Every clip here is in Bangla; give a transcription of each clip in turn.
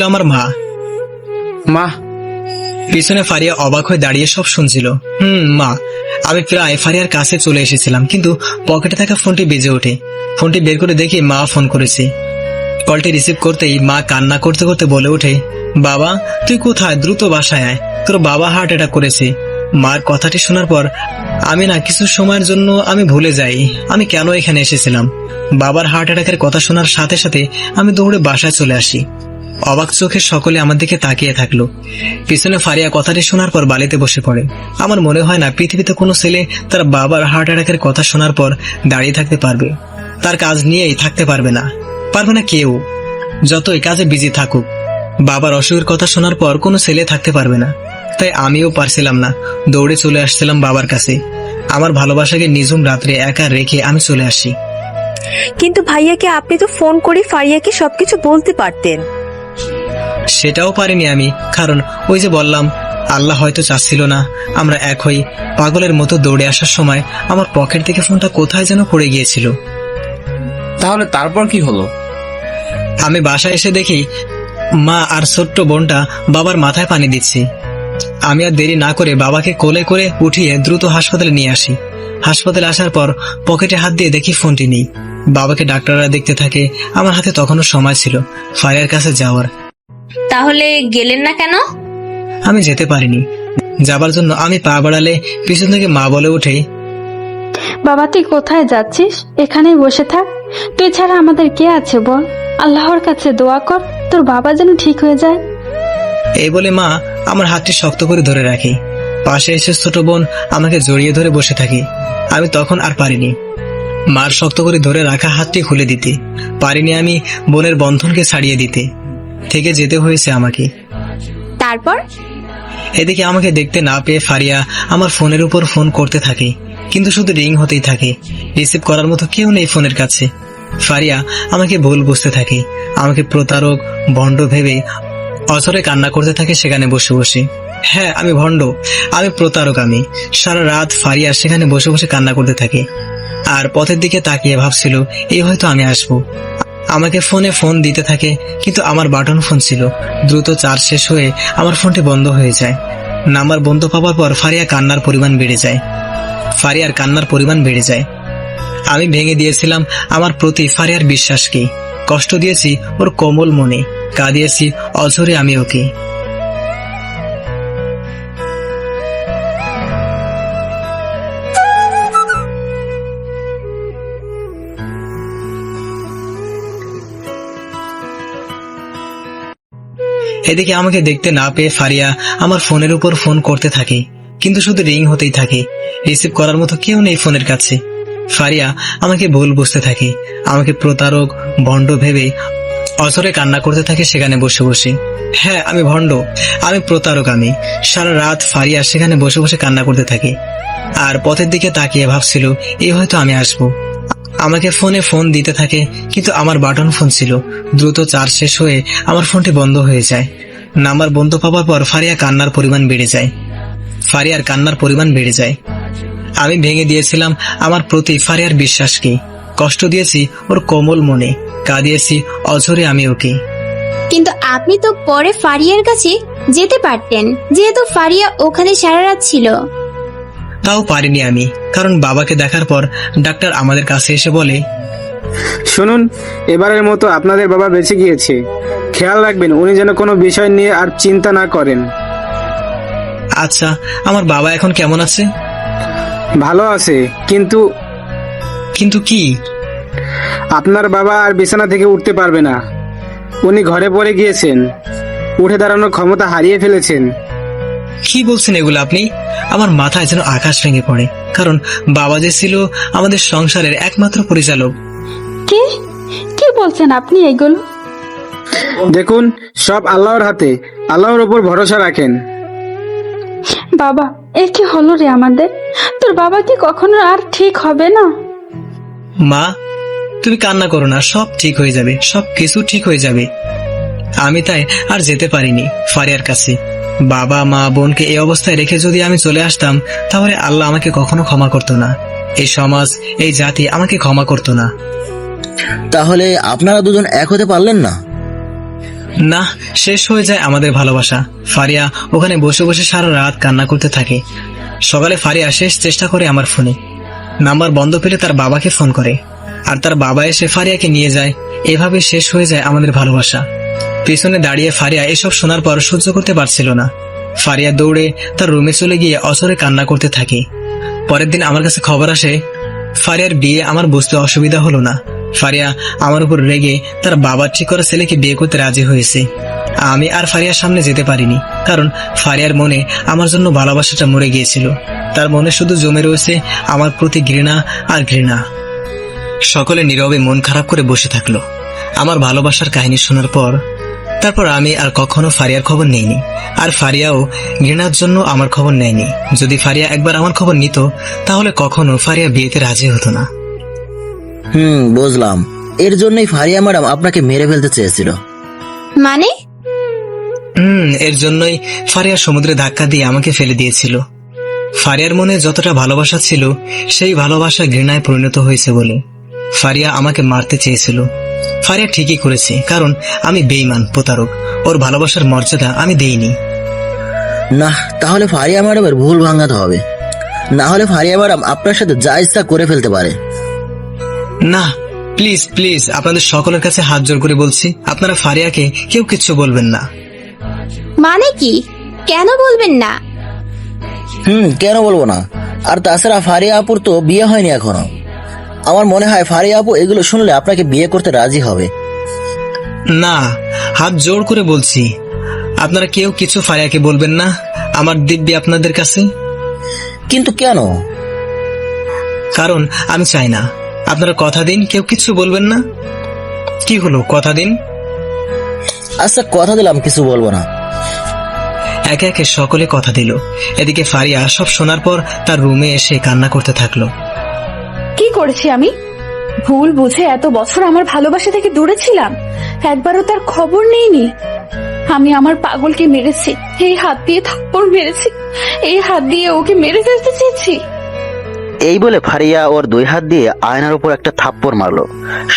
আমার মা। মা? পিছনে ফারিয়া অবাক হয়ে দাঁড়িয়ে সব শুনছিল। মা। আমি প্রায় ফারিয়ার কাছে চলে এসেছিলাম, কিন্তু পকেটে থাকা ফোনটি বেজে ওঠে। ফোনটি বের করে দেখি মা ফোন করেছে। কলটি রিসিভ করতেই মা কান্না করতে করতে বলে ওঠে, বাবা তুই কোথায়, দ্রুত বাসায় আয়, তোর বাবা হার্ট অ্যাটাক করেছে। মার কথাটি শোনার পর আমি কিছু সময়ের জন্য আমি ভুলে যাই আমি কেন এখানে এসেছিলাম। বাবার হার্ট অ্যাটাকের কথা শোনার সাথে সাথে আমি দৌড়ে বাসায় চলে আসি। অবাক চোখে সকলে আমার দিকে তাকিয়ে থাকলো। পিছনে ফারিয়া কথাটি শোনার পর বালিতে বসে পড়ে। আমার মনে হয় না পৃথিবীতে কোনো ছেলে তার বাবার হার্ট অ্যাটাকের কথা শোনার পর দাঁড়িয়ে থাকতে পারবে। তার কাজ নিয়েই থাকতে পারবে না কেউ, যতই কাজে বিজি থাকুক। বাবার অসুখের কথা শোনার পর কোনো ছেলে থাকতে পারবে না। তাই আমিও পারছিলাম না, দৌড়ে চলে আসছিলাম বাবার কাছে। আমার ভালোবাসাকে নিঝুম রাত্রে একা রেখে আমি চলে আসি। কিন্তু ভাইয়াকে আপনি তো ফোন করে ফারিয়াকে সবকিছু বলতে পারতেন। সেটাও পারিনি আমি, কারণ ওই যে বললাম, আল্লাহ হয়তো চাচ্ছিল না আমরা এক হই। পাগলের মতো দৌড়ে আসার সময় আমার পকেট থেকে ফোনটা কোথায় যেন পড়ে গিয়েছিল। তাহলে তারপর কি হলো? আমি বাসায় এসে দেখি মা আর ছোট্ট বোনটা বাবার মাথায় পানি দিচ্ছে। আমি আর দেরি না করে বাবাকে কোলে করে উঠিয়ে দ্রুত হাসপাতালে নিয়ে আসি। হাসপাতালে আসার পর পকেটে হাত দিয়ে দেখি ফোনটি নেই। বাবাকে ডাক্তাররা দেখতে থাকে। আমার হাতে তখনও সময় ছিল ফারিয়ার কাছে যাওয়ার। তাহলে গেলেন না কেন? আমি যেতে পারিনি। যাবার জন্য আমি পা বাড়ালে পিছন থেকে মা বলে ওঠে, বাবা তুই কোথায় যাচ্ছিস? এখানেই বসে থাক, তুই ছাড়া আমাদের কে আছে বল? আল্লাহর কাছে দোয়া কর তোর বাবা যেন ঠিক হয়ে যায়। এই বলে মা আমার হাতটি শক্ত করে ধরে রাখে। পাশে এসে ছোট বোন আমাকে জড়িয়ে ধরে বসে থাকে। আমি তখন আর পারিনি মার শক্ত করে ধরে রাখা হাতটি খুলে দিতে। পারিনি আমি বোনের বন্ধনকে ছাড়িয়ে দিতে। থেকে যেতে হয়েছে আমাকে। তারপর এদিকে আমাকে দেখতে না পেয়ে ফারিয়া আমার ফোনের উপর ফোন করতে থাকে, কিন্তু শুধু রিং হতেই থাকে। রিসিভ করার মতো কেউ নেই ফোনের কাছে। ফারিয়া আমাকে ভুল বুঝতে থাকে, আমাকে প্রতারক ভণ্ড ভেবে অঝরে কান্না করতে থাকে সেখানে বসে বসে। হ্যাঁ আমি ভণ্ড, আমি প্রতারক। আমি সারা রাত ফারিয়া সেখানে বসে বসে কান্না করতে থাকে আর পথের দিকে তাকিয়ে ভাবছিল এই হয়তো আমি আসবো। আমাকে ফোনে ফোন দিতে থাকে, কিন্তু আমার বাটন ফোন ছিল। দ্রুত চার্জ শেষ হয়ে আমার ফোনটি বন্ধ হয়ে যায়। নাম্বার বন্ধ পাওয়ার পর ফারিয়ার কান্নার পরিমাণ বেড়ে যায়। আমি ভেঙে দিয়েছিলাম আমার প্রতি ফারিয়ার বিশ্বাসকে। কষ্ট দিয়েছি ওর কোমল মনে, কাঁদিয়েছি অঝরে আমি ওকে। এদিকে আমাকে দেখতে না পেয়ে ফারিয়া আমার ফোনের উপর ফোন করতে থাকে, কিন্তু শুধু রিং হতেই থাকে। রিসিভ করার মতো কেউ নেই ফোনের কাছে। ফারিয়া আমাকে ভুল বুঝতে থাকে, আমাকে প্রতারক ভণ্ড ভেবে অঝরে কান্না করতে থাকে সেখানে বসে বসে। হ্যাঁ আমি ভণ্ড, আমি প্রতারক। আমি সারা রাত ফারিয়া সেখানে বসে বসে কান্না করতে থাকে আর পথের দিকে তাকিয়ে ভাবছিল এই হয়তো আমি আসবো। আমাকে ফোনে ফোন দিতে থাকে, কিন্তু আমার বাটন ফোন ছিল। দ্রুত চার্জ শেষ হয়ে আমার ফোনটি বন্ধ হয়ে যায়। নাম্বার বন্ধ পাওয়ার পর ফারিয়ার কান্নার পরিমাণ বেড়ে যায়। আমি ভেঙে দিয়েছিলাম আমার প্রতি ফারিয়ার বিশ্বাসকে। কষ্ট দিয়েছি ওর কোমল মনে, কাঁদিয়েছি অঝরে আমি ওকে। কিন্তু আপনি তো পরে ফারিয়ার কাছে যেতে পারতেন, যেহেতু ফারিয়া ওখানে সারা রাত ছিল। তাও পারিনি আমি, কারণ বাবাকে দেখার পর ডাক্তার আমাদের কাছে এসে বলে, শুনুন, এবারের মতো আপনাদের বাবা বেঁচে গিয়েছে। খেয়াল রাখবেন উনি যেন কোনো বিষয় নিয়ে আর চিন্তা না করেন। আচ্ছা আমার বাবা এখন কেমন আছে? ভালো আছে, কিন্তু কি? আপনার বাবা আর বিছানা থেকে উঠতে পারবে না। উনি ঘরে পড়ে গিয়েছেন, উঠে দাঁড়ানোর ক্ষমতা হারিয়ে ফেলেছেন। কি বলছেন এগুলো আপনি? আমার মাথায় যেন আকাশ ভেঙে পড়ে, কারণ বাবা যে ছিল আমাদের সংসারের একমাত্র পরিচালক। কি বলছেন আপনি এগুলো? দেখুন, সব আল্লাহর হাতে, আল্লাহর উপর ভরসা রাখেন। বাবা এ কি হলো রে আমাদের? তোর বাবা কি কখনো আর ঠিক হবে না? মা তুমি কান্না করো না, সব ঠিক হয়ে যাবে, সব কিছু ঠিক হয়ে যাবে। আমি তাই আর যেতে পারিনি ফারিয়ার কাছে। বাবা মা বোনকে এই অবস্থায় রেখে যদি আমি চলে আসতাম, তাহলে আল্লাহ আমাকে কখনো ক্ষমা করতো না। এই সমাজ, এই জাতি আমাকে ক্ষমা করতো না। তাহলে আপনারা দুজন এক হতে পারলেন না? না, শেষ হয়ে যায় আমাদের ভালোবাসা। ফারিয়া ওখানে বসে বসে সারা রাত কান্না করতে থাকে। সকালে ফারিয়া শেষ চেষ্টা করে আমার ফোনে, নাম্বার বন্ধ পেলে তার বাবাকে ফোন করে, আর তার বাবা এসে ফারিয়াকে নিয়ে যায়। এভাবে শেষ হয়ে যায় আমাদের ভালোবাসা। পিছনে দাঁড়িয়ে ফারিয়া এসব শোনার পর সহ্য করতে পারছিল না। ফারিয়া দৌড়ে তার রুমে চলে গিয়ে অঝরে কান্না করতে থাকে। পরের দিন আমার কাছে খবর আসে ফারিয়ার বিয়ে আমার বুঝতে অসুবিধা হলো না। ফারিয়া আমার উপর রেগে তার বাবার ঠিক করা ছেলেকে বিয়ে করতে রাজি হয়েছে। আমি আর ফারিয়ার সামনে যেতে পারিনি, কারণ ফারিয়ার মনে আমার জন্য ভালোবাসাটা মরে গিয়েছিল। তার মনে শুধু জমে রয়েছে আমার প্রতি ঘৃণা আর ঘৃণা। সকলে নীরবে মন খারাপ করে বসে থাকলো আমার ভালোবাসার কাহিনী শোনার পর। তারপর আমি আর কখনো ফারিয়ার খবর নেইনি, আর ফারিয়াও ঘৃণার জন্য আমার খবর নেয়নি। যদি ফারিয়া একবার আমার খবর নিত, তাহলে কখনো ফারিয়া বিয়েতে রাজি হতো না। বুঝলাম। এর জন্যই ফারিয়া ম্যাডাম আপনাকে মেরে ফেলতে চেয়েছিল। মানে? এর জন্যই ফারিয়া সমুদ্রে ধাক্কা দিয়ে আমাকে ফেলে দিয়েছিল। ফারিয়ার মনে যতটা ভালোবাসা ছিল, সেই ভালোবাসা ঘৃণায় পরিণত হয়েছে বলে ফারিয়া আমাকে মারতে চেয়েছিল। ফারিয়া ঠিকই করেছে, কারণ আমি বেঈমান, প্রতারক। ওর ভালোবাসার মর্যাদা আমি দেইনি। না, তাহলে ফারিয়া ম্যাডামের ভুল ভাঙাতে হবে, না হলে ফারিয়া ম্যাডাম আপনার সাথে যা ইচ্ছা করে ফেলতে পারে। না, প্লিজ প্লিজ, আপনাদের সকলের কাছে হাত জোর করে বলছি, আপনারা ফারিয়াকে কেউ কিচ্ছু বলবেন না। মানে কি? কেন বলবেন না? কেন বলবো না? আর তাছাড়া ফারিয়া আপুর তো বিয়ে হয়নি এখনো। আমার মনে হয় ফারিয়া আপু এগুলো শুনলে আপনাকে বিয়ে করতে রাজি হবে। না, হাত জোর করে বলছি, আপনারা কেউ কিছু ফারিয়াকে বলবেন না। আমার দিব্যি আপনাদের কাছে। কিন্তু কেন? কারণ আমি চাই না। আপনারা কথা দিন কেউ কিছু বলবেন না। কি হলো, কথা দিন। আচ্ছা, কথা দিলাম কিছু বলবো না। একে একে সকলে কথা দিল। এদিকে ফারিয়া সব শোনার পর তার রুমে এসে কান্না করতে থাকলো। কি করেছি আমি? ভুল বুঝে এত বছর আমার ভালোবাসা থেকে দূরে ছিলাম, একবারও তার খবর নেইনি। আমি আমার পাগলকে মেরেছি, এই হাত দিয়ে থাপ্পড় মেরেছি, এই হাত দিয়ে ওকে মেরে ফেলতে চেয়েছি। এই বলে ফারিয়া ওর দুই হাত দিয়ে আয়নার উপর একটা থাপ্পড় মারলো।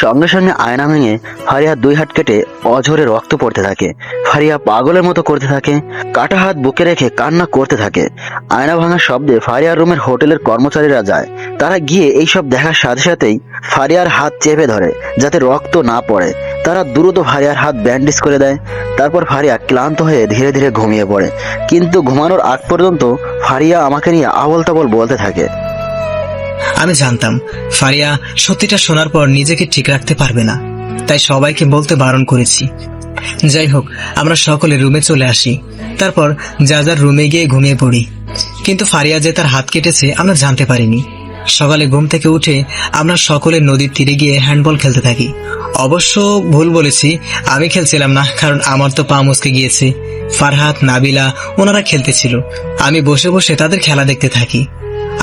সঙ্গে সঙ্গে আয়না ভেঙে ফারিয়ার দুই হাত কেটে অঝরে রক্ত পড়তে থাকে। ফারিয়া পাগলের মতো করতে থাকে, কাটা হাত বুকে রেখে কান্না করতে থাকে। আয়না ভাঙার শব্দে ফারিয়ার রুমের হোটেলের কর্মচারীরা যায়। তারা গিয়ে এইসব দেখার সাথে সাথেই ফারিয়ার হাত চেপে ধরে যাতে রক্ত না পড়ে। তারা দ্রুত ফারিয়ার হাত ব্যান্ডেজ করে দেয়। তারপর ফারিয়া ক্লান্ত হয়ে ধীরে ধীরে ঘুমিয়ে পড়ে। কিন্তু ঘুমানোর আগ পর্যন্ত ফারিয়া আমাকে নিয়ে আবল তাবল বলতে থাকে। আমি জানতাম ফারিয়া সত্যিটা শোনার পর নিজেকে ঠিক রাখতে পারবে না, তাই সবাইকে বলতে বারণ করেছি। যাই হোক, আমরা সকলে রুমে চলে আসি। তারপর যা যার রুমে গিয়ে ঘুমিয়ে পড়ি। কিন্তু ফারিয়া যে তার হাত কেটেছে আমরা জানতে পারিনি। সকালে ঘুম থেকে উঠে আমরা সকলে নদীর তীরে গিয়ে হ্যান্ডবল খেলতে থাকি। অবশ্য ভুল বলেছি, আমি খেলছিলাম না, কারণ আমার তো পা মুচকে গিয়েছে। ফারহাত, নাবিলা ওনারা খেলতেছিল। আমি বসে বসে তাদের খেলা দেখতে থাকি।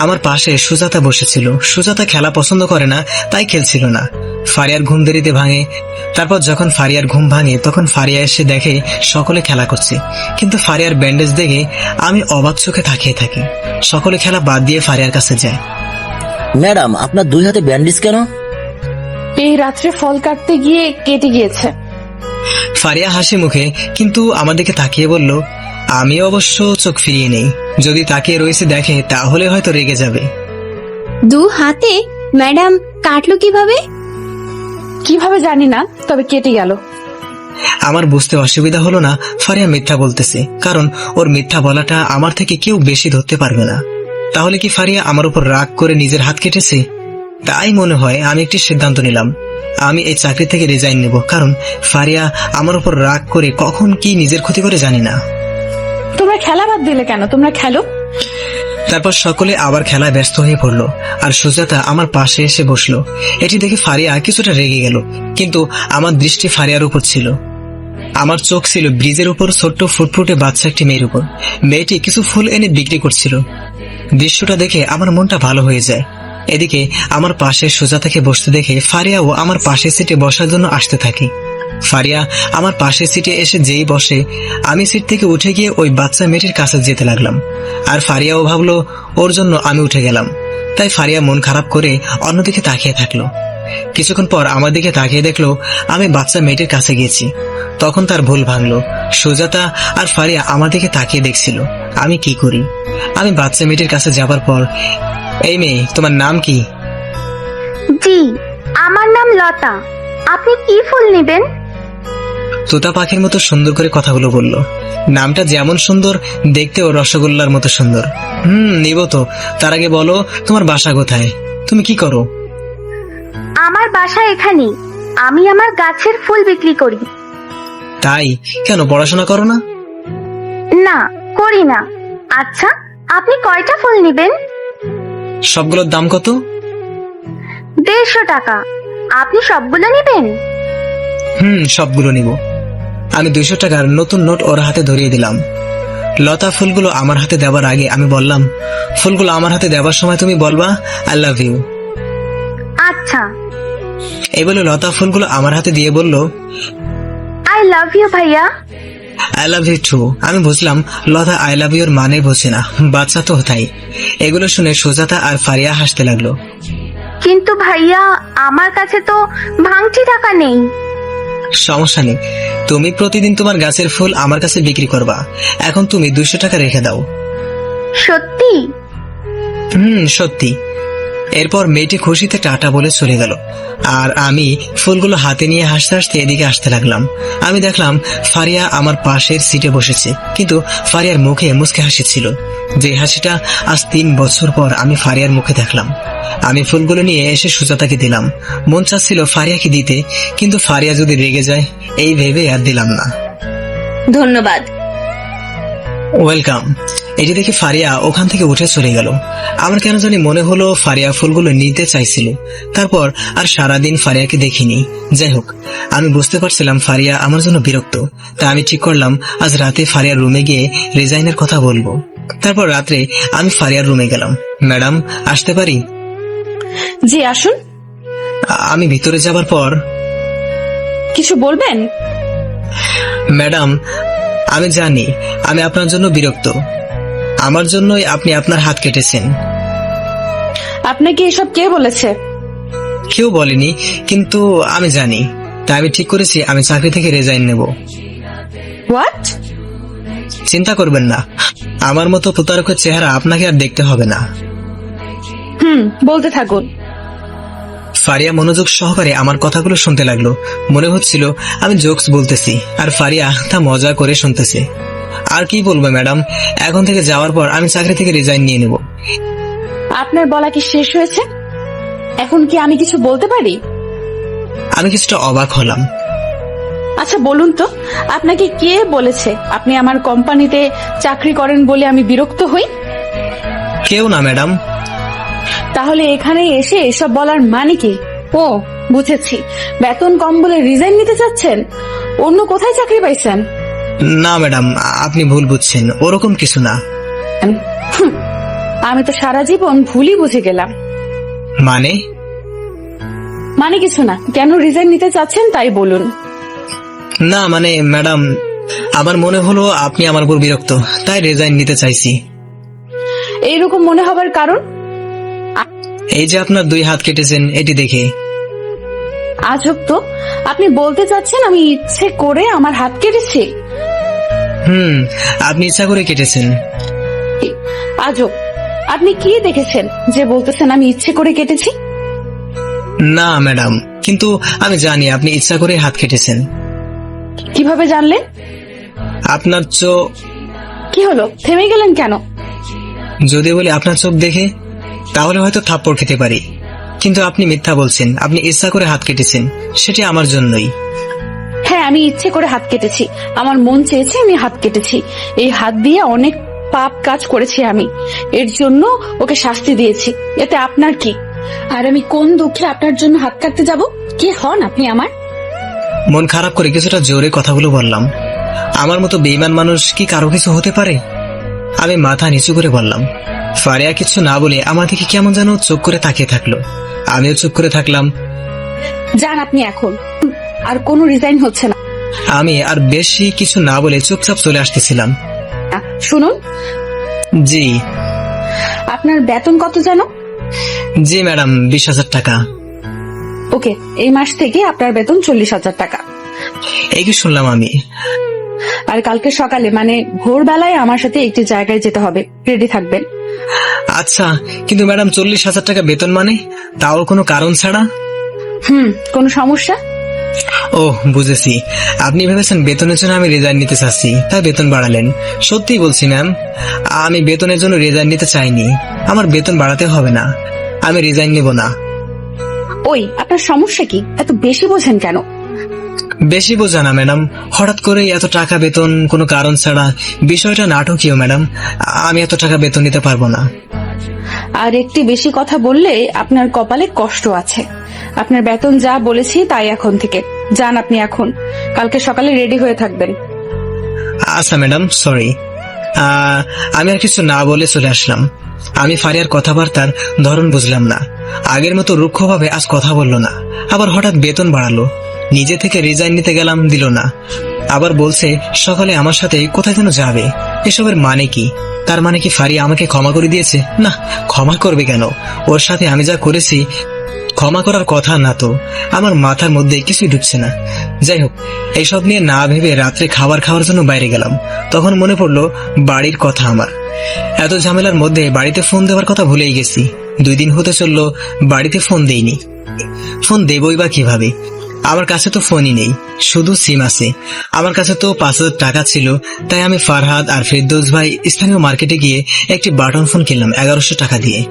আমার পাশে সুজাতা বসেছিল। সুজাতা খেলা পছন্দ করে না, তাই খেলছিল না। ফারিয়ার ঘুম দেরিতে ভাঙে। তারপর যখন ফারিয়ার ঘুম ভাঙে, তখন ফারিয়া এসে দেখে সকলে খেলা করছে, কিন্তু ফারিয়ার ব্যান্ডেজ দেখে আমি অবাক চোখে তাকিয়ে থাকি। সকলে খেলা বাদ দিয়ে ফারিয়ার কাছে যায়। ম্যাডাম, আপনার দুই হাতে ব্যান্ডেজ কেন? এই রাত্রে ফল কাটতে গিয়ে কেটে গিয়েছে। ফারিয়া হাসি মুখে কিন্তু আমার দিকে তাকিয়ে বলল। আমি অবশ্য চোখ ফিরিয়ে নেই। যদি তাকিয়ে রয়েছে দেখে, তাহলে হয়তো রেগে যাবে। দু হাতে ম্যাডাম কাটলো কিভাবে? কিভাবে জানি না, তবে কেটে গেল। আমার বুঝতে অসুবিধা হলো না ফারিয়া মিথ্যা বলতেছে, কারণ ওর মিথ্যা বলাটা আমার থেকে কেউ বেশি ধরতে পারবে না। তাহলে কি ফারিয়া আমার উপর রাগ করে নিজের হাত কেটেছে? তাই মনে হয় আমি একটি সিদ্ধান্ত নিলাম, আমি এই চাকরি থেকে রিজাইন নেব, কারণ ফারিয়া আমার উপর রাগ করে কখন কি নিজের ক্ষতি করে জানি না। তোমরা খেলা বাদ দিলে কেন? তোমরা খেলো। তারপর সকলে আবার খেলায় ব্যস্ত হয়ে পড়লো, আর সুজাতা আমার পাশে এসে বসলো। এটি দেখে ফারিয়া কিছুটা রেগে গেল, কিন্তু আমার দৃষ্টি ফারিয়ার উপর ছিল। আমার চোখ ছিল ব্রিজের উপর ছোট্ট ফুটফুটে বাচ্চা একটি মেয়ের উপর। মেয়েটি কিছু ফুল এনে বিক্রি করছিল। দৃশ্যটা দেখে আমার মনটা ভালো হয়ে যায়। এদিকে আমার পাশে সুজাতাকে বসতে দেখে ফারিয়াও আমার পাশের সিটে বসার জন্য আসতে থাকে। ফারিয়া আমার পাশের সিটে এসে যেই বসে, আমি সিট থেকে উঠে গিয়ে ওই বাচ্চা মেয়েটির কাছে যেতে লাগলাম। আর ফারিয়াও ভাবলো ওর জন্য আমি উঠে গেলাম, তাই ফারিয়া মন খারাপ করে অন্যদিকে তাকিয়ে থাকলো। কিছুক্ষণ পর আমার দিকে তাকিয়ে দেখলো আমি বাচ্চা মেয়েটির কাছে গেছি। তখন তার ভুল ভাঙলো। সুজাতা আর ফারিয়া আমার দিকে তাকিয়ে দেখছিল। আমি কি করি? আমি বাচ্চা মেয়েটির কাছে যাবার পর, এই মেয়ে, তোমার নাম কি? জি, আমার নাম লতা। আপনি কি ফুল নেবেন? তোতা পাখির মতো সুন্দর করে কথাগুলো বললো। নামটা যেমন সুন্দর, দেখতেও রসগোল্লার মতো সুন্দর। নিব তো। তার আগে বলো, তোমার বাসা কোথায়? তুমি কি করো? আমার বাসা এখানেই। আমি আমার গাছের ফুল বিক্রি করি। তাই? কেন পড়াশোনা করো না? না, করি না। আচ্ছা, আপনি কয়টা ফুল নেবেন? সবগুলোর দাম কত? 150 টাকা। আপনি সবগুলো নেবেন? সবগুলো নিব। আমি 200 টাকার নতুন নোট ওর হাতে ধরিয়ে দিলাম। লতা ফুলগুলো আমার হাতে দেওয়ার আগে আমি বললাম, ফুলগুলো আমার হাতে দেওয়ার সময় তুমি বলবা আই লাভ ইউ। আচ্ছা। এই বলে লতা ফুলগুলো আমার হাতে দিয়ে বলল, আই লাভ ইউ ভাইয়া। I love you too. আমি বুঝলাম লতা আই লাভ ইউর মানে বোঝে না, বাচ্চা তো তাই। এগুলো শুনে সুজাতা আর ফারিয়া হাসতে লাগলো। কিন্তু ভাইয়া, আমার কাছে তো ভাঙতি টাকা নেই। সমস্যা নেই, তুমি প্রতিদিন তোমার গাছের ফুল আমার কাছে বিক্রি করবা। এখন তুমি 200 টাকা রেখে দাও। সত্যি? সত্যি। এরপর মেয়েটি খুশিতে টাটা বলে চলে গেল, আর আমি ফুলগুলো হাতে নিয়ে হাসতে হাসতে এদিকে আসতে লাগলাম। আমি দেখলাম ফারিয়া আমার পাশের সিটে বসেছে, কিন্তু ফারিয়ার মুখে মুচকে হাসি ছিল, যে হাসিটা আজ 3 বছর পর আমি ফারিয়ার মুখে দেখলাম। আমি ফুলগুলো নিয়ে এসে সুজাতাকে দিলাম। মন চাচ্ছিল ফারিয়াকে দিতে, কিন্তু ফারিয়া যদি রেগে যায় এই ভেবে আর দিলাম না। ধন্যবাদ। ওয়েলকাম। এটি দেখে ফারিয়া ওখান থেকে উঠে চলে গেল। আমার কেন জানি মনে হলো ফারিয়া ফুলগুলো নিতে চাইছিল। তারপর আর সারাদিন ফারিয়াকে দেখিনি। যাই হোক, আমি বুঝতে পারছিলাম ফারিয়া আমার জন্য বিরক্ত। তা আমি ঠিক করলাম আজ রাতে ফারিয়ার রুমে গিয়ে রিজাইনের কথা বলবো। তারপর রাত্রে আমি ফারিয়ার রুমে গেলাম। ম্যাডাম, আসতে পারি? জি আসুন। আমি ভিতরে যাবার পর, কিছু বলবেন? ম্যাডাম, আমি জানি আমি আপনার জন্য বিরক্ত। আমার জন্যই আপনি আপনার হাত কেটেছেন। আপনাকে এসব কে বলেছে? কেউ বলেনি, কিন্তু আমি জানি। তাই আমি ঠিক করেছি আমি চাকরি থেকে রিজাইন নেব। হোয়াট? চিন্তা করবেন না, আমার মতো প্রতারকের চেহারা আপনাকে আর দেখতে হবে না। বলতে থাকুন। ফারিয়া মনোযোগ সহকারে আমার কথাগুলো শুনতে লাগলো। মনে হচ্ছিল আমি জোকস বলতেছি, আর ফারিয়া তা মজা করে শুনতেছে। আর কি বলবো ম্যাডাম, এখন থেকে যাওয়ার পর আমি চাকরি থেকে রিজাইন নিয়ে নেব। আপনার বলা কি শেষ হয়েছে? এখন কি আমি কিছু বলতে পারি? আমি কিছুটা অবাক হলাম। আচ্ছা বলুন তো, আপনাকে কে বলেছে আপনি আমার কোম্পানিতে চাকরি করেন বলে আমি বিরক্ত হই? কেউ না ম্যাডাম। তাহলে এখানে এসে এসব বলার মানে কি? ও বুঝেছি, বেতন কম বলে রিজাইন নিতে চাচ্ছেন। অন্য কোথায় চাকরি পাইছেন? না ম্যাডাম, আপনি ভুল বুঝছেন, ওরকম কিছু না। আমি তো সারা জীবন ভুলই বুঝে গেলাম। মানে কিছু না, কেন রিজাইন নিতে চাচ্ছেন তাই বলুন। না মানে ম্যাডাম, আমার মনে হলো আপনি আমার উপর বিরক্ত, তাই রিজাইন নিতে চাইছি। এইরকম মনে হবার কারণ? এই যে আপনার 2 হাত কেটেছেন, এটি দেখে। আজব তো, আপনি বলতে চাচ্ছেন আমি ইচ্ছে করে আমার হাত কেটেছি? আপনি ইচ্ছা করে কেটেছেন। আজব, আপনি কি দেখেছেন যে বলতেছেন আমি ইচ্ছে করে কেটেছি? না ম্যাডাম, কিন্তু আমি জানি আপনি ইচ্ছা করে হাত কেটেছেন। কিভাবে জানলেন? আপনার চোখ। কি হলো, থেমে গেলেন কেন? যদি বলি আপনার চোখ দেখে, তাহলে হয়তো থাপ্পড় খেতে পারি, কিন্তু আপনি মিথ্যা বলছেন। আপনি ইচ্ছা করে হাত কেটেছেন, সেটি আমার জন্যই। হ্যাঁ, আমি ইচ্ছে করে হাত কেটেছি। আমার মন চেয়েছে আমি হাত কেটেছি। এই হাত দিয়ে অনেক পাপ কাজ করেছি আমি, এর জন্য ওকে শাস্তি দিয়েছি। এতে আপনার কি? আর আমি কোন দুঃখে আপনার জন্য হাত কাটতে যাব? কে হন আপনি আমার? মন খারাপ করে কিছুটা জোরে কথাগুলো বললাম। আমার মতো বেঈমান মানুষ কি কারো কিছু হতে পারে? আমি মাথা নিচু করে বললাম। ফারিয়া কিছু না বলে আমার দিকে কেমন যেন চুপ করে তাকিয়ে থাকলো। আমিও চুপ করে থাকলাম। যান আপনি এখন, আর কোনো রিজাইন হচ্ছে না। আমি আর বেশি কিছু না বলে চুপচাপ চলে আসতেছিলাম। শুনুন। জি। আপনার বেতন কত যেন? জি ম্যাডাম, 20,000 টাকা। ওকে, এই মাস থেকে আপনার বেতন 40,000 টাকা। এই কি শুনলাম আমি? আর কালকে সকালে মানে ভোরবেলায় আমার সাথে একটি জায়গায় যেতে হবে, রেডি থাকবেন। আচ্ছা, কিন্তু ম্যাডাম 40,000 টাকা বেতন মানে, তাও কোনো কারণ ছাড়া? কোনো সমস্যা? ও বুঝেছি, আপনি ভেবেছেন বেতনের জন্য আমি রেজাইন নিতে চাচ্ছি, তাই বেতন বাড়ালেন। সত্যিই বলছি ম্যাম, আমি বেতনের জন্য রেজাইন নিতে চাইনি। আমার বেতন বাড়াতে হবে না, আমি রেজাইন নেব না। ওই, আপনার সমস্যা কি? এত বেশি বোঝেন কেন? বেশি বোঝা না ম্যাডাম, হঠাৎ করে এত টাকা বেতন কোনো কারণ ছাড়া, বিষয়টা নাটকীয় ম্যাডাম। আমি এত টাকা বেতন নিতে পারবো না। আর একটি বেশি কথা বললে আপনার কপালে কষ্ট আছে। আপনার বেতন যা বলেছি তাই এখন থেকে। যান আপনি এখন, কালকে সকালে রেডি হয়ে থাকবেন। আচ্ছা ম্যাডাম, সরি। আমি আর কিছু না বলে চলে আসলাম। আমি ফারিয়ার কথাবার্তার ধরন বুঝলাম না। আগের মতো রুক্ষভাবে আজ কথা বললো না, আবার হঠাৎ বেতন বাড়ালো। নিজে থেকে রিজাইন নিতে গেলাম, দিল না। আবার বলছে সকালে আমার সাথে কোথায় যেন যাবে। এসবের মানে কি? তার মানে কি ফারিয়া আমাকে ক্ষমা করে দিয়েছে? না, ক্ষমা করবে কেন? ওর সাথে আমি যা করেছি ক্ষমা করার কথা না তো। আমার মাথার মধ্যে কিছুই ঢুকছে না। যাই হোক, এইসব নিয়ে না ভেবে রাত্রে খাবার খাওয়ার জন্য বাইরে গেলাম। তখন মনে পড়লো বাড়ির কথা আমার। এত ঝামেলার মধ্যে বাড়িতে ফোন দেওয়ার কথা ভুলেই গেছি। 2 দিন হতে চললো বাড়িতে ফোন দেইনি। ফোন দেবই বা কিভাবে? আমার কাছে তো ফোনই নেই, শুধু সিম আছে। আমার কাছে তো 5,000 টাকা ছিল, তাই আমি ফারহাদ আর ফেরদৌস ভাই স্থানীয় মার্কেটে গিয়ে একটি বাটন ফোন কিনলাম 1100 টাকা দিয়ে।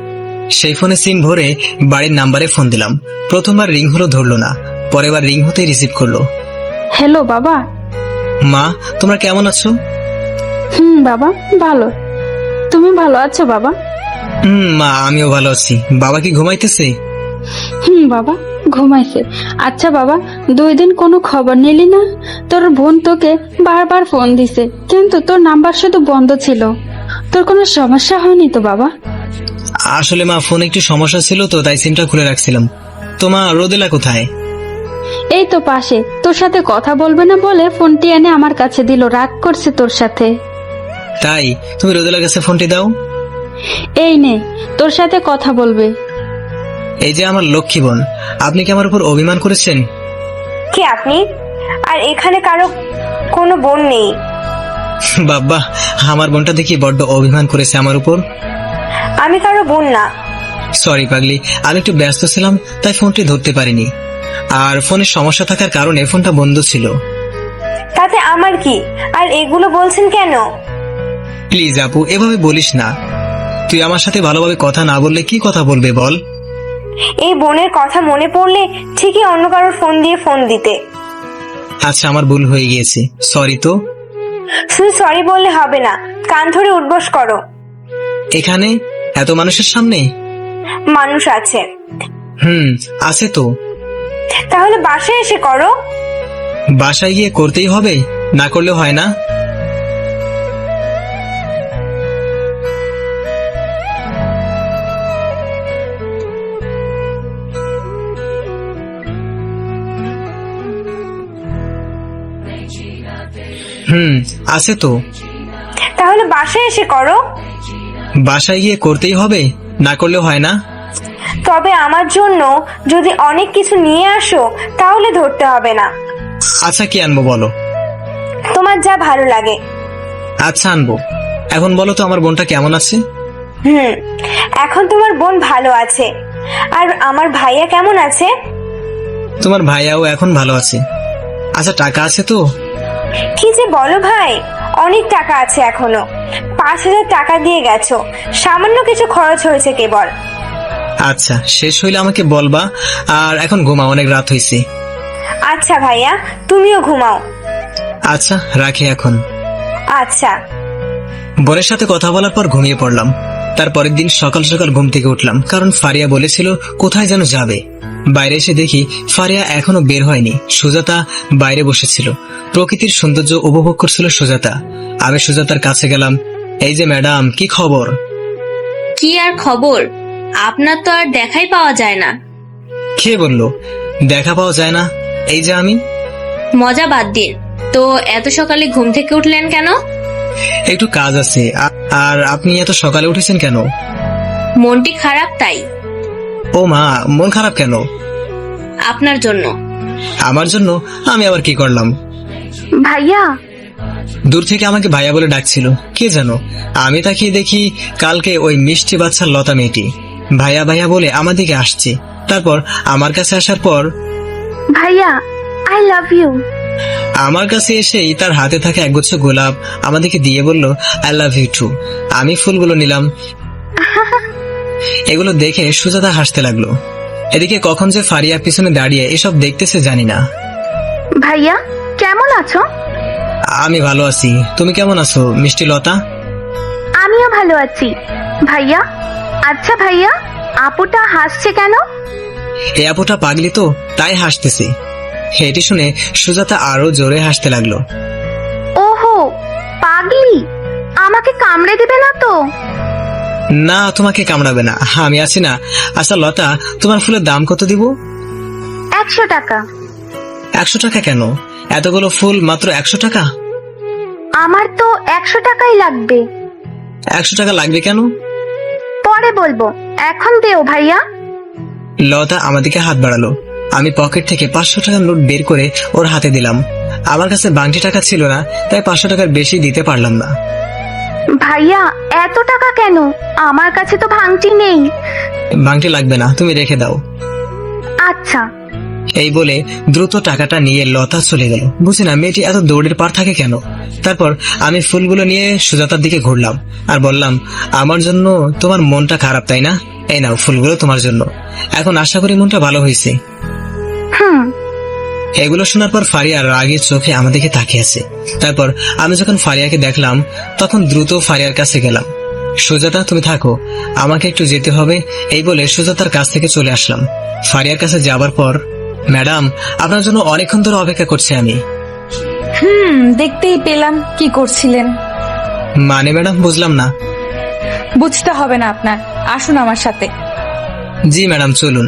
সেই ফোনে সিম ভরে বাড়ির নাম্বারে ফোন দিলাম। প্রথমবার রিং হলো, ধরলো না। পরের বার রিং হতেই রিসিভ করলো। হ্যালো বাবা। মা, তোমরা কেমন আছো? বাবা ভালো। তুমি ভালো আছো বাবা? মা, আমিও ভালো আছি। বাবা কি ঘুমাইতেছে? বাবা ঘুমাইছে। আচ্ছা বাবা, 2 দিন কোনো খবর নিলি না? তোর বোন তোকে বারবার ফোন দিছে, কিন্তু তোর নাম্বার শুধু বন্ধ ছিল। তোর কোনো সমস্যা হয়নি তো বাবা? আসলে মা, ফোনে একটু সমস্যা ছিল তো, তাই সিমটা খুলে রাখছিলাম। তো মা, রোদেলা কোথায়? এই তো পাশে। তোর সাথে কথা বলবে না বলে ফোনটি এনে আমার কাছে দিল, রাগ করছে তোর সাথে। তাই তুমি রোদেলার কাছে ফোনটি দাও। এই নে, তোর সাথে কথা বলবে। এই যে আমার লক্ষ্মী বোন, আপনি কি আমার উপর অভিমান করেছেন? কে আপনি? আর এখানে কারো কোনো বোন নেই। বাবা, আমার বোনটা দেখি বড্ড অভিমান করেছে আমার উপর। আমি কারো বোন না। সরি পাগলি, আমি একটু ব্যস্ত ছিলাম, তাই ফোনটি ধরতে পারিনি। আর ফোনের সমস্যা থাকার কারণে ফোনটা বন্ধ ছিল। তাতে আমার কি? আর এগুলো বলছেন কেন? প্লিজ আপু, এভাবে বলিস না। তুই আমার সাথে ভালোভাবে কথা না বললে কি কথা বলবে বল? এই বোনের কথা মনে পড়লে ঠিকই অন্য কারোর ফোন দিয়ে ফোন দিতে। আচ্ছা, আমার ভুল হয়ে গিয়েছে, সরি। তো শুধু সরি বললে হবে না, কান ধরে উঠবস করো। এখানে এত মানুষের সামনে? মানুষ আছে। আছে তো। তাহলে বাসায় এসে করো। বাসায় গিয়ে করতেই হবে, না করলে হয় না? আছে তো। তাহলে বাসায় এসে করো। বাসায় গিয়ে করতেই হবে, না করলে হয় না? তবে আমার জন্য যদি অনেক কিছু নিয়ে আসো তাহলে ধরতে হবে না। আচ্ছা, কি আনবো বলো? তোমার যা ভালো লাগে। আচ্ছা, আনবো। এখন বলো তো আমার বোনটা কেমন আছে? এখন তোমার বোন ভালো আছে। আর আমার ভাইয়া কেমন আছে? তোমার ভাইয়াও এখন ভালো আছে। আচ্ছা, টাকা আছে তো? কি যে বলো ভাই, অনেক টাকা আছে এখনো। 5,000 টাকা দিয়ে গেছো, সামান্য কিছু খরচ হয়েছে কেবল। আচ্ছা, শেষ হইলে আমাকে বলবা। আর এখন ঘুমাও, অনেক রাত হয়েছে। আচ্ছা ভাইয়া, তুমিও ঘুমাও। আচ্ছা, রাখি এখন। আচ্ছা। বোনের সাথে কথা বলার পর ঘুমিয়ে পড়লাম। তারপরের দিন সকাল সকাল ঘুম থেকে উঠলাম, কারণ ফারিয়া বলেছিল কোথায় যেন যাবে। বাইরে এসে দেখি ফারিয়া এখনো বের হয়নি। সুজাতা বাইরে বসেছিল, প্রকৃতির সৌন্দর্য উপভোগ করছিল সুজাতা। আমি সুজাতার কাছে গেলাম। এই যে ম্যাডাম, কি খবর? কি আর খবর, আপনার তো আর দেখাই পাওয়া যায় না। কে বললো দেখা পাওয়া যায় না? এই যে আমি। মজা বাদ দিন তো, এত সকালে ঘুম থেকে উঠলেন কেন? একটু কাজ আছে। আর আপনি এত সকালে উঠেছেন কেন? মনটি খারাপ তাই। ও মা, মন খারাপ কেন? আপনার জন্য। আমার জন্য? আমি আবার কি করলাম? ভাইয়া, দূর থেকে আমাকে ভাইয়া বলে ডাকছিল, কে জানো। আমি তাকিয়ে দেখি কালকে ওই মিষ্টি বাচ্চার লতা মেয়েটি ভাইয়া ভাইয়া বলে আমার দিকে আসছে। তারপর আমার কাছে আসার পর ভাইয়া, আই লাভ ইউ। আমার কাছে এসেই তার হাতে থাকা একগুচ্ছ গোলাপ আমাদেরকে দিয়ে বলল, আই লাভ ইউ টু। আমি ফুলগুলো নিলাম। এগুলো দেখে সুজাতা হাসতে লাগলো। এদিকে কখন যে ফারিয়া পিছনে দাঁড়িয়ে এসব দেখতেছে জানি না। ভাইয়া, কেমন আছো? আমি ভালো আছি, তুমি কেমন আছো মিষ্টি লতা? আমিও ভালো আছি। ভাইয়া, আচ্ছা ভাইয়া, আপুটা হাসছে কেন? এই আপুটা পাগলি তো, তাই হাসতেছে। এটি শুনে সুজাতা আরো জোরে হাসতে লাগলো। ওহো, পাগলি, আমাকে কামড়ে দিবে না তো? না, তোমাকে কামড়াবে না, আমি আছি না। আচ্ছা লতা, তোমার ফুলের দাম কত দিব? 100 টাকা। 100 টাকা কেন? এতগুলো ফুল মাত্র 100 টাকা? আমার তো 100 টাকাই লাগবে। 100 টাকা লাগবে কেন? পরে বলবো, এখন দেও ভাইয়া। লতা আমাদেরকে হাত বাড়ালো। আমি পকেট থেকে 500 টাকার নোট বের করে ওর হাতে দিলাম। আমার কাছে বাংটি টাকা ছিল না, তাই 500 টাকার বেশি দিতে পারলাম না। ভাইয়া, এত টাকা কেন? আমার কাছে তো ভাঙটি নেই। বাংটি লাগবে না, তুমি রেখে দাও। আচ্ছা। এই বলে দ্রুত টাকাটা নিয়ে লতা চলে গেল। বুঝি না মেয়েটি এত দৌড়ের পার থাকে কেন। তারপর আমি ফুলগুলো নিয়ে সুজাতার দিকে ঘুরলাম আর বললাম, আমার জন্য তোমার মনটা খারাপ তাই না? এই নাও ফুলগুলো তোমার জন্য। এখন আশা করি মনটা ভালো হয়েছে। হুম। এগুলো শোনার পর ফারিয়া রাগের চোখে আমাদেরকে তাকিয়ে আছে। তারপর আমি যখন ফারিয়াকে দেখলাম তখন দ্রুত ফারিয়ার কাছে গেলাম। সুজাতা, তুমি থাকো, আমাকে একটু যেতে হবে। এই বলে সুজাতার কাছ থেকে চলে আসলাম। ফারিয়ার কাছে যাবার পর, ম্যাডাম, আপনার জন্য অনেকক্ষণ ধরে অপেক্ষা করছি আমি। দেখতেই পেলাম কি করছিলেন। মানে ম্যাডাম, বুঝলাম না। বুঝতে হবে না আপনার, আসুন আমার সাথে। জি ম্যাডাম, চলুন।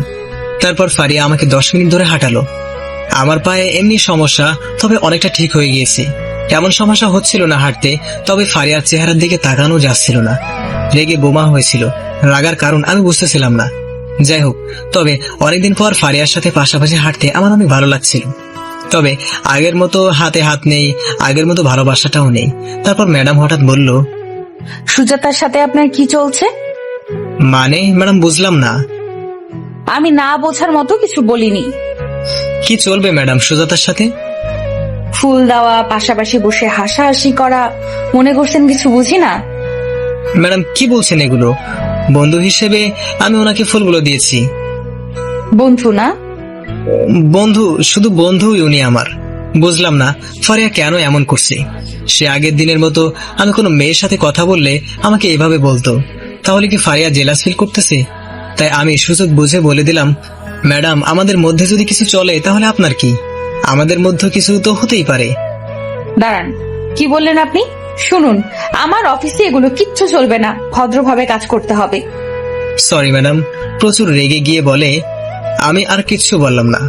তারপর ফারিয়া আমাকে 10 মিনিট ধরে হাঁটালো। আমার পায়ে এমনি সমস্যা, তবে অনেকটা ঠিক হয়ে গিয়েছে। এমন সমস্যা হচ্ছিল না হাঁটতে, তবে ফারিয়ার চেহারার দিকে তাকানো যাচ্ছিল না। রেগে বোমা হয়েছিল। রাগার কারণ আমি বুঝতেছিলাম না। যাই হোক, তবে অনেকদিন পর ফারিয়ার সাথে পাশাপাশি হাঁটতে আমার অনেক ভালো লাগছিল। তবে আগের মতো হাতে হাত নেই, আগের মতো ভালোবাসাটাও নেই। তারপর ম্যাডাম হঠাৎ বলল, সুজাতার সাথে আপনার কি চলছে? মানে ম্যাডাম, বুঝলাম না। আমি না বোঝার মতো কিছু বলিনি। কি চলবে ম্যাডাম সুজাতার সাথে? ফুল দেওয়া, পাশাপাশি বসে হাসাহাসি করা, মনে করছেন কিছু বুঝি না? ম্যাডাম কি বলছেন এগুলো? বন্ধু হিসেবে আমি ওনাকে ফুলগুলো দিয়েছি। বন্ধু না? বন্ধু, শুধু বন্ধুই উনি আমার। বুঝলাম না ফারিয়া কেন এমন করছে। সে আগের দিনের মতো আমি কোনো মেয়ের সাথে কথা বললে আমাকে এভাবে বলতো। তাহলে কি ফারিয়া জেলাস ফিল করতেছে? তাই আমি সুযোগ বুঝে বলে দিলাম, ম্যাডাম, আমাদের মধ্যে যদি কিছু চলে তাহলে আপনার কি? আমাদের মধ্যে কিছু তো হতেই পারে। দাঁড়ান, কি বললেন আপনি? শুনুন, আমার অফিসে এগুলো কিচ্ছু চলবে না, ভদ্রভাবে কাজ করতে হবে। Sorry madam. প্রচুর রেগে গিয়ে বলে, আমি আর কিচ্ছু বললাম না।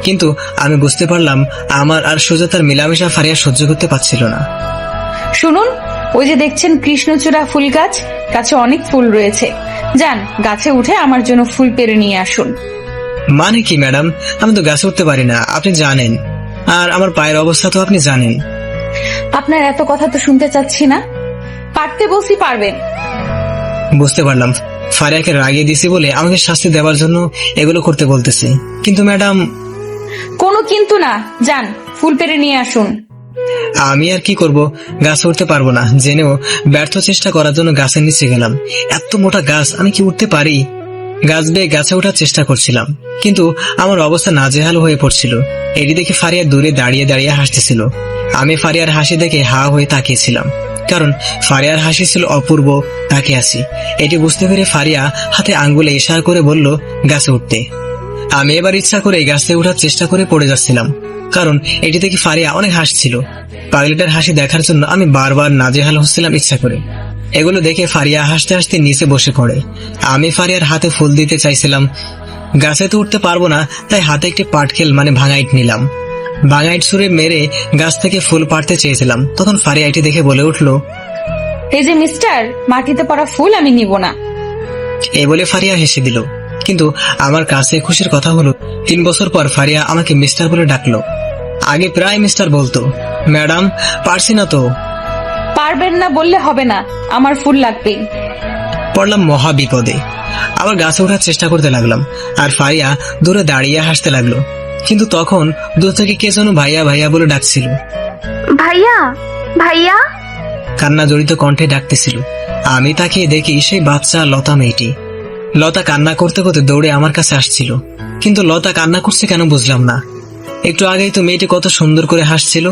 কিন্তু আমি বুঝতে পারলাম আমার আর সুজাতার মিলামেশা ফারিয়া সহ্য করতে পারছিল না। শুনুন, ওই যে দেখছেন কৃষ্ণচূড়া ফুল গাছ, গাছে অনেক ফুল রয়েছে। যান, গাছে উঠে আমার জন্য ফুল পেড়ে নিয়ে আসুন। মানে কি ম্যাডাম? আমি তো গাছে উঠতে পারি না, আপনি জানেন। আর আমার পায়ের অবস্থা তো আপনি জানেন। আপনার এত কথা তো শুনতে চাচ্ছি না। পারতে বলছি পারবেন। বুঝতে পারলাম ফারিয়াকে রাগিয়ে দিছি বলে আমাকে শাস্তি দেওয়ার জন্য এগুলো করতে বলতেছে। কিন্তু ম্যাডাম, কোনো কিন্তু না, যান ফুল পেড়ে নিয়ে আসুন। আমি আর কি করব, গাছে উঠতে পারবো না জেনেও ব্যর্থ চেষ্টা করার জন্য গাছের নিচে গেলাম। এত মোটা গাছ, আমি কি উঠতে পারি? গাছ বেয়ে গাছে ওঠার চেষ্টা করছিলাম, কিন্তু আমার অবস্থা নাজেহাল হয়ে পড়ছিল। এটি দেখে ফারিয়া দূরে দাঁড়িয়ে দাঁড়িয়ে হাসতেছিল। আমি ফারিয়ার হাসি দেখে হা হয়ে তাকিয়েছিলাম, কারণ ফারিয়ার হাসি ছিল অপূর্ব। তাকে আসি এটি বুঝতে পেরে ফারিয়া হাতে আঙ্গুলে ইশারা করে বলল, গাছে উঠতে। আমি এবার ইচ্ছা করে গাছে ওঠার চেষ্টা করে পড়ে যাচ্ছিলাম, কারণ এটি দেখে ফারিয়া অনেক হাসছিল। পাগলিটার হাসি দেখার জন্য আমি বারবার নাজেহাল হচ্ছিলাম ইচ্ছা করে। এগুলো দেখে ফারিয়া হাসতে হাসতে নিচে বসে পড়ে। আমি ফারিয়ার হাতে ফুল দিতে চাইছিলাম। গাছে তো উঠতে পারবো না, তাই হাতে একটি পাটকেল মানে ভাঙাইট নিলাম। ভাঙাইট ছুঁড়ে মেরে গাছ থেকে ফুল পাড়তে চেয়েছিলাম। তখন ফারিয়া এটি দেখে বলে উঠলো, এই যে মিস্টার, মাটিতে পড়া ফুল আমি নিব না। এই বলে ফারিয়া হেসে দিল। কিন্তু আমার কাছে খুশির কথা হলো 3 বছর পর ফারিয়া আমাকে মিস্টার বলে ডাকলো। আগে প্রায় মিস্টার বলতো। ম্যাডাম, পারছি না তো। পারবেন না বললে হবে না, আমার ফুল লাগবে। পড়লাম মহা বিপদে। আবার গাছে ওঠার চেষ্টা করতে লাগলাম, আর ফারিয়া দূরে দাঁড়িয়ে হাসতে লাগলো। কিন্তু তখন দূর থেকে কে যেন ভাইয়া ভাইয়া বলে ডাকছিল। ভাইয়া, ভাইয়া। কান্না জড়িত কণ্ঠে ডাকতেছিল। আমি তাকিয়ে দেখি সেই বাচ্চা লতা মেয়েটি। লতা কান্না করতে করতে দৌড়ে আমার কাছে আসছিল, কিন্তু লতা কান্না করছে কেন বুঝলাম না। একটু আগেই তো মেয়েটি কত সুন্দর করে হাসছিল।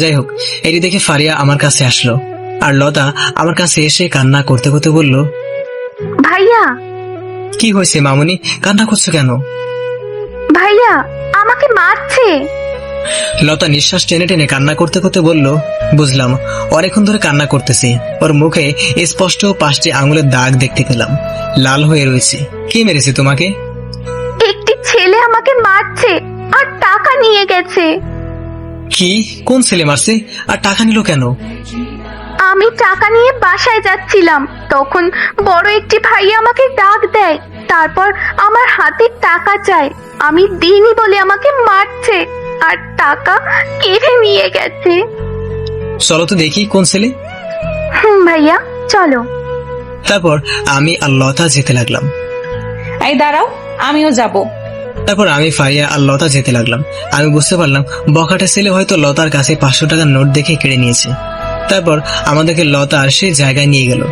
যাই হোক, এটি দেখে ফারিয়া আমার কাছে আসলো, আর লতা আমার কাছে এসে কান্না করতে করতে বলল, ভাইয়া, কি হয়েছে মামুনি, কান্না করছো কেন? ভাইয়া আমাকে মারছে। লতা নিঃশ্বাস টেনে টেনে কান্না করতে করতে বলল, বুঝলাম, অনেকক্ষণ ধরে কান্না করতেছে। ওর মুখে স্পষ্ট 5টি আঙুলের দাগ দেখতে পেলাম, লাল হয়ে রয়েছে। কে মেরেছে তোমাকে? একটি ছেলে আমাকে মারছে আর টাকা নিয়ে গেছে। কি? কোন ছেলে মারছে? আর টাকা নিল কেন? আমি টাকা নিয়ে বাসায় যাচ্ছিলাম, তখন বড় একটি ভাইয়া আমাকে ডাক দেয়, তারপর আমার হাতে টাকা চায়। আমি দিইনি বলে আমাকে মারছে আর টাকা কেড়ে নিয়ে গেছে। চলো তো দেখি কোন ছেলে। ভাইয়া চলো। তারপর আমি আর লতা যেতে লাগলাম। এই দাঁড়াও, আমিও যাব। তারপর আমি ফারিয়া আর লতা যেতে লাগলাম। আমি বুঝতে পারলাম বখাটা ছেলে হয়তো লতার কাছে 500 টাকার নোট দেখে কেড়ে নিয়েছে। তারপর আমাদেরকে লতার সেই জায়গায় নিয়ে গেল।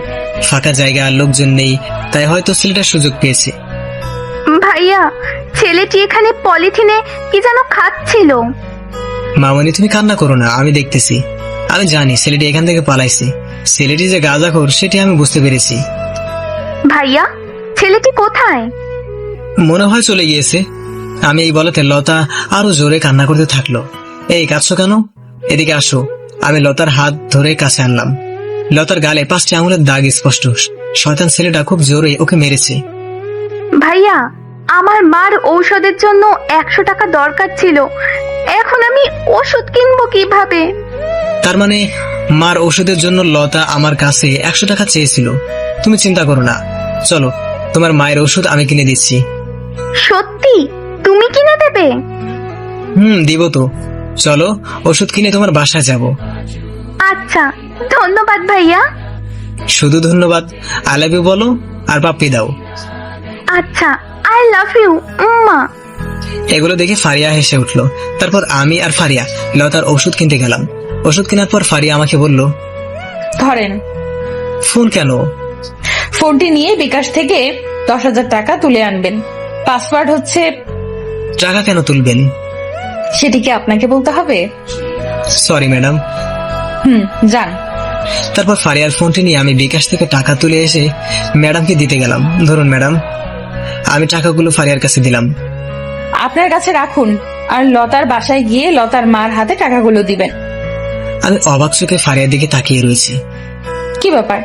ফাঁকা জায়গা, লোকজন নেই, তাই হয়তো ছেলেটা সুযোগ পেয়েছে। ভাইয়া, ছেলেটি এখানে পলিথিনে কি যেন খাচ্ছিল। মামনি, তুমি কান্না করো না, আমি দেখতেছি। আমি জানি ছেলেটি এখান থেকে পালাইছে। ছেলেটি যে গাঁজাখোর সেটি আমি বুঝতে পেরেছি। ভাইয়া, ছেলেটি কোথায়? মনে হয় চলে গিয়েছে। আমি এই বলাতে লতা আরো জোরে কান্না করতে থাকলো। এই কাঁদছো কেন? এদিকে আসো। আমি লতার হাত ধরে কাছে আনলাম। লতার গালে 5টি আঙুলের দাগ স্পষ্ট। শয়তান ছেলেটা খুব জোরে ওকে মেরেছে। ভাইয়া, আমার মার ঔষধের জন্য 100 টাকা দরকার ছিল, এখন আমি ওষুধ কিনবো কিভাবে? তার মানে মার ওষুধের জন্য লতা আমার কাছে 100 টাকা চেয়েছিল। তুমি চিন্তা করো না, চলো, তোমার মায়ের ওষুধ আমি কিনে দিচ্ছি। সত্যি তুমি কিনে দেবে? দিব তো। চলো, ওষুধ কিনে তোমার বাসায় যাব। আচ্ছা, ধন্যবাদ ভাইয়া। শুধু ধন্যবাদ? আই লাভ ইউ বলো আর পাপ্পি দাও। আচ্ছা, আই লাভ ইউ মা। এগুলো দেখে ফারিয়া হেসে উঠলো। তারপর আমি আর ফারিয়া লতার ওষুধ কিনতে গেলাম। ওষুধ কেনার পর ফারিয়া আমাকে বলল, ধরেন। ফোন কেন? ফোনটি নিয়ে বিকাশ থেকে 10,000 টাকা তুলে আনবেন। পাসওয়ার্ড হচ্ছে। টাকা কেন তুলবেন? সেটি কি আপনাকে বলতে হবে? Sorry madam. যান। তারপর ফারিয়ার ফোনটি নিয়ে আমি বিকাশ থেকে টাকা তুলে এসে ম্যাডামকে দিতে গেলাম। ধরুন ম্যাডাম। আমি টাকাগুলো ফারিয়ার কাছে দিলাম। আপনার কাছে রাখুন, আর লতার বাসায় গিয়ে লতার মার হাতে টাকাগুলো দিবেন। আমি অবাক চোখে ফারিয়ার দিকে তাকিয়ে রয়েছি। কি ব্যাপার,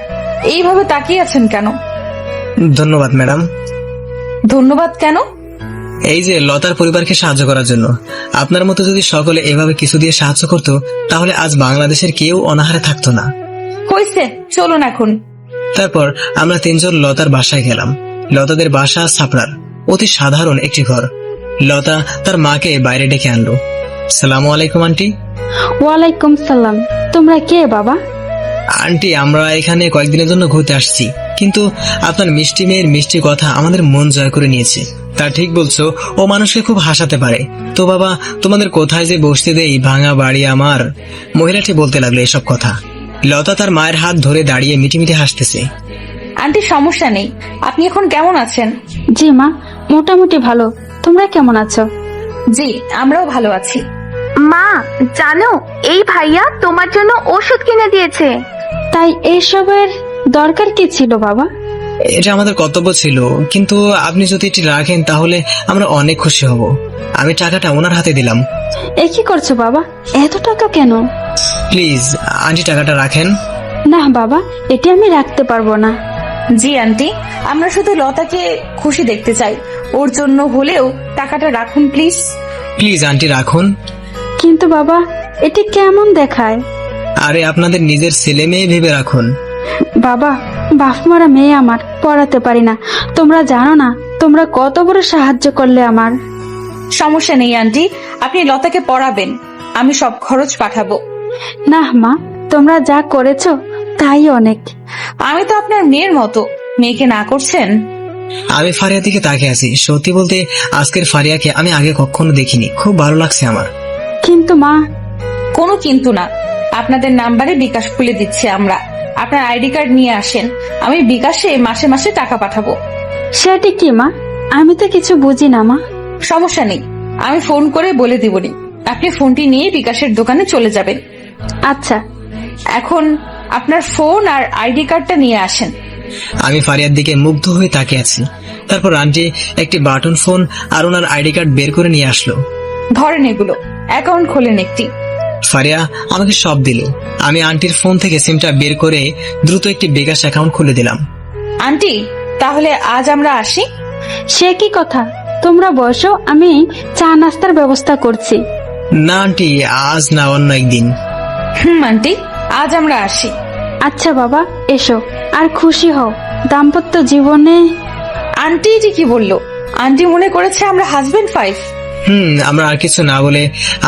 এইভাবে তাকিয়ে আছেন কেন? ধন্যবাদ ম্যাডাম। ধন্যবাদ কেন? এই যে লতার পরিবারকে সাহায্য করার জন্য। আপনার মতো যদি সকলে এভাবে কিছু দিয়ে সাহায্য করত, তাহলে আজ বাংলাদেশের কেউ অনাহারে থাকতো না। হয়েছে, চলুন এখন। তারপর আমরা 3 জন লতার বাসায় গেলাম। লতাদের বাসা ছাপড়ার, অতি সাধারণ একটি ঘর। লতা তার মাকে বাইরে ডেকে আনলো। সালামু আলাইকুম আন্টি। ওয়ালাইকুম সালাম। তোমরা কে বাবা? আন্টি, আমরা এখানে কয়েকদিনের জন্য ঘুরতে আসছি, কিন্তু আপনার মিষ্টি মেয়ের মিষ্টি কথা আমাদের মন জয় করে নিয়েছে। তা ঠিক বলছো, ও মানুষকে খুব হাসাতে পারে। তো বাবা, তোমাদের কোথায় যে বসতে দেই, ভাঙা বাড়ি আমার। মহিলাটি বলতে লাগলো এসব কথা। লতা তার মায়ের হাত ধরে দাঁড়িয়ে মিটিমিটি হাসতেছে। আন্টি, সমস্যা নেই। আপনি এখন কেমন আছেন? জি মা, মোটামুটি ভালো। তোমরা কেমন আছো? জি, আমরাও ভালো আছি। মা, জানো এই ভাইয়া তোমার জন্য ওষুধ কিনে দিয়েছে। তাই এসবের দরকার কি ছিল বাবা? এটা আমাদের কর্তব্য ছিল, কিন্তু আপনি যদি এটি রাখেন তাহলে আমরা অনেক খুশি হব। আমি টাকাটা ওনার হাতে দিলাম। এ কি করছো বাবা, এত টাকা কেন? প্লিজ আন্টি, টাকাটা রাখেন। না বাবা, এটি আমি রাখতে পারবো না। জি আন্টি, আমরা শুধু লতাকে খুশি দেখতে চাই। ওর জন্য হলেও টাকাটা রাখুন প্লিজ। প্লিজ আন্টি, রাখুন। কিন্তু বাবা, এটি কেমন দেখায়? আরে আপনাদের নিজের ছেলে মেয়ে ভেবে রাখুন। বাবা, বাপ মারা মেয়ে আমার, পড়াতে পারি না। তোমরা জানো না তোমরা কত বড় সাহায্য করলে আমার। সমস্যা নেই আন্টি, আপনি লতাকে পড়াবেন, আমি সব খরচ পাঠাবো। না মা, তোমরা যা করেছো তাই অনেক। আমি তো আপনার মেয়ের মতো, মেয়েকে না করছেন? আমি ফারিয়ার দিকে তাকিয়ে আছি। সত্যি বলতে আজকের ফারিয়াকে আমি আগে কখনো দেখিনি, খুব ভালো লাগছে আমার। কিন্তু মা, কোনো কিন্তু না, আপনাদের নাম্বারে বিকাশ খুলে দিচ্ছি আমরা। আপনার আইডি কার্ড নিয়ে আসেন, আমি বিকাশে মাসে মাসে টাকা পাঠাবো। সেটি কি মা? আমি তো কিছু বুঝি না মা। সমস্যা নেই, আমি ফোন করে বলে দিবনি। আপনি ফোনটি নিয়ে বিকাশের দোকানে চলে যাবেন। আচ্ছা। এখন আপনার ফোন আর আইডি কার্ডটা নিয়ে আসেন। আমি ফারিয়ার দিকে মুগ্ধ হয়ে তাকিয়ে আছি। তারপর আন্টি একটি বাটন ফোন আর ওনার আইডি কার্ড বের করে নিয়ে আসলো। ধরেন এগুলো, অ্যাকাউন্ট খোলেন একটি। ফারিয়া আমাকে সব দিল। আমি আন্টির ফোন থেকে সিমটা বের করে দ্রুত একটি বিকাশ অ্যাকাউন্ট খুলে দিলাম। আন্টি, তাহলে আজ আমরা আসি? সে কি কথা, তোমরা বসো, আমি চা নাস্তার ব্যবস্থা করছি। না আন্টি, আজ না, অন্য একদিন। আন্টি, আজ আমরা আসি। আচ্ছা বাবা, এসো আর খুশি হও দাম্পত্য জীবনে। আন্টি এটি কি বললো? আন্টি মনে করেছে আমরা হাজবেন্ড ওয়াইফ। আমরা আর কিছু না বলে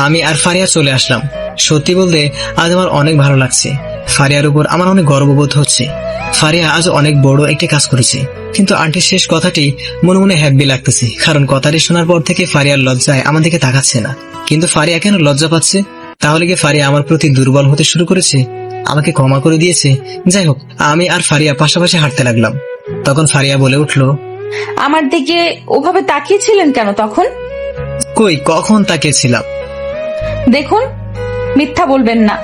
আমি আর ফারিয়া চলে আসলাম। সত্যি বলতে আজ আমার অনেক ভালো লাগছে। ফারিয়ার উপর আমার অনেক গর্ববোধ হচ্ছে। ফারিয়া আজ অনেক বড় একটি কাজ করেছে। কিন্তু আন্টির শেষ কথাটি মনে মনে হ্যাপি লাগতেছে, কারণ কথাটি শোনার পর থেকে ফারিয়ার লজ্জায় আমার দিকে তাকাচ্ছে না। কিন্তু ফারিয়া কেন লজ্জা পাচ্ছে? তাহলে কি ফারিয়া আমার প্রতি দুর্বল হতে শুরু করেছে, আমাকে ক্ষমা করে দিয়েছে? যাই হোক, আমি আর ফারিয়া পাশাপাশি হাঁটতে লাগলাম। তখন ফারিয়া বলে উঠলো, আমার দিকে ওভাবে তাকিয়েছিলেন কেন তখন? কই, কখন তাকিয়েছিলাম? দেখুন, মিথ্যা বলবেন না।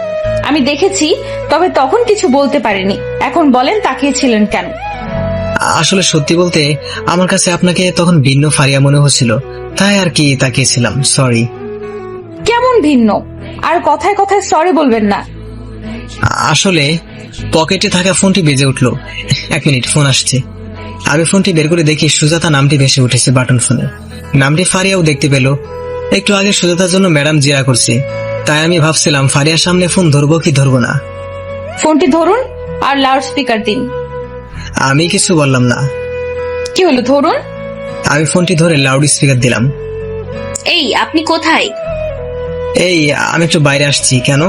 আমি দেখেছি, তবে তখন কিছু বলতে পারিনি। এখন বলেন তাকিয়েছিলেন কেন? আসলে সত্যি বলতে আমার কাছে আপনাকে তখন ভিন্ন ফারিয়া মনে হচ্ছিল, তাই আর কি তাকিয়েছিলাম। সরি। কেমন ভিন্ন? আর কথায় কথায় সরি বলবেন না। আসলে পকেটে থাকা ফোনটি বেজে উঠলো। 1 মিনিট, ফোন আসছে। আমি ফোনটি বের করে দেখি সুজাতা নামটি ভেসে উঠেছে বাটন ফোনে। নামটি ফারিয়াও দেখতে পেল। একটু আগে সুজাতার জন্য ম্যাডাম জিরা করছে, তাই আমি ভাবছিলাম ফারিয়ার সামনে ফোন ধরবো কি ধরবো না। ফোনটি ধরুন আর লাউড স্পিকার দিন। আমি কিছু বললাম না। কি হলো, ধরুন। আমি ফোনটি ধরে লাউড স্পিকার দিলাম। এই, আপনি কোথায়? এই, আমি একটু বাইরে আসছি। কেন?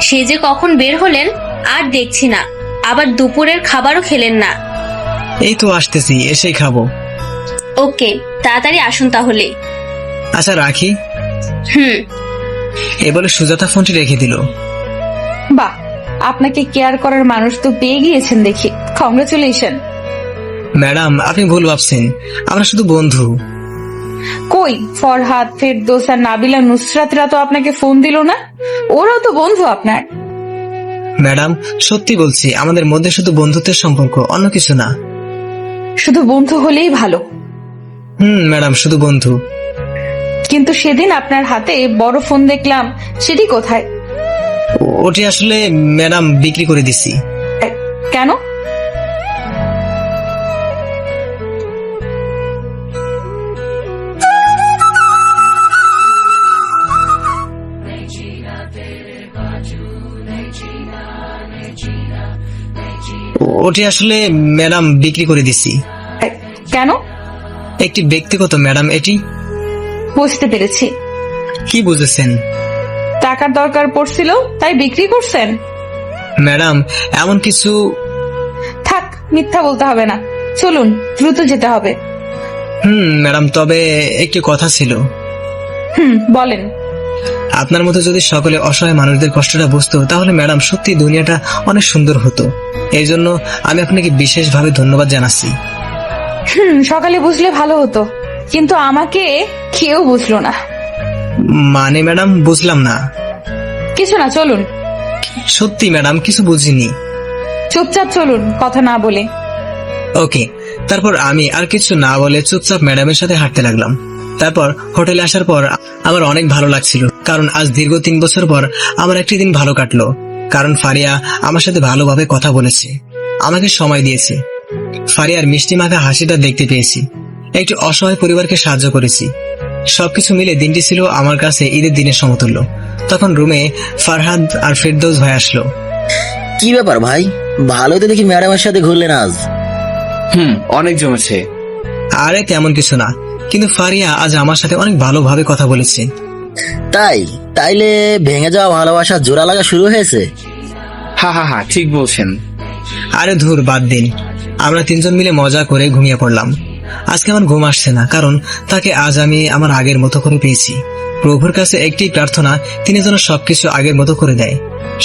সে যে কখন বের হলেন আর দেখছি না, আবার দুপুরের খাবারও খেলেন না। এই তো আসতেছি, এসেই খাবো। ওকে, তাড়াতাড়ি আসুন তাহলে। আচ্ছা, রাখি। এ বলে সুজাতা ফোনটি রেখে দিল। বাহ, আপনাকে কেয়ার করার মানুষ তো পেয়ে গিয়েছেন দেখি। কংগ্রেচুলেশন। ম্যাডাম, আপনি ভুল ভাবছেন, আমরা শুধু বন্ধু। কই, ফরহাদ, ফেরদৌস আর নাবিলা নুসরাতরা তো আপনাকে ফোন দিল না? ওরাও তো বন্ধু আপনার। ম্যাডাম, সত্যি বলছি, আমাদের মধ্যে শুধু বন্ধুত্বের সম্পর্ক, অন্য কিছু না। শুধু বন্ধু হলেই ভালো। ম্যাডাম, শুধু বন্ধু। কিন্তু সেদিন আপনার হাতে বড় ফোন দেখলাম, সেটি কোথায়? ওটি আসলে ম্যাডাম বিক্রি করে দিছি। কেন? ওটি আসলে ম্যাডাম বিক্রি করে দিছি। কেন? একটি ব্যক্তিগত ম্যাডাম এটি। বুঝতে পেরেছি। কি বুঝেছেন? টাকার দরকার পড়ছিল তাই বিক্রি করছেন? ম্যাডাম, এমন কিছু। থাক, মিথ্যা বলতে হবে না, চলুন, দ্রুত যেতে হবে। ম্যাডাম, তবে একটি কথা ছিল। বলেন। আপনার মতো যদি সকলে অসহায় মানুষদের কষ্টটা বুঝতো, তাহলে ম্যাডাম সত্যি দুনিয়াটা অনেক সুন্দর হতো। এই জন্য আমি আপনাকে বিশেষভাবে ধন্যবাদ জানাচ্ছি। সকালে বুঝলে ভালো হতো, কিন্তু আমাকে কেউ বুঝলো না। মানে ম্যাডাম, বুঝলাম না। কিছু না, চলুন। সত্যি ম্যাডাম, কিছু বুঝিনি। চুপচাপ চলুন, কথা না বলে। ওকে। তারপর আমি আর কিছু না বলে চুপচাপ ম্যাডামের সাথে হাঁটতে লাগলাম। তারপর হোটেলে আসার পর আমার অনেক ভালো লাগছিল, কারণ আজ দীর্ঘ 3 বছর পর আমার একটি দিন ভালো কাটলো। কারণ ফারিয়া আমার সাথে ভালোভাবে কথা বলেছে, আমাকে সময় দিয়েছে। ফারিয়ার মিষ্টি মাখা হাসিটা দেখতে পেয়েছি। একটি অসহায় পরিবারকে সাহায্য করেছি। সবকিছু মিলে দিনটি ছিল আমার কাছে ঈদের দিনের সমতুল্য। তখন রুমে ফারহাদ আর ফেরদৌস ভাই আসলো। কি ব্যাপার ভাই, ভালোই তো দেখি ম্যাডামের সাথে ঘুরলেন আজ। অনেক জমেছে। আরে তেমন কিছু না, কিন্তু ফারিয়া আজ আমার সাথে অনেক ভালোভাবে কথা বলেছে। তাইলে ভেঙে যাওয়া ভালোবাসা জোড়া লাগা শুরু হয়েছে। হা ঠিক বলছেন। আরে ধুর বাদ দিন, আমরা তিনজন মিলে মজা করে ঘুমিয়ে পড়লাম। আজকে আমার ঘুম আসছে না, কারণ তাকে আজ আমি আমার আগের মতো করে পেয়েছি। প্রভুর কাছে একটি প্রার্থনা, তিনি যেন সবকিছু আগের মতো করে দেয়।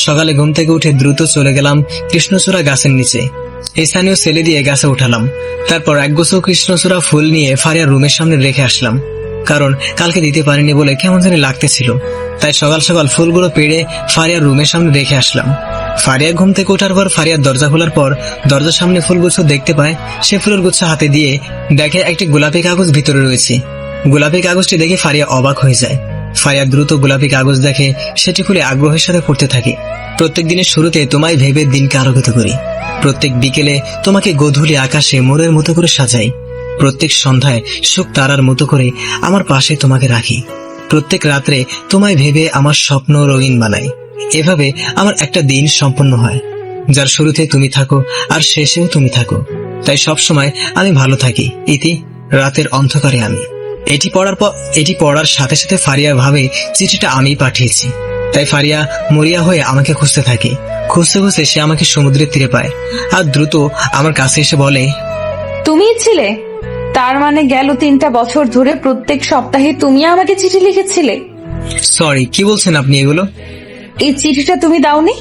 সকালে ঘুম থেকে উঠে দ্রুত চলে গেলাম কৃষ্ণচূড়া গাছের নিচে। স্থানীয় ছেলে দিয়ে গাছে উঠালাম। তারপর একগুচ্ছ কৃষ্ণচূড়া ফুল নিয়ে ফারিয়ার রুমের সামনে রেখে আসলাম, কারণ কালকে দিতে পারিনি বলে কেমন জানি লাগতেছিল। তাই সকাল সকাল ফুলগুলো পেড়ে ফারিয়ার রুমের সামনে রেখে আসলাম। ফারিয়া ঘুম থেকে ওঠার পর ফারিয়ার দরজা খোলার পর দরজার সামনে ফুলগুচ্ছ দেখতে পায়। সে ফুলের গুচ্ছ হাতে দিয়ে দেখে একটি গোলাপি কাগজ ভিতরে রয়েছে। গোলাপি কাগজটি দেখে ফারিয়া অবাক হয়ে যায়। ফারিয়া দ্রুত গোলাপি কাগজ দেখে সেটি খুলে আগ্রহের সাথে পড়তে থাকে। প্রত্যেক দিনের শুরুতে তোমায় ভেবে দিনকে আলোকিত করি। প্রত্যেক বিকেলে তোমাকে গোধূলি আকাশে মোরের মতো করে সাজাই। প্রত্যেক সন্ধ্যায় সুখ তারার মতো করে আমার পাশে তোমাকে রাখি। প্রত্যেক রাত্রে তোমায় ভেবে আমার স্বপ্ন রঙিন বানাই। এভাবে আমার একটা দিন সম্পন্ন হয়, যার শুরুতে তুমি থাকো আর শেষেও তুমি থাকো। তাই সব সময় আমি ভালো থাকি। ইতি, রাতের অন্ধকারে আমি। এটি পড়ার সাথে সাথে ফারিয়া ভাবে চিঠিটা আমি পাঠিয়েছি। তাই ফারিয়া মরিয়া হয়ে আমাকে খুঁজতে থাকে। খুঁজতে খুঁজতে সে আমাকে সমুদ্রের তীরে পায় আর দ্রুত আমার কাছে এসে বলে, তুমিই ছিলে? তার মানে গেল 3টা বছর ধরে প্রত্যেক সপ্তাহে তুমি আমাকে চিঠি লিখেছিলে? সরি, কি বলছেন আপনি এগুলো? এই চিঠিটা তুমি দাওনি?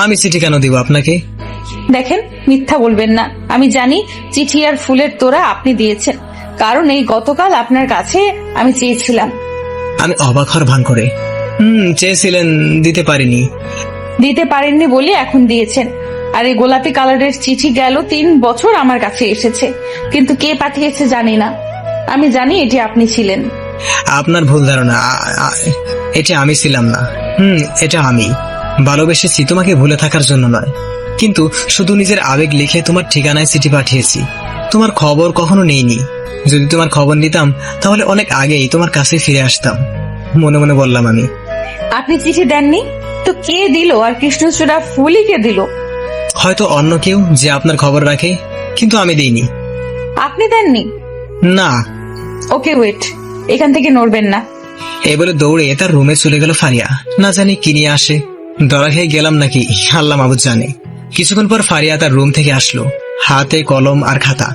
আমি চিঠি কেন দিব আপনাকে? দেখেন, মিথ্যা বলবেন না। আমি জানি চিঠি আর ফুলের তোড়া আপনি দিয়েছেন, কারণ এই গতকাল আপনার কাছে আমি চেয়েছিলাম। আমি অবাক হওয়ার ভান করে, চেয়েছিলেন, দিতে পারিনি। দিতে পারেননি বলে এখন দিয়েছেন। আর এই গোলাপি কালারের চিঠি গেল 3 বছর আমার কাছে এসেছে, কিন্তু কে পাঠিয়েছে জানি না। আমি জানি এটি আপনি ছিলেন। আপনার ভুল ধারণা, এটা আমি ছিলাম না। এটা আমি ভালোবেসেছি তোমাকে ভুলে থাকার জন্য নয়, কিন্তু শুধু নিজের আবেগ লিখে তোমার ঠিকানায় চিঠি পাঠিয়েছি। তোমার খবর কখনো নেইনি। যদি তোমার খবর নিতাম তাহলে অনেক আগেই তোমার কাছে ফিরে আসতাম। মনে মনে বললাম আমি। আপনি চিঠি দেননি তো কে দিল? আর কৃষ্ণচূড়া ফুলই কে দিল? হয়তো অন্য কেউ যে আপনার খবর রাখে, কিন্তু আমি দিইনি। আপনি দেননি? না। ওকে ওয়েট, এখান থেকে নড়বেন না। এই বলে দৌড়ে তার রুমে চলে গেল ফারিয়া। না জানি কি নিয়ে আসে, ধরা খেয়ে গেলাম নাকি আল্লাহ মাবুদ জানে। কিছুক্ষণ পর ফারিয়া তার রুম থেকে আসলো, হাতে কলম আর খাতা।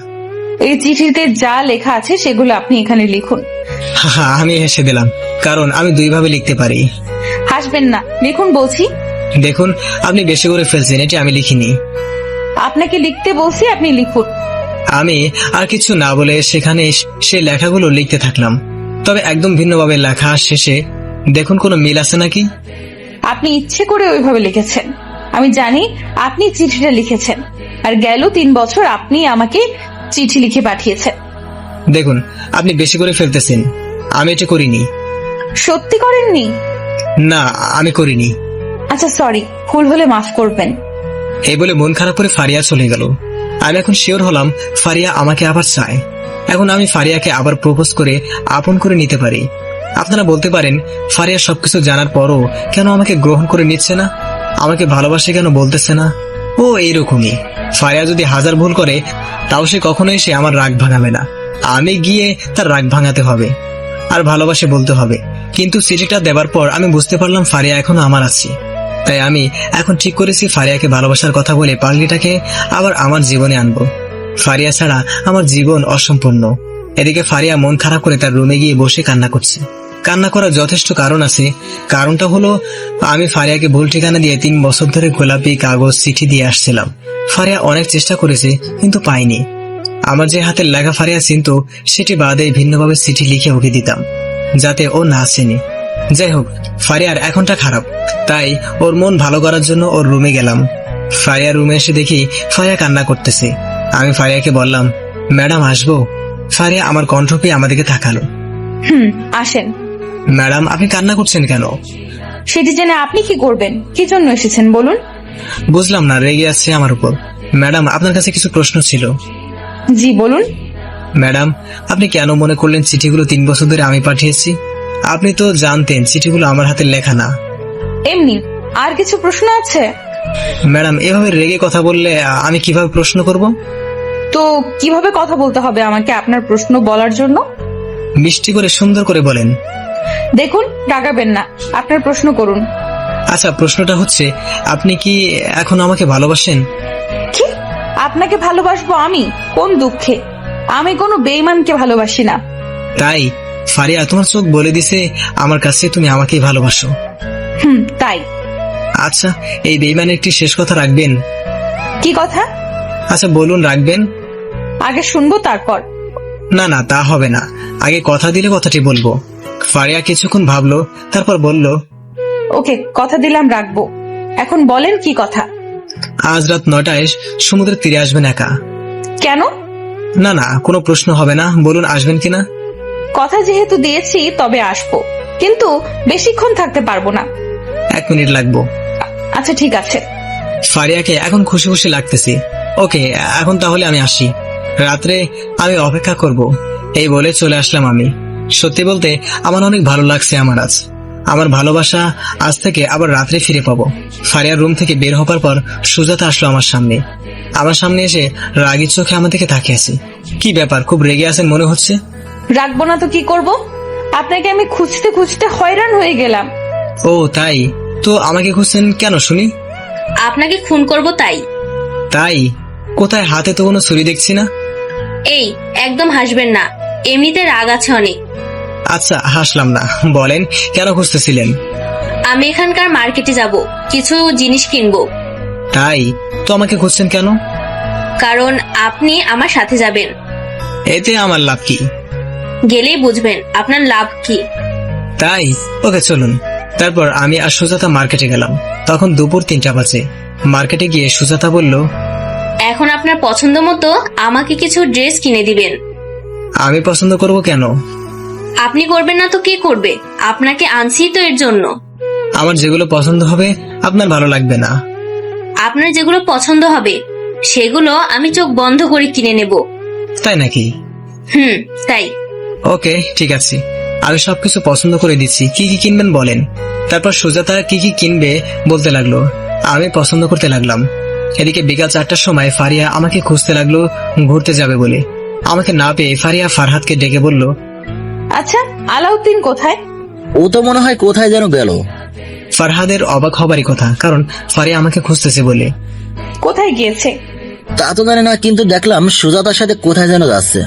এই চিঠিতে যা লেখা আছে সেগুলো আপনি এখানে লিখুন। আমি হেসে দিলাম, কারণ আমি 2 ভাবে লিখতে পারি। হাসবেন না, লিখুন বলছি। দেখুন, আপনি বেশি করে ফেলছেন, এটি আমি লিখিনি। আপনাকে লিখতে বলছি, আপনি লিখুন। আমি আর কিছু না বলে সেখানে সেই লেখাগুলো লিখতে থাকলাম। তবে একদম ভিন্নভাবে লেখা। শেষে দেখুন কোনো মিল আছে নাকি। আপনি ইচ্ছে করে ওইভাবে লিখেছেন। আমি জানি আপনি চিঠিটা লিখেছেন, আর গেল 3 বছর আপনি আমাকে চিঠি লিখে পাঠিয়েছেন। দেখুন, আপনি বেশি করে ফেলতেছেন, আমি এটা করিনি। সত্যি করেননি? না, আমি করিনি। আচ্ছা সরি, ভুল হলে মাফ করবেন। এই বলে মন খারাপ করে ফারিয়া চলে গেল। আমি এখন শিওর হলাম ফারিয়া আমাকে আবার চায়। এখন আমি ফারিয়াকে আবার প্রপোজ করে আপন করে নিতে পারি। আপনারা বলতে পারেন, ফারিয়া সবকিছু জানার পরও কেন আমাকে গ্রহণ করে নিচ্ছে না, আমাকে ভালোবাসে কেন বলতেছে না। ও এইরকমই। ফারিয়া যদি 1000 ভুল করে, তাও সে কখনোই সে আমার রাগ ভাঙাবে না। আমি গিয়ে তার রাগ ভাঙাতে হবে আর ভালোবাসে বলতে হবে। কিন্তু চিঠিটা দেবার পর আমি বুঝতে পারলাম ফারিয়া এখনো আমার আছে। তাই আমি এখন ঠিক করেছি ফারিয়াকে ভালোবাসার কথা বলে পাগলিটাকে আবার আমার জীবনে আনবো। ফারিয়া ছাড়া আমার জীবন অসম্পূর্ণ। এদিকে ফারিয়া মন খারাপ করে তার রুমে গিয়ে বসে কান্না করছে। কান্না করার যথেষ্ট কারণ আছে। কারণটা হলো, আমি ফারিয়াকে ভুল ঠিকানা দিয়ে 3 বছর ধরে গোলাপি কাগজ চিঠি দিয়ে আসছিলাম। ফারিয়া অনেক চেষ্টা করেছে, কিন্তু পাইনি। আমার যে হাতের লেখা ফারিয়া চিনত, সেটি বাদে ভিন্নভাবে চিঠি লিখে ওকে দিতাম, যাতে ও না চেনে। যাই হোক, ফারিয়ার এখনটা খারাপ, তাই ওর মন ভালো করার জন্য ওর রুমে গেলাম। ফারিয়ার রুমে এসে দেখি ফারিয়া কান্না করতেছে। আমি ফারিয়াকে বললাম, ম্যাডাম আসবো? ফারিয়া আমার কণ্ঠ পেয়ে আমাদেরকে তাকালো। আসেন। ম্যাডাম, আপনি কান্না করছেন কেন? সেটি জেনে আপনি কি করবেন? কি জন্য এসেছেন বলুন? বুঝলাম না, রেগে আছে আমার উপর। ম্যাডাম, আপনার কাছে কিছু প্রশ্ন ছিল। জি বলুন। ম্যাডাম, আপনি কেন মনে করলেন চিঠিগুলো 3 বছর ধরে আমি পাঠিয়েছি? আপনি তো জানতেন চিঠিগুলো আমার হাতের লেখা না। এমনি আর কিছু প্রশ্ন আছে? ম্যাডাম, এভাবে রেগে কথা বললে আমি কিভাবে প্রশ্ন করব? তো কিভাবে কথা বলতে হবে আমাকে আপনার প্রশ্ন বলার জন্য? মিষ্টি করে সুন্দর করে বলেন। দেখুন, রাগাবেন না, আপনার প্রশ্ন করুন। আচ্ছা, প্রশ্নটা হচ্ছে, আপনি কি এখন আমাকে ভালোবাসেন? কি? আপনাকে ভালোবাসবো আমি? কোন দুঃখে? আমি কোনো বেঈমানকে ভালোবাসি না। তাই? ফারিয়া, তোমার চোখ বলে দিছে আমার কাছে তুমি আমাকেই ভালোবাসো। তাই। আচ্ছা, এই বেঈমানের একটি শেষ কথা রাখবেন? কি কথা? আচ্ছা বলুন, রাখবেন? আগে শুনবো তারপর। না না, তা হবে না, আগে কথা দিলে কথাটি বলবো। ফারিয়া কিছুক্ষণ ভাবলো, তারপর বলল, ওকে, কথা দিলাম, রাখবো। এখন বলেন কি কথা? আজ রাত 9টায় সমুদ্রের তীরে আসবেন একা। কেন? না না, কোনো প্রশ্ন হবে না, বলুন আসবেন কিনা। কথা যেহেতু দিয়েছি তবে আসবো, কিন্তু বেশিক্ষণ থাকতে পারবো না। 1 মিনিট লাগবো। আচ্ছা ঠিক আছে। ফারিয়াকে এখন খুশি খুশি লাগতেছি। ওকে, এখন তাহলে আমি আসি, রাত্রে আমি অপেক্ষা করব, এই বলে চলে আসলাম আমি। সত্যি বলতে আমার অনেক ভালো লাগছে। আমার ভালোবাসা আজ থেকে আবার রাত্রে ফিরে পাবো। ফারিয়ার রুম থেকে বের হবার পর সুজাতা আসলো আমার সামনে এসে রাগী চোখে আমার দিকে তাকিয়ে আছে। কি ব্যাপার, খুব রেগে আছেন মনে হচ্ছে। রাখবো না তো কি করব? আপনাকে আমি খুঁজতে খুঁজতে হয়রান হয়ে গেলাম। ও তাই? তো আমাকে খুঁজছেন কেন শুনি? আপনাকে খুন করব তাই। তাই? কোথায়? হাতে তো কোনো ছুরি দেখছি না। এই, একদম হাসবেন না, এমনিতে রাগ আছে অনেক। আচ্ছা, হাসলাম না, বলেন কেন খুঁজতেছিলেন? আমি এখানকার মার্কেটে যাব, কিছু জিনিস কিনবো। তাই? তো আমাকে খুঁজছেন কেন? কারণ আপনি আমার সাথে যাবেন। এতে আমার লাভ কি? গেলেই বুঝবেন আপনার লাভ কি। তাই? ওকে, চলুন। তারপর আমি আর সুজাতা মার্কেটে গেলাম। তখন দুপুর 3টা বাজে। মার্কেটে গিয়ে সুজাতা বলল, এখন আপনার পছন্দ মতো আমাকে কিছু ড্রেস কিনে দিবেন। আমি পছন্দ করব কেন? আপনি করবেন না তো কে করবে? আপনাকে আনছি তো এর জন্য। আমার যেগুলো পছন্দ হবে আপনার ভালো লাগবে না। আপনার যেগুলো পছন্দ হবে সেগুলো আমি চোখ বন্ধ করে কিনে নেব। তাই নাকি? তাই। ওকে, ঠিক আছে, আমি সবকিছু পছন্দ করে দিচ্ছি। কি কি কিনবেন বলেন। তারপর সুজাতা কি কি কিনবে বলতে লাগলো, আমি পছন্দ করতে লাগলাম। এদিকে বিকাল 4টার সময় ফারিয়া আমাকে খুঁজতে লাগলো ঘুরতে যাবে বলে। আমাকে না পেয়ে ফারিয়া ফারহাদকে ডেকে বলল, আচ্ছা, আলাউদ্দিন কোথায়? ও তো মনে হয় কোথায় যেন গেল। ফারহাদের অবাক হবারই কথা, কারণ ফারিয়া আমাকে খুঁজতেছে বলে। কোথায় গিয়েছে? তা তো জানি না, কিন্তু দেখলাম সুজাতার সাথে কোথায় যেন যাচ্ছে।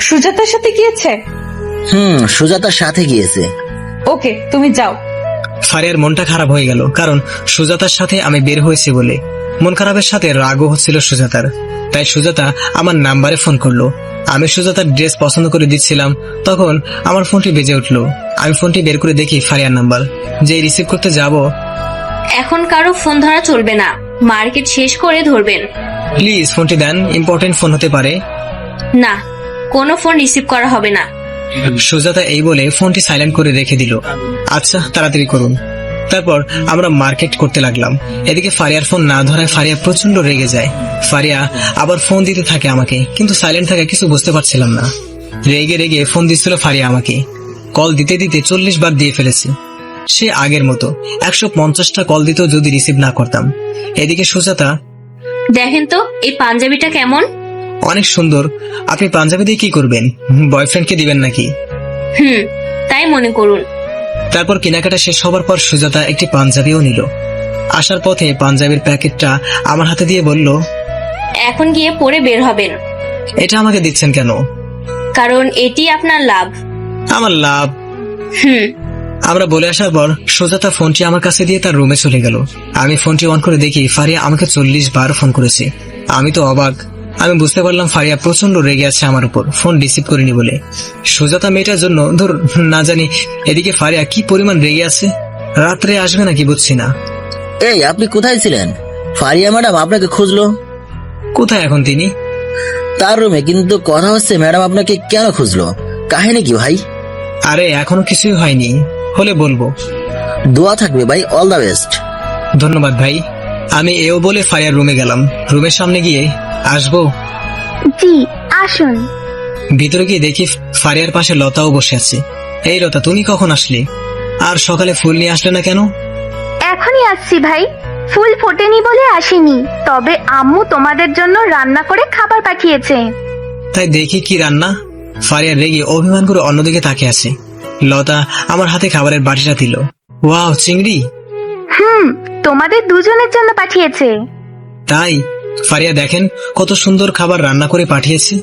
সুজাতার সাথে গিয়েছে? সুজাতার সাথে গিয়েছে। ওকে, তুমি যাও। ফারিয়ার মনটা খারাপ হয়ে গেল, কারণ সুজাতার সাথে আমি বের হয়েছি বলে। মন খারাপের সাথে রাগও হচ্ছিল সুজাতার। তাই সুজাতা আমার নাম্বারে ফোন করলো। আমি সুজাতার ড্রেস পছন্দ করে দিচ্ছিলাম, তখন আমার ফোনটি বেজে উঠলো। আমি ফোনটি বের করে দেখি ফারিয়ার নাম্বার। যে রিসিভ করতে যাব, এখন কারো ফোন ধরা চলবে না, মার্কেট শেষ করে ধরবেন। প্লিজ ফোনটি দেন, ইম্পর্টেন্ট ফোন হতে পারে। না, কোনো ফোন রিসিভ করা হবে না। সুজাতা এই বলে ফোনটি সাইলেন্ট করে রেখে দিল। আচ্ছা, তাড়াতাড়ি করুন। তারপর আমরা মার্কেট করতে লাগলাম। এদিকে ফারিয়ার ফোন না ধরায় ফারিয়া প্রচন্ড রেগে যায়। ফারিয়া আবার ফোন দিতে থাকে আমাকে, কিন্তু সাইলেন্ট থাকে কিছু বুঝতে পারছিলাম না। রেগে রেগে ফোন দিচ্ছিল ফারিয়া আমাকে। কল দিতে দিতে 40 বার দিয়ে ফেলেছি। সে আগের মতো 150টা কল দিতেও যদি রিসিভ না করতাম। এদিকে সুজাতা, দেখেন তো এই পাঞ্জাবিটা কেমন? অনেক সুন্দর। আপনি পাঞ্জাবি দিয়ে কি করবেন? বয়ফ্রেন্ডকে দিবেন নাকি? তাই মনে করুন। তারপর কেনাকাটা শেষ হবার পর সুজাতা একটি পাঞ্জাবিও নিল। আসার পথে পাঞ্জাবির প্যাকেটটা আমার হাতে দিয়ে বলল, এখন গিয়ে পরে বের হবেন। এটা আমাকে দিচ্ছেন কেন? কারণ এটি আপনার লাভ। আমার লাভ? আমরা বলে আসার পর সুজাতা ফোনটি আমার কাছে দিয়ে তার রুমে চলে গেল। আমি ফোনটি অন করে দেখি ফারিয়া আমাকে 40 বার ফোন করেছে। আমি তো অবাক। আমি বুঝতে পারলাম ফারিয়া প্রচন্ড রেগে আছে আমার উপর, ফোন রিসিভ করিনি বলে। সুজাতা মেয়েটার জন্য না জানি এদিকে ফারিয়া কি পরিমাণ রেগে আছে। রাত্রে আসবে নাকি বুঝছি না। এই, আপনি কোথায় ছিলেন? ফারিয়া ম্যাডাম আপনাকে খুঁজলো। কোথায় এখন তিনি? তার রুমে। কিন্তু কথা হচ্ছে ম্যাডাম আপনাকে কেন খুঁজলো? কাহিনী কি ভাই? আরে এখনো কিছুই হয়নি, হলে বলবো। দোয়া থাকবে ভাই, অল দ্য বেস্ট। ধন্যবাদ ভাই। আমি এও বলে ফারিয়ার রুমে গেলাম। রুমের সামনে গিয়ে, আসবো? জি, আসুন। ভিতরে গিয়ে দেখি ফারিয়ার পাশে লতাও বসে আছে। এই লতা, তুমি কখন আসলে? আর সকালে ফুল নিয়ে আসলে না কেন? এখনই আসছি ভাই। ফুল ফোটেনি বলে আসিনি, তবে আম্মু তোমাদের জন্য রান্না করে খাবার পাঠিয়েছে। তাই দেখি কি রান্না। ফারিয়া রেগে অভিমান করে অন্যদিকে তাকিয়ে আছে। লতা আমার হাতে খাবারের বাটিটা দিল। ওয়াও, চিংড়ি! তোমাদের দুজনের জন্য পাঠিয়েছে। তাই? ফারিয়া দেখেন কত সুন্দর খাবার রান্না করে পাঠিয়েছে।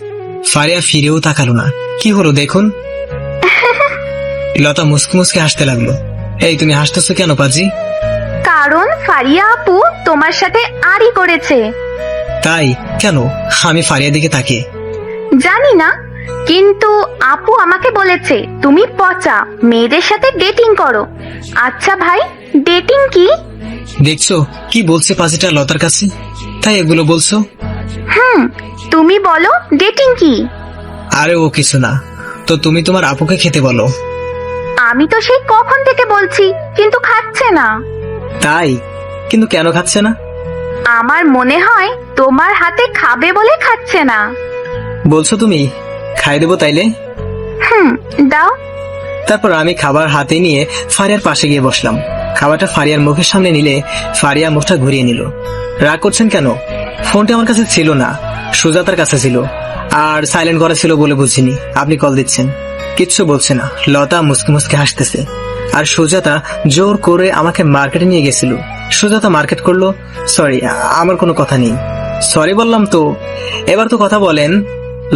ফারিয়া ফিরেও তাকালো না। কি হলো দেখুন। লতা মুসকে মুসকে হাসতে লাগলো। এই, তুমি হাসতেছো কেন পাজি? কারণ ফারিয়া আপু তোমার সাথে আড়ি করেছে। তাই? কেন? আমি ফারিয়ার দিকে তাকিয়ে। জানি না, কিন্তু আপু আমাকে বলেছে তুমি পচা, মেয়েদের সাথে ডেটিং করো। আচ্ছা ভাই, ডেটিং কি? দেখছো কি বলছে পাজিটা লতার কাছে? তাই এগুলো বলছো? তুমি বলো ডেটিং কি? আরে ও কিছু না, তো তুমি তোমার আপুকে খেতে বলো। আমি তো সেই কখন থেকে বলছি, কিন্তু খাচ্ছে না। তাই? কিন্তু কেন খাচ্ছে না? আমার মনে হয় তোমার হাতে খাবে বলে খাচ্ছে না। বলছো তুমি? খাই দেবো তাইলে? দাও। তারপর আমি খাবার হাতে নিয়ে ফারিয়ার পাশে গিয়ে বসলাম। খাবারটা ফারিয়ার মুখের সামনে নিলে ফারিয়া মুখটা ঘুরিয়ে নিল। রাগ করছেন কেন? ফোনটা আমার কাছে ছিল না, সুজাতার কাছে ছিল, আর সাইলেন্ট করা ছিল বলে বুঝিনি আপনি কল দিচ্ছেন। কিচ্ছু বলছে না। লতা মুসকে মুসকে হাসতেছে। আর সুজাতা জোর করে আমাকে মার্কেটে নিয়ে গেছিল। সুজাতা মার্কেট করলো। সরি, আমার কোনো কথা নেই। সরি বললাম তো, এবার তো কথা বলেন।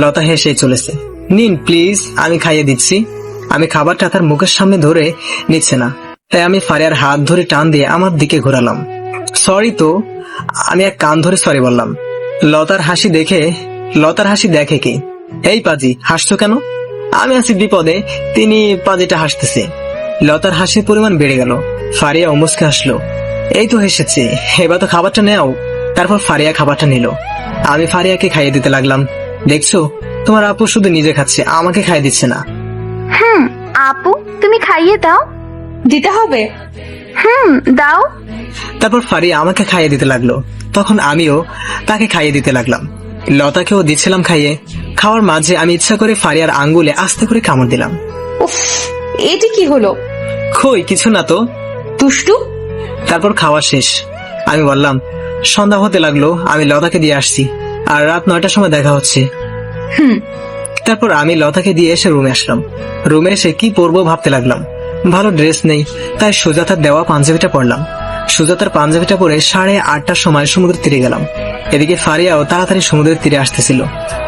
লতা হেসে চলেছে। নিন প্লিজ, আমি খাইয়ে দিচ্ছি। আমি খাবারটা তার মুখের সামনে ধরে নিচ্ছে না, তাই আমি ফারিয়ার হাত ধরে টান দিয়ে আমার দিকে ঘোরালাম। সরি তো, আমি এক কান ধরে সরি বললাম। লতার হাসি দেখে কি? এই পাজি, হাসছো কেন? আমি আছি বিপদে, তিনি পাজিটা হাসতেছে। লতার হাসির পরিমাণ বেড়ে গেল। ফারিয়া মুচকে হাসলো। এই তো হেসেছে, এবার তো খাবারটা নেও। তারপর ফারিয়া খাবারটা নিল। আমি ফারিয়াকে খাইয়ে দিতে লাগলাম। দেখছো, তোমার আপু শুধু নিজে খাচ্ছে, আমাকে খাইয়ে দিচ্ছে না। আপু তুমি খাইয়ে দাও। দিতে হবে? দাও। তারপর ফারিয়া আমাকে খাইয়ে দিতে লাগলো। তখন আমিও তাকে খাইয়ে দিতে লাগলাম। লতাকেও দিচ্ছিলাম খাইয়ে। খাওয়ার মাঝে আমি ইচ্ছা করে ফারিয়ার আঙ্গুলে আস্তে করে কামড় দিলাম। উফ, এটি কি হলো? কই কিছু না তো। দুষ্টু। তারপর খাওয়া শেষ। আমি বললাম, সন্ধ্যা হতে লাগলো, আমি লতাকে দিয়ে আসছি, আর রাত 9টার সময় দেখা হচ্ছে। তারপর আমি লতাকে দিয়ে এসে রুমে আসলাম। রুমে এসে কি পরবো ভাবতে লাগলাম। ভালো ড্রেস নেই, তাই সুজাতার দেওয়া পাঞ্জাবিটা পরলাম। সুজাতার পাঞ্জাবিটা পরে 8:30টার সময় সমুদ্রের তীরে গেলাম। এদিকে ফারিয়াও তাড়াতাড়ি সমুদ্রের তীরে আসতেছিল।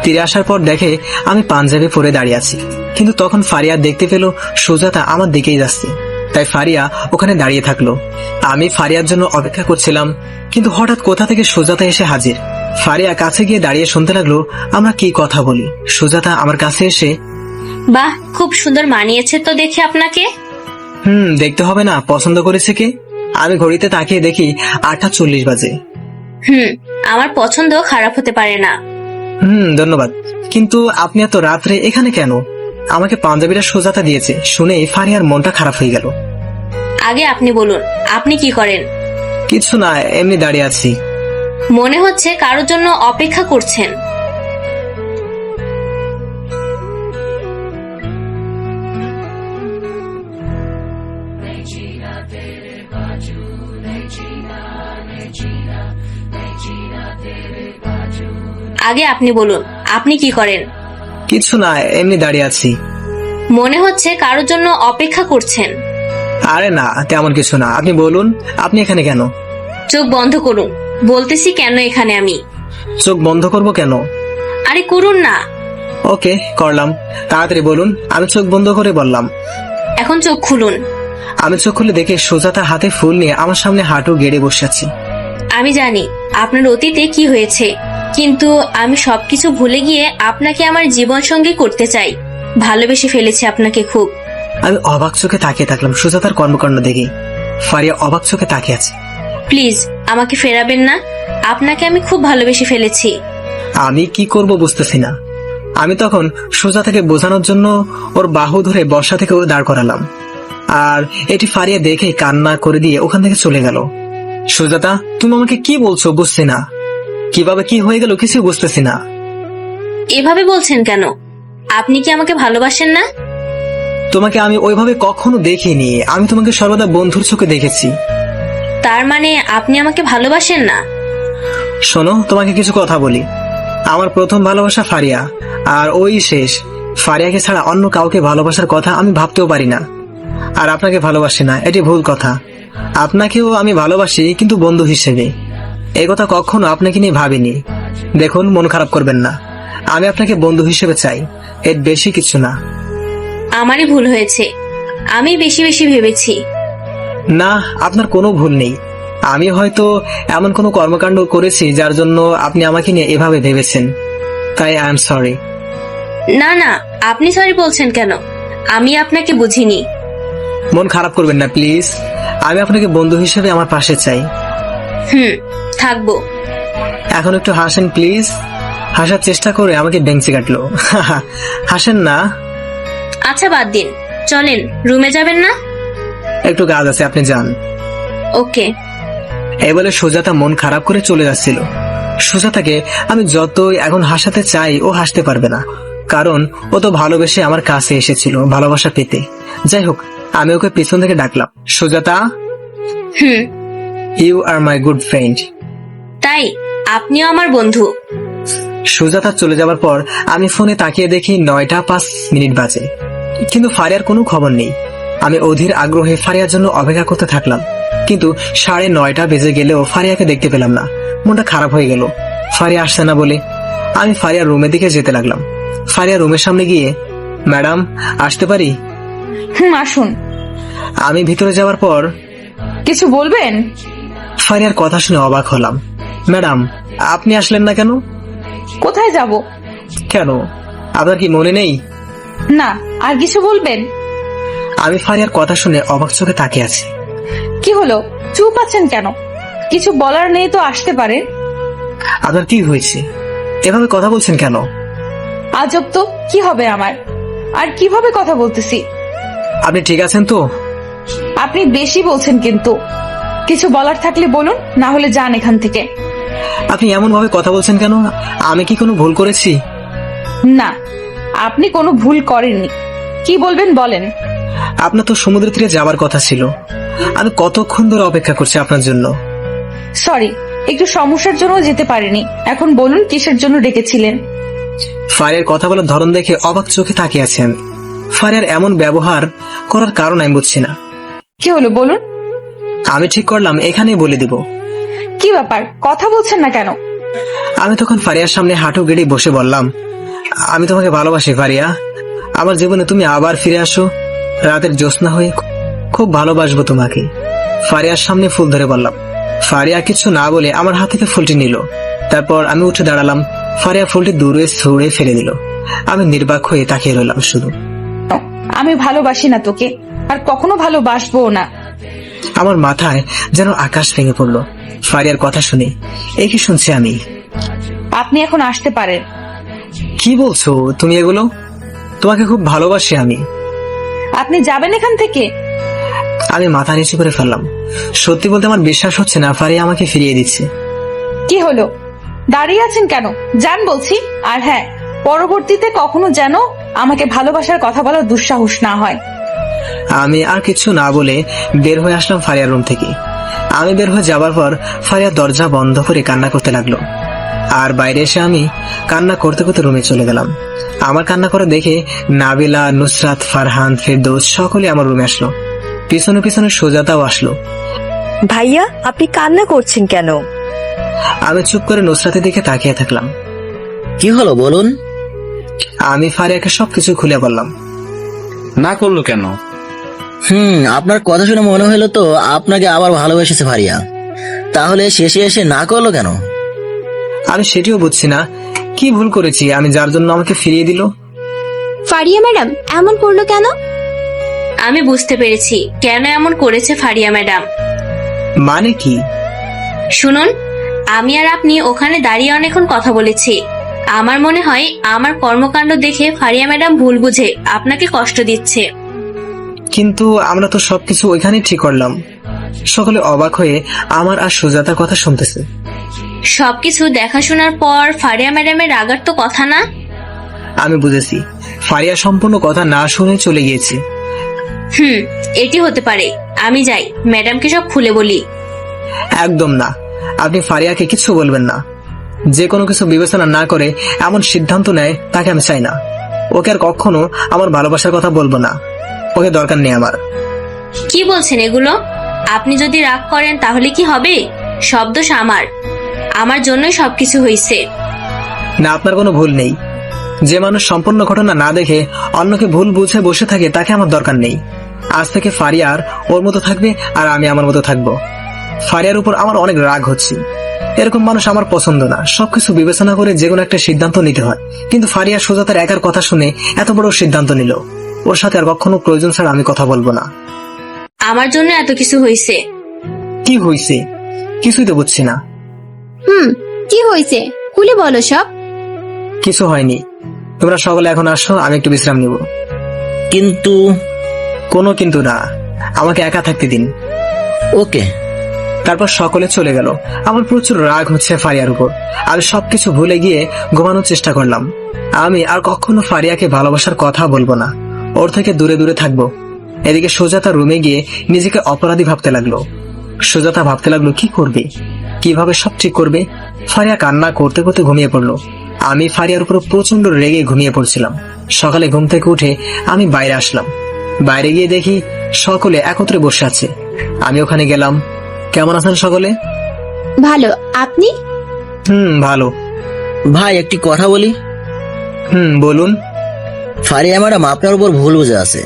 তীরে আসার পর দেখে আমি পাঞ্জাবি পরে দাঁড়িয়ে আছি, কিন্তু তখন ফারিয়া দেখতে পেল সুজাতা আমার দিকেই যাচ্ছে, তাই ফারিয়া ওখানে দাঁড়িয়ে থাকলো। আমি ফারিয়ার জন্য অপেক্ষা করছিলাম, কিন্তু হঠাৎ কোথা থেকে সুজাতা এসে হাজির। ফারিয়া কাছে গিয়ে দাঁড়িয়ে শুনতে লাগলো আমরা কি কথা বলি। সুজাতা আমার কাছে এসে, বাহ, খুব সুন্দর মানিয়েছে তো দেখে আপনাকে। দেখতে হবে না পছন্দ করেছে কে? আমি ঘড়িতে তাকিয়ে দেখি 8:40 বাজে। আমার পছন্দ খারাপ হতে পারে না। ধন্যবাদ, কিন্তু আপনি এত রাত্রে এখানে কেন? আমাকে পাঞ্জাবিটা সুজাতা দিয়েছে শুনে ফারিয়ার মনটা খারাপ হয়ে গেল। আগে আপনি বলুন, আপনি কি করেন? কিছু না, এমনি দাঁড়িয়ে আছি। মনে হচ্ছে কারোর জন্য অপেক্ষা করছেন। আগে আপনি বলুন, আপনি কি করেন? কিছু না, এমনি দাঁড়িয়ে আছি। মনে হচ্ছে কারোর জন্য অপেক্ষা করছেন। আরে না, তেমন কিছু না, আপনি বলুন আপনি এখানে কেন? চোখ বন্ধ করুন, বলতেছি কেন এখানে আমি। চোখ বন্ধ করব কেন? আরে করুন না। ওকে, করলাম। তাড়াতাড়ি বলুন। আমি চোখ বন্ধ করে বললাম। এখন চোখ খুলুন। আমি চোখ খুলে দেখে সুজাতা হাতে ফুল নিয়ে আমার সামনে হাঁটু গেড়ে বসে আছে। আমি জানি আপনার অতীতে কি হয়েছে, কিন্তু আমি সবকিছু ভুলে গিয়ে আপনাকে আমার জীবন সঙ্গী করতে চাই। ভালোবেসে ফেলেছি আপনাকে খুব। আমি অবাক চোখে তাকিয়ে থাকলাম সুজাতার কর্মকাণ্ড দেখে। ফারিয়া অবাক চোখে তাকিয়ে আছে। প্লিজ আমাকে ফেরাবেন না, আপনাকে আমি খুব ভালোবেসে ফেলেছি। আমি কি করব বুঝতেছি না। আমি তখন সুজাতাকে বোঝানোর জন্য ওর বাহু ধরে বর্ষা থেকে দাঁড় করালাম, আর এটি ফারিয়া দেখে কান্না করে দিয়ে ওখান থেকে চলে গেল। সুজাতা, তুমি আমাকে কি বলছো বুঝছি না। কিভাবে কি হয়ে গেল কিছু বুঝতেছি না। এভাবে বলছেন কেন? আপনি কি আমাকে ভালোবাসেন না? তোমাকে আমি ওইভাবে কখনো দেখিনি। আমি তোমাকে সর্বদা বন্ধুর চোখে দেখেছি। তার মানে আপনি আমাকে ভালোবাসেন না? শোনো, তোমাকে কিছু কথা বলি। আমার প্রথম ভালোবাসা ফারিয়া, আর ওই শেষ। ফারিয়াকে ছাড়া অন্য কাউকে ভালোবাসার কথা আমি ভাবতেও পারি না। আর আপনাকে ভালোবাসি না, এটি ভুল কথা। আপনাকেও আমি ভালোবাসি, কিন্তু বন্ধু হিসেবে। এই কথা কখনো আপনাকে নিয়ে ভাবিনি। দেখুন, মন খারাপ করবেন না। আমি আপনাকে বন্ধু হিসেবে চাই, এর বেশি কিছু না। আমারই ভুল হয়েছে, আমি বেশি বেশি ভেবেছি। না, আপনার কোনো ভুল নেই। আমি হয়তো এমন কোনো কর্মকাণ্ড করেছি যার জন্য আপনি আমাকে নিয়ে এভাবে ভেবেছেন, তাই আই এম সরি। না না, আপনি সরি বলছেন কেন? আমি আপনাকে বুঝিনি। মন খারাপ করবেন না প্লিজ। আমি আপনাকে বন্ধু হিসেবে আমার পাশে চাই। থাকবো। এখন একটু হাসেন প্লিজ। হাসার চেষ্টা করে আমাকে বেঞ্চি কাটলো। হাসেন না। আচ্ছা বাদ দিন, চলেন রুমে যাবেন না? একটু কাজ আছে, আপনি যান। ওকে। এই বলে সুজাতা মন খারাপ করে চলে যাচ্ছিল। সুজাতাকে আমি যতই এখন হাসাতে চাই, ও হাসতে পারবে না, কারণ ও তো ভালোবেসে আমার কাছে এসেছিল ভালোবাসা পেতে। যাই হোক, আমি ওকে পিছন থেকে ডাকলাম, Sujata, you are my good friend. তাই আপনিও আমার বন্ধু? সুজাতা চলে যাবার পর আমি ফোনে তাকিয়ে দেখি 9:05 বাজে, কিন্তু ফারিয়ার কোনো খবর নেই। আমি অধীর আগ্রহে ফারিয়ার জন্য অপেক্ষা করতে থাকলাম, কিন্তু 9:30 বেজে গেলেও ফারিয়াকে দেখতে পেলাম না। মনটা খারাপ হয়ে গেল, ফারিয়া আসছে না বলে। আমি ফারিয়ার রুমের দিকে যেতে লাগলাম। ফারিয়া রুমের সামনে গিয়ে, ম্যাডাম আসতে পারি? আসুন। আমি ভিতরে যাওয়ার পর, কিছু বলবেন? ফারিয়ার কথা শুনে অবাক হলাম। ম্যাডাম, আপনি আসলেন না কেন? কোথায় যাব? কেন, আপনার কি মনে নেই? না, আর কিছু বলবেন? আমি ফারিয়ার কথা শুনে অবাক চোখে তাকিয়ে আছি। কি হলো, চুপ আছেন কেন? কিছু বলার নেই তো আসতে পারেন। আপনার কি হয়েছে? এভাবে কথা বলছেন কেন? আজব তো, কি হবে আমার? আর কিভাবে কথা বলতেছি? আপনি ঠিক আছেন তো? আপনি বেশি বলছেন কিন্তু। কিছু বলার থাকলে বলুন, না হলে যান এখান থেকে। আপনি এমন ভাবে কথা বলছেন কেন? আমি কি কোনো ভুল করেছি? না, আপনি কোনো ভুল করেননি। কি বলবেন বলেন। আপনার তো সমুদ্র তীরে যাবার কথা ছিল। আমি কতক্ষণ ধরে অপেক্ষা করছি আপনার জন্য। সরি, একটু সমস্যার জন্য যেতে পারিনি। এখন বলুন কিসের জন্য ডেকেছিলেন? ফারিয়ার কথা বলার ধরন দেখে অবাক চোখে তাকিয়ে আছি আমি। ফারিয়ার এমন ব্যবহার করার কারণ আমি বুঝছি না। কি হলো বলুন। আমি ঠিক করলাম এখানেই বলে দিব। কি ব্যাপার, কথা বলছেন না কেন? আমি তখন ফারিয়ার সামনে হাঁটু গেড়ে বসে বললাম, আমি তোমাকে ভালোবাসি ফারিয়া। আমার জীবনে তুমি আবার ফিরে আসো, রাতের জ্যোৎস্না হয়ে। খুব ভালোবাসবো তোমাকে। ফারিয়ার সামনে ফুল ধরে বললাম। ফারিয়া কিছু না বলে আমার হাত থেকে ফুলটি নিল। তারপর আমি উঠে দাঁড়ালাম। ফারিয়া ফুলটি দূরে ছুঁড়ে ফেলে দিল। আমি নির্বাক হয়ে তাকিয়ে রইলাম শুধু। আমি ভালোবাসি না তোকে, আর কখনো ভালোবাসবো না। আমার মাথায় যেন আকাশ ভেঙে পড়লো ফারিয়ার কথা শুনে। কি শুনছি আমি? আপনি এখন আসতে পারেন। কি বলছো তুমি এগুলো? তোমাকে খুব ভালোবাসি আমি। আপনি যাবেন এখান থেকে? আমি মাথা নিচু করে ফেললাম। সত্যি বলতে আমার বিশ্বাস হচ্ছে না ফারিয়া আমাকে ফিরিয়ে দিচ্ছে। কি হলো, দাঁড়িয়ে আছেন কেন? যান বলছি। আর হ্যাঁ, পরবর্তীতে কখনো যেন আমাকে ভালোবাসার কথা বলার দুঃসাহস না হয়। আমি আর কিছু না বলে বের হয়ে আসলাম ফারিয়ার রুম থেকে। আমি বের হয়ে যাবার পর ফারিয়া দরজা বন্ধ করে কান্না করতে লাগলো। আর বাইরে এসে আমি কান্না করতে করতে রুমে চলে গেলাম। আমার কান্না করে দেখে নাবিলা, নুসরাত, ফারহান, ফেরদৌস সকলে আমার রুমে আসলো। পিছনে পিছনে সুজাতাও আসলো। ভাইয়া, আপনি কান্না করছেন কেন? আমি চুপ করে নুসরাতের দিকে তাকিয়ে থাকলাম। কি হলো বলুন। আমি ফারিয়াকে সবকিছু খুলে বললাম। না করলো কেন? আপনার কথা শুনে মনে হলো তো আপনাকে আবার ভালোবেসেছে ফারিয়া। তাহলে শেষে এসে না করলো কেন? আমি সেটিও বুঝছি না, কি ভুল করেছি আমি যার জন্য আমাকে ফিরিয়ে দিল। ফারিয়া ম্যাডাম এমন করলো কেন? আমি বুঝতে পেরেছি কেন এমন করেছে ফারিয়া ম্যাডাম। মানে কি? শুনুন, আমি আর আপনি ওখানে দাঁড়িয়ে অনেকক্ষণ কথা বলেছি। আমার মনে হয় আমার কর্মকাণ্ড দেখে ফারিয়া ম্যাডাম ভুল বুঝে আপনাকে কষ্ট দিচ্ছে। কিন্তু আমরা তো সবকিছু ওইখানেই ঠিক করলাম। সকলে অবাক হয়ে আমার আর সুজাতার কথা শুনতেছে। সবকিছু দেখাশোনার পর ফারিয়া ম্যাডামের রাগার তো কথা না। আমি বুঝেছি, ফারিয়া সম্পূর্ণ কথা না শুনে চলে গিয়েছে। এটি হতে পারে। আমি যাই, ম্যাডামকে সব খুলে বলি। একদম না, আপনি ফারিয়াকে কিছু বলবেন না। যে কোনো কিছু বিবেচনা না করে এমন সিদ্ধান্ত নেয় তাকে আমি চাই না। ওকে আর কখনো আমার ভালোবাসার কথা বলবো না, ওকে দরকার নেই আমার। কি বলছেন এগুলো? আপনি যদি রাগ করেন তাহলে কি হবে? সব দোষ আমার জন্যই সবকিছু হয়েছে। না, আপনার কোনো ভুল নেই। যে মানুষ সম্পূর্ণ ঘটনা না দেখে অন্যকে ভুল বুঝে বসে থাকে তাকে আমার দরকার নেই। আজ থেকে ফারিয়ার ওর মতো থাকবে আর আমি আমার মতো থাকবো। ফারিয়ার উপর আমার অনেক রাগ হচ্ছে। এরকম মানুষ আমার পছন্দ না। সবকিছু বিবেচনা করে যে কোনো একটা সিদ্ধান্ত নিতে হয়, কিন্তু ফারিয়া সুজাতার একার কথা শুনে এত বড় সিদ্ধান্ত নিল। ওর সাথে আর কখনো প্রয়োজন ছাড়া আমি কথা বলবো না। আমার জন্য এত কিছু হয়েছে। কি হয়েছে? কিছুই তো বুঝছি না। কি হয়েছে খুলে বলো সব। কিছু হয়নি, তোমরা সকলে এখন আসো, আমি একটু বিশ্রাম নিব। কিন্তু কোনো কিন্তু না, আমাকে একা থাকতে দিন। ওকে। তারপর সকলে চলে গেল। আমার প্রচুর রাগ হচ্ছে ফারিয়ার উপর। আমি সবকিছু ভুলে গিয়ে ঘুমানোর চেষ্টা করলাম। আমি আর কখনো ফারিয়াকে ভালোবাসার কথা বলবো না, ওর থেকে দূরে দূরে থাকবো। এদিকে সুজাতা রুমে গিয়ে নিজেকে অপরাধী ভাবতে লাগলো। সুজাতা ভাবতে লাগলো কি করবে, কিভাবে সব ঠিক করবে। ফারিয়া কান্না করতে করতে ঘুমিয়ে পড়লো। আমি ফারিয়ার উপর প্রচন্ড রেগে ঘুমিয়ে পড়ছিলাম। সকালে ঘুম থেকে উঠে আমি বাইরে আসলাম। বাইরে গিয়ে দেখি সকলে একত্রে বসে আছে। আমি ওখানে গেলাম। কেমন আছেন সকলে? ভালো, আপনি? ভালো। ভাই একটি কথা বলি। বলুন। ফারিয়া ম্যাডাম আপনার উপর ভুল বুঝে আছে,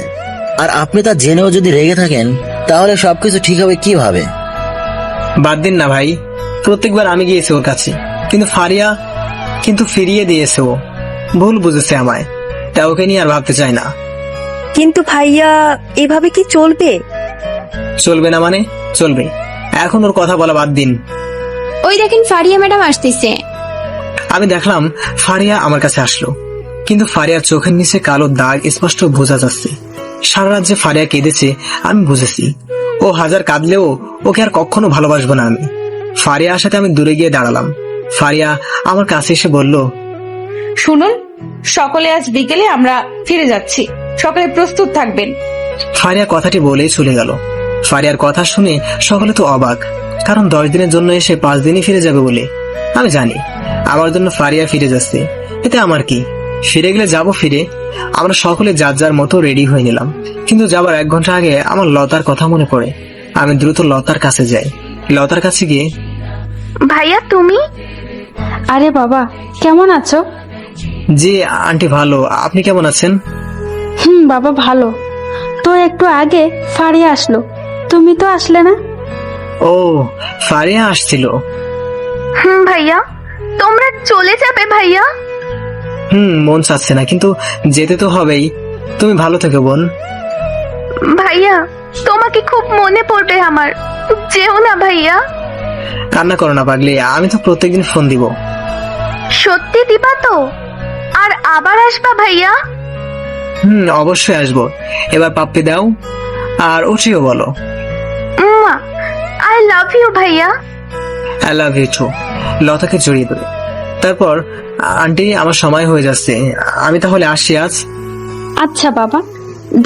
আর আপনি তা জেনেও যদি রেগে থাকেন তাহলে সবকিছু ঠিক হবে কিভাবে? বাদ দিন না ভাই, প্রত্যেকবার আমি গিয়েছি ওর কাছে, কিন্তু ফারিয়া ফিরিয়ে দিয়েছে। ও ভুল বুঝেছে আমায়, তা ওকে নিয়ে আর ভাবতে চাই না। কিন্তু ভাইয়া, এভাবে কি চলবে? চলবে না মানে? চলবে। এখন ওর কথা বলা বাদ দিন। ওই দেখেন ফারিয়া ম্যাডাম আসতেছে। আমি দেখলাম ফারিয়া আমার কাছে আসলো, কিন্তু ফারিয়ার চোখের নিচে কালো দাগ স্পষ্ট বোঝা যাচ্ছে। সারা রাত যে ফারিয়া কেঁদেছে আমি বুঝেছি। ও হাজার কাঁদলেও ওকে আর কখনো ভালোবাসবো না আমি। ফারিয়ার সাথে আমি দূরে গিয়ে দাঁড়ালাম। ফারিয়া আমার কাছে এসে বলল, শুনুন, সকলে আজ বিকেলে আমরা ফিরে যাচ্ছি, সকলে প্রস্তুত থাকবেন। ফারিয়া কথাটি বলেই চলে গেল। ফারিয়ার কথা শুনে সকলে তো অবাক, কারণ 10 দিনের জন্য এসে 5 দিনই ফিরে যাবে বলে। আমি জানি আমার জন্য ফারিয়া ফিরে যাচ্ছে, এতে আমার কি? ফিরে গেলে যাবো ফিরে। আমরা সকলে যার যার মতো রেডি হয়ে নিলাম, কিন্তু যাবার 1 ঘন্টা আগে আমার লতার কথা মনে পড়ে। আমি দ্রুত লতার কাছে যাই। লতার কাছে গিয়ে, ভাইয়া তুমি? আরে বাবা, কেমন আছো? জি আন্টি ভালো, আপনি কেমন আছেন? বাবা ভালো। তো একটু আগে ফারিয়া আসলো, তুমি তো আসলে না। ও, ফারিয়া আসছিল। ভাইয়া, তোমরা চলে যাবে ভাইয়া? মন চাচ্ছে না, কিন্তু যেতে তো হবেই। তুমি ভালো থেকো বোন। ভাইয়া, তোমাকে খুব মনে পড়বে আমার, যেও না ভাইয়া। কান্না করো না পাগলি, আমি তো প্রত্যেকদিন ফোন দিব। সত্যি দিবা তো? আর আবার আসবা ভাইয়া? অবশ্যই আসবো। এবার পাপ্পি দাও আর উঠিও বলো। আই লাভ ইউ ভাইয়া। I love you too. লতাকে জড়িয়ে দেবে। তারপর, আন্টি আমার সময় হয়ে যাচ্ছে, আমি তাহলে আসি আজ। আচ্ছা বাবা,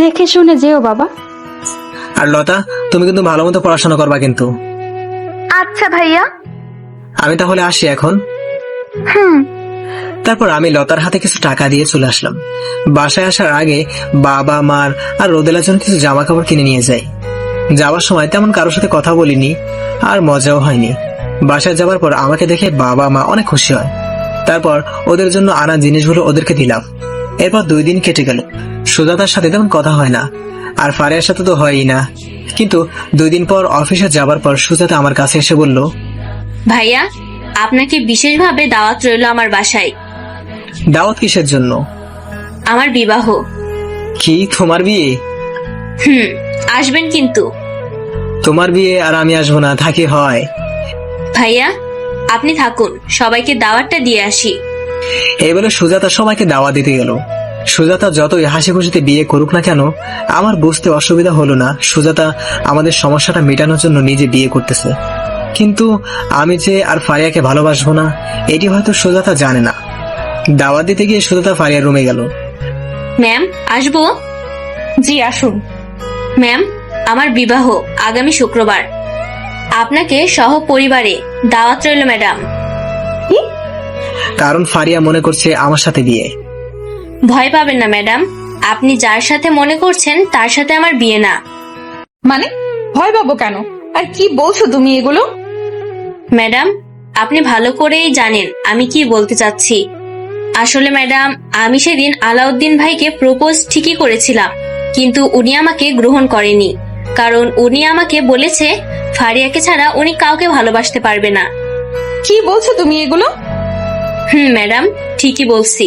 দেখে শুনে যেও বাবা। আর লতা, তুমি কিন্তু ভালো মতো পড়াশোনা করবা কিন্তু। আচ্ছা ভাইয়া। আমি তাহলে আসি এখন। তারপর আমি লতার হাতে কিছু টাকা দিয়ে চলে আসলাম। বাসায় আসার আগে বাবা মার আর রোদেলার জন্য কিছু জামা কাপড় কিনে নিয়ে যাই। যাওয়ার সময় তেমন কারোর সাথে কথা বলিনি, আর মজাও হয়নি। বাসায় যাওয়ার পর আমাকে দেখে বাবা মা অনেক খুশি হয়। তারপর ওদের জন্য আনা জিনিসগুলো ওদেরকে দিলাম। এরপর 2 দিন কেটে গেল। সুজাতার সাথে তেমন কথা হয় না, আর ফারিয়ার সাথে তো হয়ই না। কিন্তু 2 দিন পর অফিসে যাবার পর সুজাতা আমার কাছে এসে বলল, ভাইয়া, আপনাকে বিশেষভাবে দাওয়াত রইল আমার বাসায়। দাওয়াত কিসের জন্য? আমার বিবাহ। কি, তোমার বিয়ে? আসবেন কিন্তু। তোমার বিয়ে আর আমি আসবো না, থাকি হয়। ভাইয়া, আপনি থাকুন, সবাইকে দাওয়াতটা দিয়ে আসি। এই বলে সুজাতা সবাইকে দাওয়াত দিতে গেল। সুজাতা যতই হাসি খুশিতে বিয়ে করুক না কেন, আমার বুঝতে অসুবিধা হলো না সুজাতা আমাদের সমস্যাটা মেটানোর জন্য নিজে বিয়ে করতেছে। কিন্তু আমি যে আর ফারিয়াকে ভালোবাসবো না, এটি হয়তো সুজাতা জানে না। দাওয়াত দিতে গিয়ে সুজাতা ফারিয়ার রুমে গেল। ম্যাম, আসবো? জি আসুন। ম্যাম, আমার বিবাহ আগামী শুক্রবার। আপনাকে সহ পরিবারে দাওয়াত রইল ম্যাডাম। কারণ ফারিয়া মনে করছে আমার সাথে বিয়ে। ভয় পাবেন না ম্যাডাম, আপনি যার সাথে মনে করছেন তার সাথে আমার বিয়ে না। মানে ভয় পাবো কেন? আর কি বলছো তুমি এগুলো? ম্যাডাম, আপনি ভালো করেই জানেন আমি কি বলতে চাচ্ছি। আসলে ম্যাডাম, আমি সেদিন আলাউদ্দিন ভাইকে প্রপোজ ঠিকই করেছিলাম, কিন্তু উনি আমাকে গ্রহণ করেনি। কারণ উনি আমাকে বলেছে ফারিয়াকে ছাড়া উনি কাউকে ভালোবাসতে পারবে না। কি বলছো তুমি এগুলো? ম্যাডাম, ঠিকই বলছি।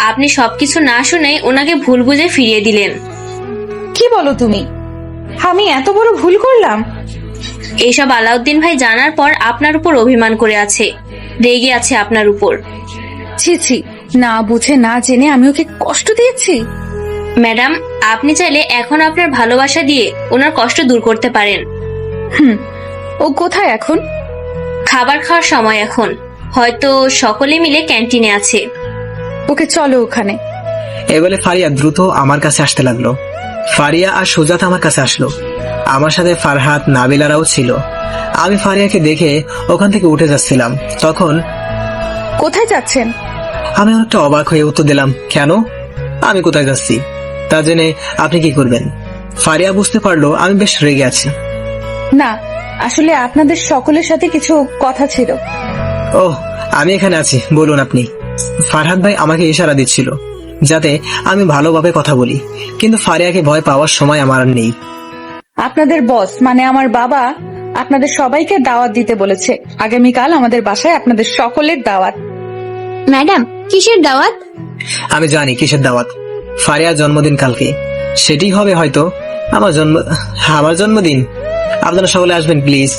আপনি সবকিছু না শুনে ওনাকে ভুল বুঝে ফিরিয়ে দিলেন। কি বলো তুমি? আমি এত বড় ভুল করলাম? এইসব আলাউদ্দিন ভাই জানার পর আপনার উপর অভিমান করে আছে, রেগে আছে আপনার উপর। ছি ছি, না বুঝে না জেনে আমি ওকে কষ্ট দিয়েছি। ম্যাডাম, আপনি চাইলে এখন আপনার ভালোবাসা দিয়ে ওনার কষ্ট দূর করতে পারেন। ও কোথায় এখন? খাবার খাওয়ার সময় এখন, হয়তো সকলে মিলে ক্যান্টিনে আছে। ওকে চলো ওখানে। এই বলে ফারিয়া দ্রুত আমার কাছে আসতে লাগলো। ফারিয়া আর সুজাত আমার কাছে আসলো। আমার সাথে ফারহাত, নাবিলারাও ছিল। আমি ফারিয়াকে দেখে ওখান থেকে উঠে যাচ্ছিলাম, তখন কোথায় যাচ্ছেন? আমি অনেকটা অবাক হয়ে উত্তর দিলাম, কেন? আমি কোথায় যাচ্ছি তা জেনে আপনি কি করবেন? ফারিয়া বুঝতে পারলো আমি বেশ রেগে আছি। না, আসলে আপনাদের সকলের সাথে কিছু কথা ছিল। ওহ, আমি এখানে আছি, বলুন আপনি। ফারহাদ ভাই আমাকে ইশারা দিচ্ছিল যাতে আমি ভালোভাবে কথা বলি, কিন্তু ফারিয়াকে ভয় পাওয়ার সময় আমার আর নেই। আপনাদের বস মানে আমার বাবা আপনাদের সবাইকে দাওয়াত দিতে বলেছে। আগামীকাল আমাদের বাসায় আপনাদের সকলের দাওয়াত। ম্যাডাম, কিসের দাওয়াত? আমি জানি কিসের দাওয়াত। ফারিয়ার জন্মদিন কালকে, সেটি হবে হয়তো আমার জন্মদিন। আপনারা সকলে আসবেন প্লিজ।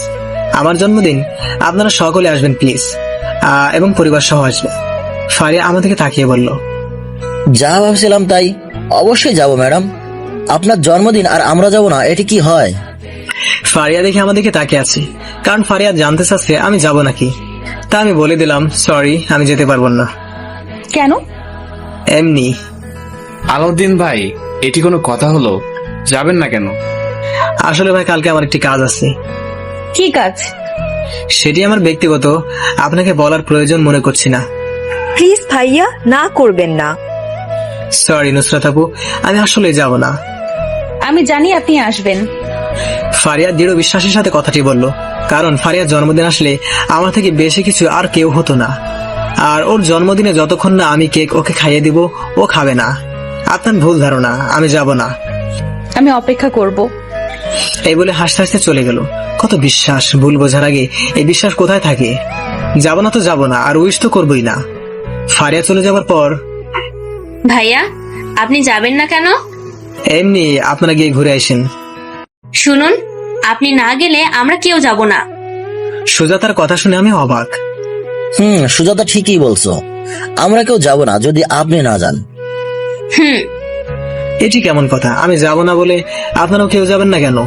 আমার জন্মদিন, আপনারা সকলে আসবেন প্লিজ, এবং পরিবার সহ আসবেন। ফারিয়া আমাদেরকে তাকিয়ে বলল, যা ভাবছিলাম তাই, অবশ্যই যাব ম্যাডাম। আপনার জন্মদিন আর আমরা যাব না, এটি কি হয়? ফারিয়া দেখে আমাদেরকে তাকিয়ে আছে, কারণ ফারিয়া জানতে চাচ্ছে আমি যাব নাকি। তা আমি বলে দিলাম, সরি, আমি যেতে পারবো না। কেন? এমনি। আলাউদ্দিন ভাই, এটি কোনো কথা হলো? যাবেন না কেন? আসলে ভাই, কালকে আমার একটি কাজ আছে। কি কাজ? সেটি আমার ব্যক্তিগত, আপনাকে বলার প্রয়োজন মনে করছি না। প্লিজ ভাইয়া, না করবেন না। সরি নুসরাত আপু, আমি আসলে যাব না। আমি জানি আপনি আসবেন। ফারিয়া দৃঢ় বিশ্বাসের সাথে কথাটি বলল, কারণ ফারিয়ার জন্মদিন আসলে আমার থেকে বেশি কিছু আর কেউ হতো না। আর ওর জন্মদিনে যতক্ষণ না আমি কেক ওকে খাইয়ে দিব, ও খাবে না। আপনার ভুল ধারণা, আমি যাব না। আমি অপেক্ষা করব। এই বলে হাসতে হাসতে চলে গেল। কত বিশ্বাস! ভুল বোঝার আগে এই বিশ্বাস কোথায় থাকে? যাব না তো যাব না, আর উইশ তো করবই না। ফারিয়া চলে যাবার পর, ভাইয়া, আপনি যাবেন না কেন? এমনি আপনারা গিয়ে ঘুরে আসেন। শুনুন, আপনি না গেলে আমরা কেউ যাব না। সুজাতার কথা শুনে আমি অবাক। সুজাতা ঠিকই বলছো, আমরা কেউ যাব না যদি আপনি না যান। এটি কেমন কথা? আমি যাব না বলে আপনারাও কেউ যাবেন না কেন?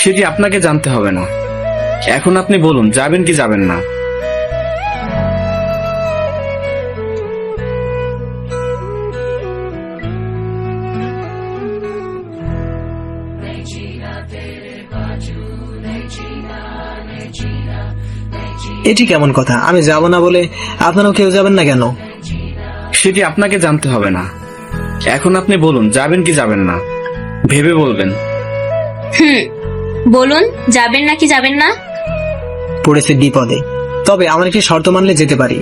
সেটি আপনাকে জানতে হবে না। এখন আপনি বলুন, যাবেন কি যাবেন না? এটি কেমন কথা? আমি যাব না বলে আপনারাও কেউ যাবেন না কেন? সেটি আপনাকে জানতে হবে না। এখন আপনি বলুন, যাবেন কি যাবেন না? ভেবে বলবেন। বলুন, যাবেন নাকি যাবেন না? পড়েছে বিপদে, তবে আমার একটি শর্ত মানলে যেতে পারি।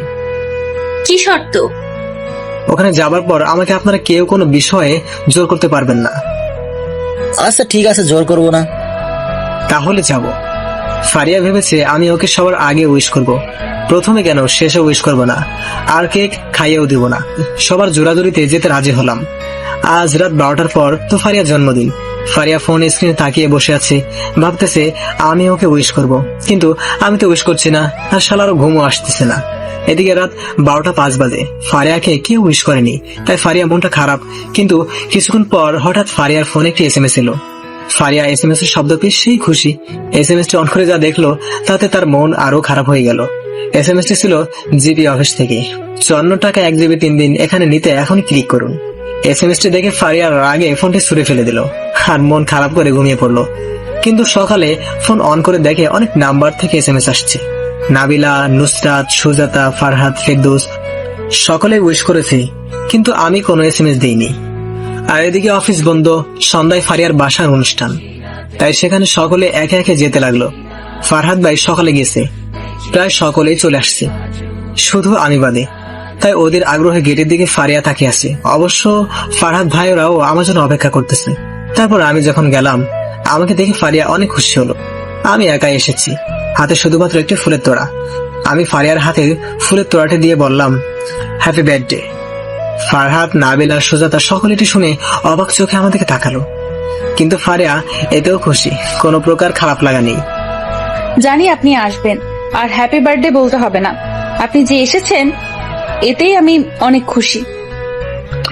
কি শর্ত? ওখানে যাবার পর আমাকে আপনারা কেউ কোনো বিষয়ে জোর করতে পারবেন না। আচ্ছা ঠিক আছে, জোর করব না। তাহলে যাব। ফারিয়া ভেবেছে আমি ওকে সবার আগে উইশ করব, প্রথমে কেন শেষে উইশ করব না, আর কেক খাইয়েও দিব না। সবার জোরাজুরিতে যেতে রাজি হলাম। আজ রাত 12টার পর তো ফারিয়ার জন্মদিন। ফারিয়া ফোন স্ক্রিনে তাকিয়ে বসে আছে, ভাবতেছে আমি ওকে উইশ করব, কিন্তু আমি তো উইশ করছি না, আর শালারও ঘুমও আসতেছে না। এদিকে রাত 12:05 বাজে, ফারিয়াকে কেউ উইশ করেনি, তাই ফারিয়া মনটা খারাপ। কিন্তু কিছুক্ষণ পর হঠাৎ ফারিয়ার ফোনে একটি SMS এলো। ফারিয়া SMS এর শব্দ পেয়ে সেই খুশি। SMS টি অন করে যা দেখলো তাতে তার মন আরো খারাপ হয়ে গেল। SMS টি ছিল জিবি অফিস থেকে। 54 টাকা 1 জিবি 3 দিন এখানে নিতে এখনই ক্লিক করুন। SMS টি দেখে ফারিয়া রাগে ফোনটি ছুঁড়ে ফেলে দিল আর মন খারাপ করে ঘুমিয়ে পড়লো। কিন্তু সকালে ফোন অন করে দেখে অনেক নাম্বার থেকে SMS আসছে। নাবিলা, নুসরাত, সুজাতা, ফারহাদ, ফেরদৌস সকলে উইশ করেছে, কিন্তু আমি কোনো SMS দিইনি। আর এদিকে অফিস বন্ধ, সন্ধ্যায় ফারিয়ার বাসার অনুষ্ঠান, তাই সেখানে সকলে একে একে যেতে লাগলো। ফারহাদ ভাই সকালে গেছে, প্রায় সকলেই চলে আসছে, শুধু আমি বাদে। তাই ওদের আগ্রহে গেটের দিকে ফারিয়া তাকিয়ে আছে। অবশ্য ফারহাদ ভাইরাও আমার জন্য অপেক্ষা করতেছে। তারপর আমি যখন গেলাম, আমাকে দেখে ফারিয়া অনেক খুশি হলো। আমি একাই এসেছি, হাতে শুধুমাত্র একটি ফুলের তোড়া। আমি ফারিয়ার হাতে ফুলের তোড়াটি দিয়ে বললাম, হ্যাপি বার্থডে। ফারহাদ, নাবিলা, সুজাতা সকলে এটি শুনে অবাক চোখে আমার দিকে তাকালো, কিন্তু ফারিয়া এতেও খুশি, কোনো প্রকার খারাপ লাগা নেই। জানি আপনি আসবেন, আর হ্যাপি বার্থডে বলতে হবে না, আপনি যে এসেছেন এতেই আমি অনেক খুশি।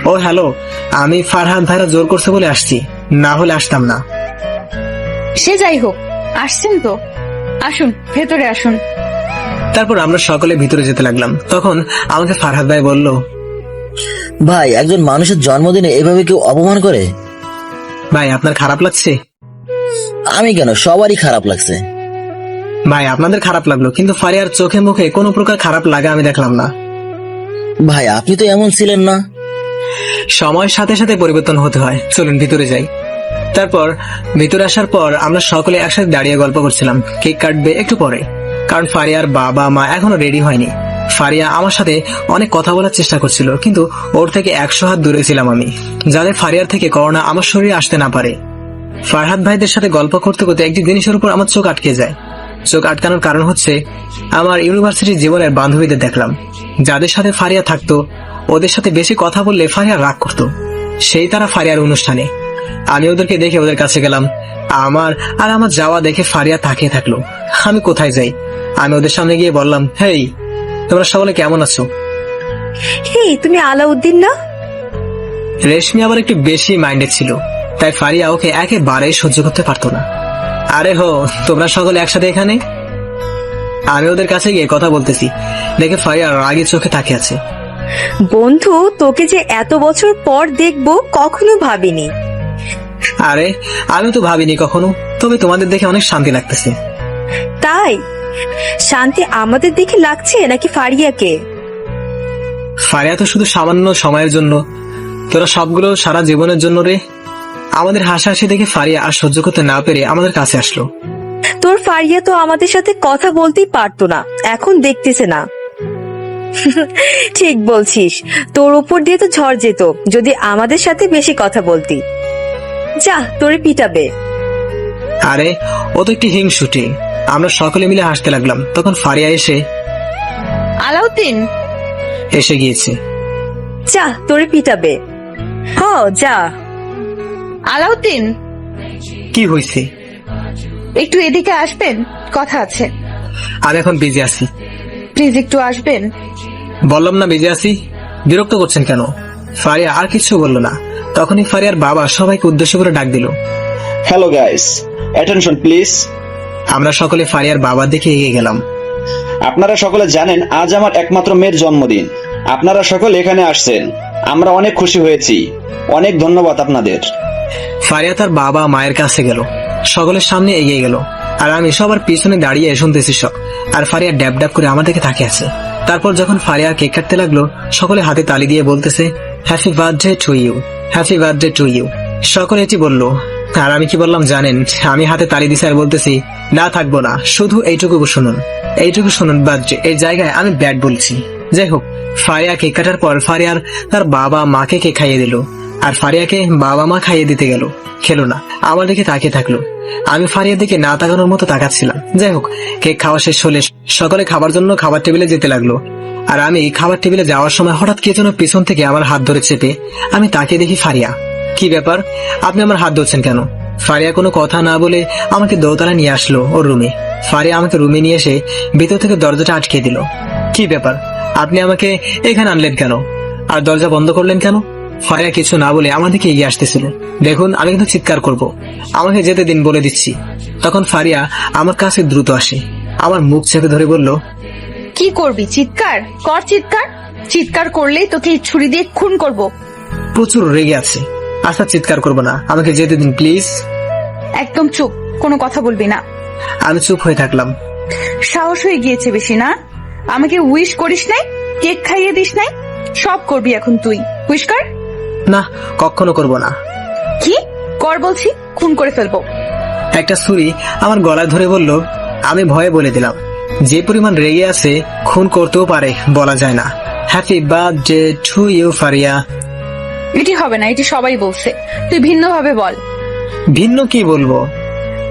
ও হ্যালো, আমি ফারহাদ ভাইরা জোর করছে বলে আসছি, না হলে আসতাম না। সে যাই হোক, আসছেন তো, আসুন ভেতরে আসুন। তারপর আমরা সকলে ভিতরে যেতে লাগলাম। তখন আমাকে ফারহাদ ভাই বলল, ভাই, একজন মানুষের জন্মদিনে এভাবে কেউ অপমান করে? ভাই আপনার খারাপ লাগছে? আমি কেন, সবারই খারাপ লাগছে। ভাই আপনাদের খারাপ লাগলো, কিন্তু ফারিয়ার চোখে মুখে কোনো প্রকার খারাপ লাগা আমি দেখলাম না। ভাই, আপনি তো এমন ছিলেন না। সময়ের সাথে সাথে পরিবর্তন হতে হয়, চলুন ভিতরে যাই। তারপর ভিতরে আসার পর আমরা সকলে একসাথে দাঁড়িয়ে গল্প করছিলাম। কেক কাটবে একটু পরে, কারণ ফারিয়ার বাবা মা এখনো রেডি হয়নি। ফারিয়া আমার সাথে অনেক কথা বলার চেষ্টা করছিল, কিন্তু ওর থেকে 100 হাত দূরে ছিলাম আমি, যাতে ফারিয়ার থেকে করোনা আমার শরীরে আসতে না পারে। ফারহাদ ভাইদের সাথে গল্প করতে করতে একটি জিনিসের উপর আমার চোখ আটকে যায়। চোখ আটকানোর কারণ হচ্ছে, আমার ইউনিভার্সিটি জীবনের বান্ধবীদের দেখলাম, যাদের সাথে ফারিয়া থাকতো। ওদের সাথে বেশি কথা বললে ফারিয়া রাগ করতো, সেই তারা ফারিয়ার অনুষ্ঠানে। আমি ওদেরকে দেখে ওদের কাছে গেলাম। আমার যাওয়া দেখে ফারিয়া তাকিয়ে থাকলো। আমি কোথায় যাই? আমি ওদের সামনে গিয়ে বললাম, হেই, তোমরা সকলে কেমন আছো? হে, তুমি আলাউদ্দিন না? রেশমি আবার একটু বেশি মাইন্ডেড ছিল, তাই ফারিয়া ওকে একেবারেই সহ্য করতে পারতো না। আরে হো, তোমরা সকলে একসাথে এখানে? আমি ওদের কাছে গিয়ে কথা বলতেছি, দেখে ফারিয়া রাগে চোখে তাকিয়ে আছে। বন্ধু, তোকে যে এত বছর পর দেখবো কখনো ভাবিনি। আরে আমি তো ভাবিনি কখনো, তবে তোমাদের দেখে অনেক শান্তি লাগতেছে। তাই? শান্তি আমাদের দেখে লাগছে নাকি ফারিয়াকে? ফারিয়া তো শুধু সামান্য সময়ের জন্য, তোরা সবগুলো সারা জীবনের জন্য রে। আমাদের হাসাহাসি দেখে ফারিয়া আর সহ্য করতে না পেরে আমাদের কাছে আসলো। তোর ফারিয়া তো আমাদের সাথে কথা বলতেই পারতো না, এখন দেখতেছে না। ঠিক বলছিস, তোর উপর দিয়ে তো ঝড় যেত যদি আমাদের সাথে বেশি কথা বলতি। যা, তোরে পিটাবে। আরে ও তো একটি হিংসুটে। আমরা সকলে মিলে হাসতে লাগলাম। তখন ফারিয়া আলাউদ্দিন এসে গিয়েছে। যা, তোরে পিটাবে। হ, যা। আলাউদ্দিন, কি হয়েছে? একটু এদিকে আসবেন, কথা আছে। আমি এখন বিজি আছি। প্লিজ একটু আসবেন। বললাম না বিজি আছি, বিরক্ত করছেন কেন? ফারিয়া আর কিছু বলল না। তখনই ফারিয়ার বাবা সবাইকে উদ্দেশ্য করে ডাক দিল, হ্যালো গাইস, অ্যাটেনশন প্লিজ। আমরা সকলে ফারিয়ার বাবার দিকে এগিয়ে গেলাম। আপনারা সকলে জানেন আজ আমার একমাত্র মেয়ের জন্মদিন। আপনারা সকলে এখানে আসছেন, আমরা অনেক খুশি হয়েছি। অনেক ধন্যবাদ আপনাদের। ফারিয়া তার বাবা মায়ের কাছে গেল, সকলের সামনে এগিয়ে গেল, আর আমি সবার পিছনে দাঁড়িয়ে শুনতেছি সব। আর ফারিয়া ড্যাব ড্যাব করে আমার দিকে তাকিয়ে আছে। তারপর যখন ফারিয়া কেক কাটতে লাগলো, সকলে হাতে তালি দিয়ে বলতেছে, happy birthday to you, happy birthday to you. সকলে এটি বললো, আর আমি কি বললাম জানেন? আমি হাতে তালি দিছি আর বলতেছি, না থাকবো না, শুধু এইটুকু শুনুন, এইটুকু শুনুন। বার্থডে এই জায়গায় আমি ব্যাড বলছি। যাই হোক, ফারিয়া কেক কাটার পর ফারিয়ার তার বাবা মাকে কেক খাইয়ে দিল, আর ফারিয়াকে বাবা মা খাইয়ে দিতে গেল। খেলো না, আমার দিকে তাকিয়ে থাকলো। আমি ফারিয়ার দিকে না তাকানোর মতো তাকাচ্ছিলাম। যাই হোক, কেক খাওয়া শেষ হলে সকলে খাবার জন্য খাবার টেবিলে যেতে লাগলো। আর আমি খাবার টেবিলে যাওয়ার সময় হঠাৎ কে যেন পিছন থেকে আমার হাত ধরে চেপে আমি তাকিয়ে দেখি ফারিয়া। কি ব্যাপার, আপনি আমার হাত ধরছেন কেন? ফারিয়া কোনো কথা না বলে আমাকে দোতলা নিয়ে আসলো ওর রুমে। ফারিয়া আমাকে রুমে নিয়ে এসে ভিতর থেকে দরজাটা আটকে দিল। কি ব্যাপার, আপনি আমাকে এখানে আনলেন কেন, আর দরজা বন্ধ করলেন কেন? ফারিয়া কিছু না বলে আমার দিকে এগিয়ে আসতেছিল। দেখুন, আমি কিন্তু চিৎকার করব, আমাকে যেতে দিন বলে দিচ্ছি। তখন ফারিয়া আমার কাছে দ্রুত আসে, আমার মুখ চেপে ধরে বলল, কি করবি? চিৎকার কর, চিৎকার। চিৎকার করলেই তোকে ছুরি দিয়ে খুন করব। প্রচুর রেগে আছে। আচ্ছা চিৎকার করবো না, আমাকে যেতে দিন প্লিজ। একদম চুপ, কোনো কথা বলবি না। আমি চুপ হয়ে থাকলাম। সাহস হয়ে গিয়েছে বেশি না? আমাকে উইশ করিস নাই, কেক খাইয়ে দিস নাই, সব করবি এখন তুই। উইশ কর। না, কখনো করব না। কি কর বলছি? খুন করে ফেলবো। একটা ছুরি আমার গলায় ধরে বলল। আমি ভয়ে বলে দিলাম, যে পরিমাণ রেগে আছে খুন করতেও পারে, বলা যায় না। Happy birthday to you Faria. এটি হবে না, এটি সবাই বলছে, তুই ভিন্ন ভাবে বল। ভিন্ন কি বলবো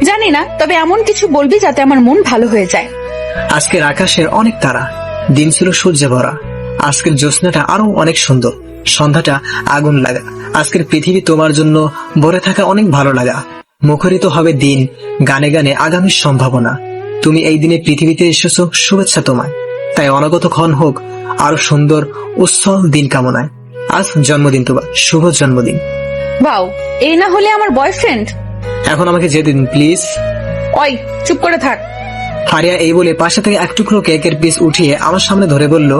জানি না, তবে এমন কিছু বলবি যাতে আমার মন ভালো হয়ে যায়। আজকের আকাশের অনেক তারা, দিন ছিল সূর্যে ভরা। আজকের জ্যোৎস্নাটা আরো অনেক সুন্দর, সন্ধ্যাটা আগুন লাগা। আজকের পৃথিবী তোমার জন্য ভরে থাকা অনেক ভালো লাগা। মুখরিত হবে দিন, গানে গানে আগামীর সম্ভাবনা। তুমি এই দিনে পৃথিবীতে এসেছো, শুভেচ্ছা তোমায়। তাই অনাগত ক্ষণ হোক আরো সুন্দর উৎসল দিন কামনায়। আজ জন্মদিন তোমার, শুভ জন্মদিন। বাও, এই না হলে আমার বয়ফ্রেন্ড। এখন আমাকে যেতে দিন প্লিজ। ওই চুপ করে থাক। ফারিয়া এই বলে পাশে থেকে এক টুকরো কেকের পিস উঠিয়ে আমার সামনে ধরে বলল,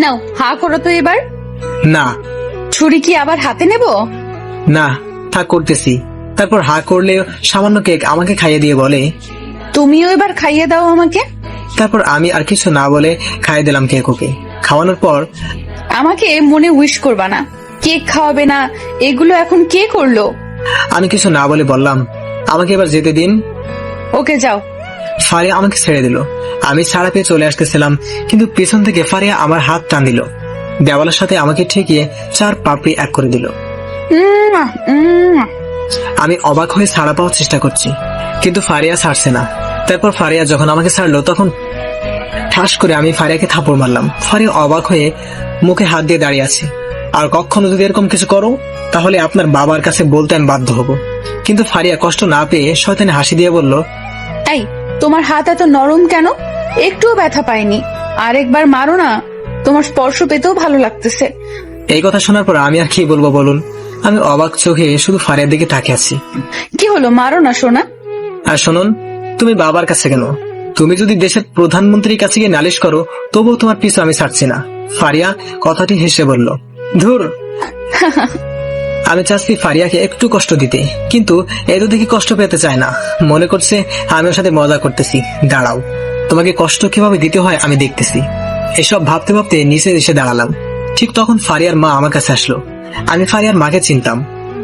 নাও হা করো তো এবার। না। ছুরি কি আবার হাতে নেব? না, থাক করতেছি। তারপর হা করলে সামান্য কেক আমাকে খাইয়ে দিয়ে বলে, তুমিও এবার খাইয়ে দাও আমাকে। তারপর আমি আর কিছু না বলে খাইয়ে দিলাম কেক ওকে। খাওয়ানোর পর আমাকে মনে উইশ করবা না, কেক খাওয়াবে না, এগুলো এখন কে করলো? আমি কিছু না বলে বললাম, আমাকে এবার যেতে দিন। ওকে যাও। ফারিয়া আমাকে ছেড়ে দিল। আমি ছাড়া পেয়ে চলে আসতেছিলাম, কিন্তু পেছন থেকে ফারিয়া আমার হাত টান দিল, দেওয়ালের সাথে আমাকে ঠেকিয়ে 4 পাপড়ি এক করে দিল। আমি অবাক হয়ে ছাড়া পাওয়ার চেষ্টা করছি, কিন্তু ফারিয়া ছাড়ছে না। তারপর ফারিয়া যখন আমাকে ছাড়লো, তখন ঠাস করে আমি ফারিয়াকে থাপড় মারলাম। ফারিয়া অবাক হয়ে মুখে হাত দিয়ে দাঁড়িয়ে আছে। আর কখনো যদি এরকম কিছু করো, তাহলে আপনার বাবার কাছে বলতে আমি বাধ্য হব। কিন্তু ফারিয়া কষ্ট না পেয়ে শয়তানে হাসি দিয়ে বলল, এই তোমার হাত এত নরম কেন? একটুও ব্যথা পাইনি, আরেকবার মারো না, তোমার স্পর্শ পেতেও ভালো লাগতেছে। এই কথা শোনার পর আমি আর কি বলবো বলুন। আমি অবাক চোখে শুধু ফারিয়ার দিকে তাকিয়ে আছি। কি হলো, মারো না সোনা। আর শুনুন, তুমি বাবার কাছে কেন? তুমি যদি দেশের প্রধানমন্ত্রীর কাছে গিয়ে নালিশ করো, তবুও তোমার পিছু আমি ছাড়ছি না। ফারিয়া কথাটি হেসে বলল, ধুর। আমি চাচ্ছি ফারিয়াকে একটু কষ্ট দিতে, কিন্তু এত দেখি কষ্ট পেতে চায় না। মনে করছে আমি ওর সাথে মজা করতেছি। দাঁড়াও, তোমাকে কষ্ট কিভাবে দিতে হয় আমি দেখতেছি। এসব ভাবতে ভাবতে নিচে এসে দাঁড়ালাম। ঠিক তখন ফারিয়ার মা আমার কাছে আসলো। আমি ফারিয়ার মাকে চিনতাম,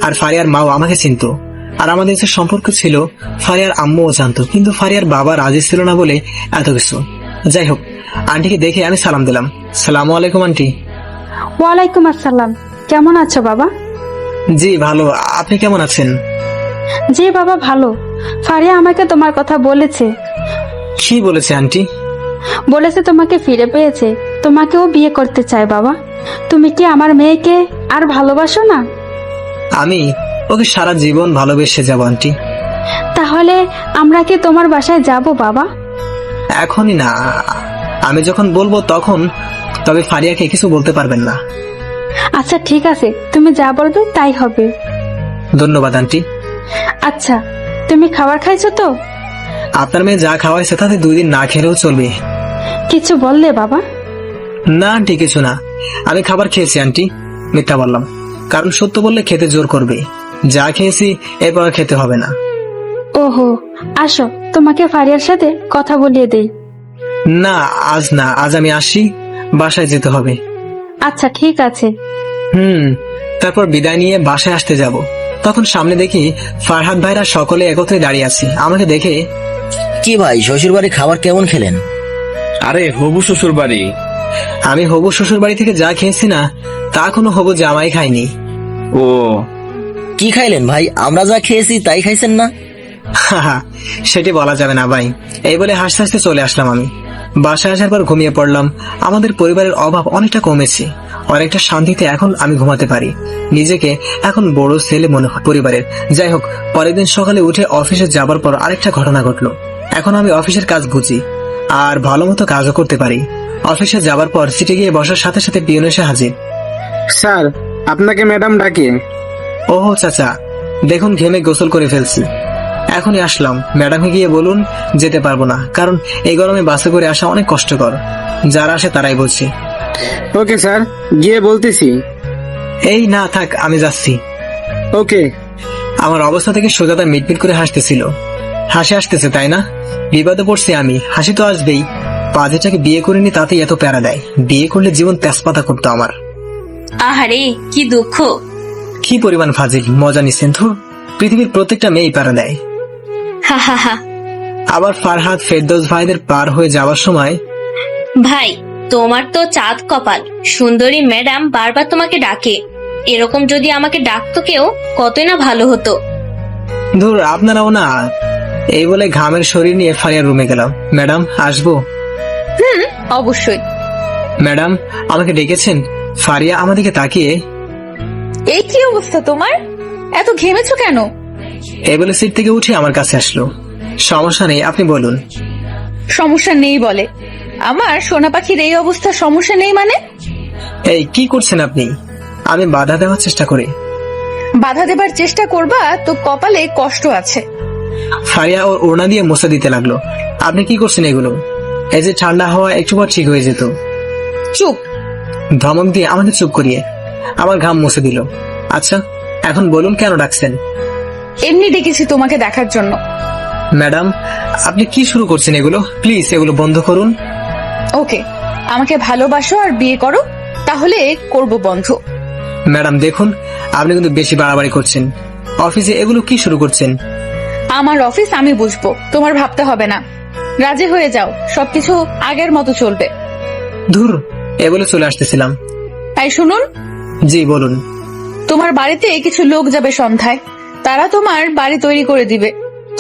আর ফারিয়ার মাও আমাকে চিনত। আর আমাদের যে সম্পর্ক ছিল, ফারিয়ার আম্মুও জানতো, কিন্তু ফারিয়ার বাবা রাজি ছিল না বলে এত কিছু। যাই হোক, আন্টিকে দেখে আমি সালাম দিলাম। সালামু আলাইকুম আন্টি। ওয়ালাইকুম আসসালাম। কেমন আছো বাবা? জি ভালো, আপনি কেমন আছেন? জি বাবা ভালো। ফারিয়া আমাকে তোমার কথা বলেছে। কি বলেছে আন্টি? বলেছে তোমাকে ফিরে পেয়েছে, তোমাকেও বিয়ে করতে চায় বাবা। তুমি কি আমার মেয়েকে আর ভালোবাসো না? আমি ওকে সারা জীবন ভালোবেসে যাব আন্টি। তাহলে আমরা কি তোমার বাসায় যাব বাবা? এখনই না, আমি যখন বলবো তখন। তবে ফারিয়াকে কিছু বলতে পারবেন না। আচ্ছা ঠিক আছে, তুমি যা বলবে তাই হবে। ধন্যবাদ আন্টি। আচ্ছা, তুমি খাবার খাইছো তো? আপনার মেয়ে যা খাওয়াইছে তাতে 2 দিন না খেলেও চলবে। কিছু বললে বাবা? না আন্টি, কিছু না। আমি খাবার খেয়েছি আন্টি। মিথ্যা বললাম, কারণ সত্য বললে খেতে জোর করবে। যা খেয়েছি এরপর আর খেতে হবে না। ওহো, আসো তোমাকে ফারিয়ার সাথে কথা বলিয়ে দেই। না আজ না, আজ আমি আসি, বাসায় যেতে হবে। আচ্ছা ঠিক আছে। তারপর বিদায় নিয়ে বাসায় আসতে যাব। তখন সামনে দেখি ফারহাদ ভাইরা সকলে একত্রে দাঁড়িয়ে আছি। আমাকে দেখে, কি ভাই, শ্বশুর বাড়ি খাবার কেমন খেলেন? আরে হবু শ্বশুর বাড়ি। আমি হবু শ্বশুর বাড়ি থেকে যা খেয়েছি না, তা কোনো হবু জামাই খাইনি। ও কি খাইলেন ভাই? আমরা যা খেয়েছি তাই খাইছেন না? সেটি বলা যাবে না ভাই। এই বলে হাসতে হাসতে চলে আসলাম আমি। বাসায় আসার পর ঘুমিয়ে পড়লাম। আমাদের পরিবারের অভাব অনেকটা কমেছে, অনেকটা শান্তিতে এখন আমি ঘুমাতে পারি। নিজেকে এখন বড় ছেলে মনে হয় পরিবারের। যাই হোক, পরের দিন সকালে উঠে অফিসে যাবার পর আরেকটা ঘটনা ঘটলো। এখন আমি অফিসের কাজ বুঝি, আর ভালো মতো কাজও করতে পারি। অফিসে যাবার পর সিটে গিয়ে বসার সাথে সাথে পিয়ন এসে হাজির। স্যার, আপনাকে ম্যাডাম ডাকে। ওহো চাচা, দেখুন ঘেমে গোসল করে ফেলছি, এখনই আসলাম। ম্যাডামকে গিয়ে বলুন যেতে পারবো না, কারণ এই গরমে বাসে করে আসা অনেক কষ্টকর। যারা আসে তারাই বলছে। ওকে স্যার, গিয়ে বলতেছি। এই না থাক, আমি যাচ্ছি। ওকে। আমার অবস্থা থেকে সোজাদা মিটমিট করে হাসতেছিল। হাসি আসতেছে তাই না? বিপদে পড়ছি আমি, হাসি তো আসবেই। পাজেটাকে বিয়ে করিনি তাতেই এত প্যারা দেয়। বিয়ে করলে জীবন তেজপাতা করতো আমার। আহারে কি দুঃখ। কি পরিমাণ ফাজিল, মজা নিচ্ছেন তো? পৃথিবীর প্রত্যেকটা মেয়েই প্যারা দেয়। হা হা হা। আবার ফারহাদ ফেরদৌস ভাইদের পার হয়ে যাওয়ার সময়, ভাই তোমার তো চাঁদ কপাল, সুন্দরী ম্যাডাম বারবার তোমাকে ডাকে। এরকম যদি আমাকে ডাকতো কেউ, কতই না ভালো হতো। ধুর আপনারাও না। এই বলে ঘামের শরীর নিয়ে ফারিয়ার রুমে গেলাম। ম্যাডাম আসবো? অবশ্যই। ম্যাডাম আমাকে ডেকেছেন? ফারিয়া আমাদেরকে তাকিয়ে, এই কি অবস্থা তোমার? এত ঘেমেছো কেন? এই বলে সিট থেকে উঠে আমার কাছে আসলো। সমস্যা নেই, আপনি বলুন। সমস্যা নেই বলে? আমার সোনা পাখির এই অবস্থা সমস্যা নেই মানে? এই কি করছেন আপনি? আমি বাধা দেওয়ার চেষ্টা করি। বাধা দেবার চেষ্টা করবা তো কপালে কষ্ট আছে। ফারিয়া ওর ওড়না দিয়ে মুছে দিতে লাগলো। আপনি কি করছেন এগুলো? এই যে ঠান্ডা হাওয়া একটু পর ঠিক হয়ে যেত। চুপ। ধমক দিয়ে আমাকে চুপ করিয়ে আমার ঘাম মুছে দিল। আচ্ছা এখন বলুন কেন ডাকছেন? এমনি ডেকেছি তোমাকে দেখার জন্য। ম্যাডাম আপনি কি শুরু করছেন এগুলো? প্লিজ এগুলো বন্ধ করুন। ওকে, আমাকে ভালোবাসো আর বিয়ে করো, তাহলে করব বন্ধ। ম্যাডাম দেখুন, আপনি কিন্তু বেশি বাড়াবাড়ি করছেন। অফিসে এগুলো কি শুরু করছেন? আমার অফিস আমি বুঝবো, তোমার ভাবতে হবে না। রাজি হয়ে যাও, সবকিছু আগের মতো চলবে। ধুর, এ বলে চলে আসতেছিলাম। তাই শুনুন। জি বলুন। তোমার বাড়িতে কিছু লোক যাবে সন্ধ্যায়, তারা তোমার বাড়ি তৈরি করে দিবে।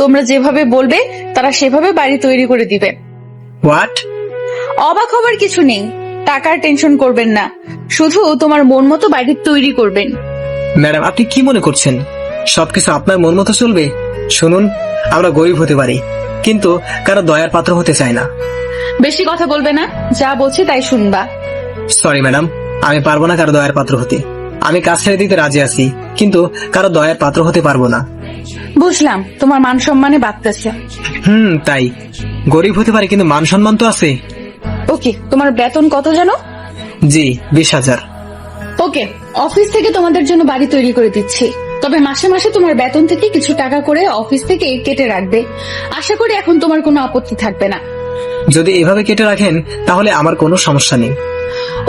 তোমরা যেভাবে বলবে তারা সেভাবে বাড়ি তৈরি করে দিবে। হোয়াট? অবাক হবার কিছু নেই, টাকার টেনশন করবেন না, শুধু তোমার মন মতো বাড়ি তৈরি করবেন। ম্যাডাম আপনি কি মনে করছেন সবকিছু আপনার মন মতো চলবে? শুনুন, আমরা গরিব হতে পারি কিন্তু কারো দয়ার পাত্র হতে চাই না। বেশি কথা বলবে না, যা বলছি তাই শুনবা। সরি ম্যাডাম, আমি পারবো না কারো দয়ার পাত্র হতে। আমি কাজ ছেড়ে দিতে রাজি আছি কিন্তু কারো দয়ার পাত্র হতে পারবো না। বুঝলাম, তোমার মান সম্মানে বাড়তেছে। তাই গরিব হতে পারি কিন্তু মান সম্মান তো আছে। ওকে, তোমার বেতন কত জানো? জি 20,000। ওকে, অফিস থেকে তোমাদের জন্য বাড়ি তৈরি করে দিচ্ছি, তবে মাসে মাসে তোমার বেতন থেকে কিছু টাকা করে অফিস থেকে কেটে রাখবে। আশা করি এখন তোমার কোনো আপত্তি থাকবে না। যদি এভাবে কেটে রাখেন তাহলে আমার কোনো সমস্যা নেই।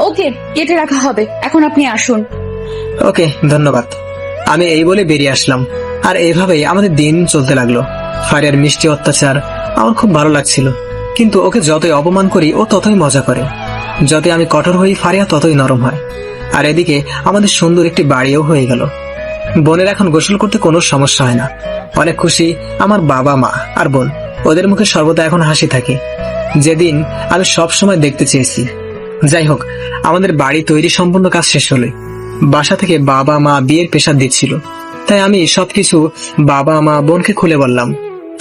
ওকে, কেটে রাখা হবে। এখন আপনি আসুন। ওকে ধন্যবাদ। আমি এই বলে বেরিয়ে আসলাম। আর এইভাবেই আমাদের দিন চলতে লাগলো। ফারিয়ার মিষ্টি অত্যাচার আমার খুব ভালো লাগছিল, কিন্তু ওকে যতই অপমান করি ও ততই মজা করে। যতই আমি কঠোর হই ফারিয়া ততই নরম হয়। আর এদিকে আমাদের সুন্দর একটি বাড়িও হয়ে গেল। বোনের এখন গোসল করতে কোনো সমস্যা হয় না। অনেক খুশি আমার বাবা মা আর বোন, ওদের মুখে সর্বদা এখন হাসি থাকে, যেদিন আমি সব সময় দেখতে চেয়েছি। যাই হোক, আমাদের বাড়ি তৈরি সম্পূর্ণ কাজ শেষ হলে বাসা থেকে বাবা মা বিয়ের প্রেসার দিচ্ছিল, তাই আমি সবকিছু বাবা মা বোনকে খুলে বললাম।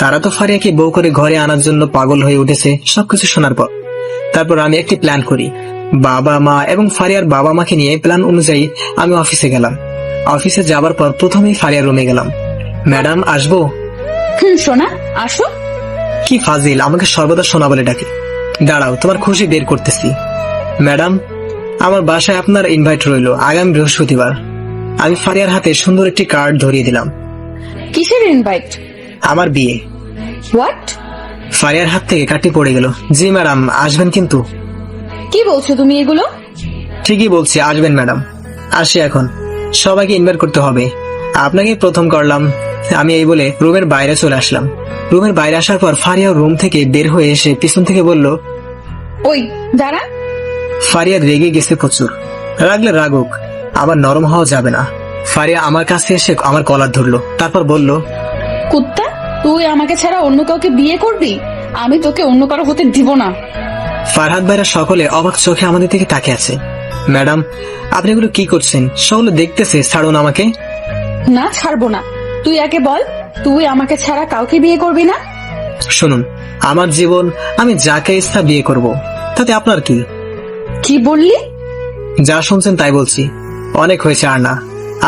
তারা তো ফারিয়াকে বউ করে ঘরে আনার জন্য পাগল হয়ে উঠেছে। সবকিছু শোনার পর তারপর আমি একটি প্ল্যান করি। বাবা মা এবং ফারিয়ার বাবা মাকে নিয়ে প্ল্যান অনুযায়ী আমি অফিসে গেলাম। অফিসে যাবার পর প্রথমেই ফারিয়ার রুমে গেলাম। ম্যাডাম আসবো? সোনা আসো। কি ফাজিল, আমাকে সর্বদা সোনা বলে ডাকে। দাঁড়াও, তোমার খুশি বের করতেছি। ম্যাডাম আমার বাসায় আপনার ইনভাইট রইল আগামী বৃহস্পতিবার। আমি ফারিয়ার হাতে সুন্দর একটি কার্ড ধরিয়ে দিলাম। কিসের ইনভাইট? আমার বিয়ে। হোয়াট? ফারিয়ার হাত থেকে কার্ডটি পড়ে গেল। জি ম্যাডাম আসবেন কিন্তু। কি বলছো তুমি এগুলো? ঠিকই বলছি, আসবেন ম্যাডাম। আসি এখন, সবাইকে ইনভাইট করতে হবে। আপনাকে প্রথম করলাম। আমি এই বলে রুমের বাইরে চলে আসলাম। রুমের বাইরে আসার পর ফারিয়া রুম থেকে বের হয়ে এসে পিছন থেকে বলল, ওই দাঁড়া। ফারিয়া রেগে গেছে প্রচুর। রাগলে রাগুক, আবার নরম হওয়া যাবে না। ফারিয়া আমার কাছে এসে আমার কলার ধরলো, তারপর বলল, কুত্তা, তুই আমাকে ছাড়া অন্য কাউকে বিয়ে করবি? আমি তোকে অন্য কারো হতে দিব না। ফারহাদ ভাইরা সকলে অবাক চোখে আমাদের দিকে তাকিয়ে আছে। ম্যাডাম আপনি এগুলো কি করছেন? সকলে দেখতেছে, ছাড়ুন আমাকে। না, ছাড়বো না। তুই একে বল, তুই আমাকে ছাড়া কাউকে বিয়ে করবি না? শুনুন, আমার জীবন, আমি যাকে ইচ্ছা বিয়ে করব, তাতে আপনার কি? কি বললি? যা শুনছেন তাই বলছি। অনেক হয়েছে আর না।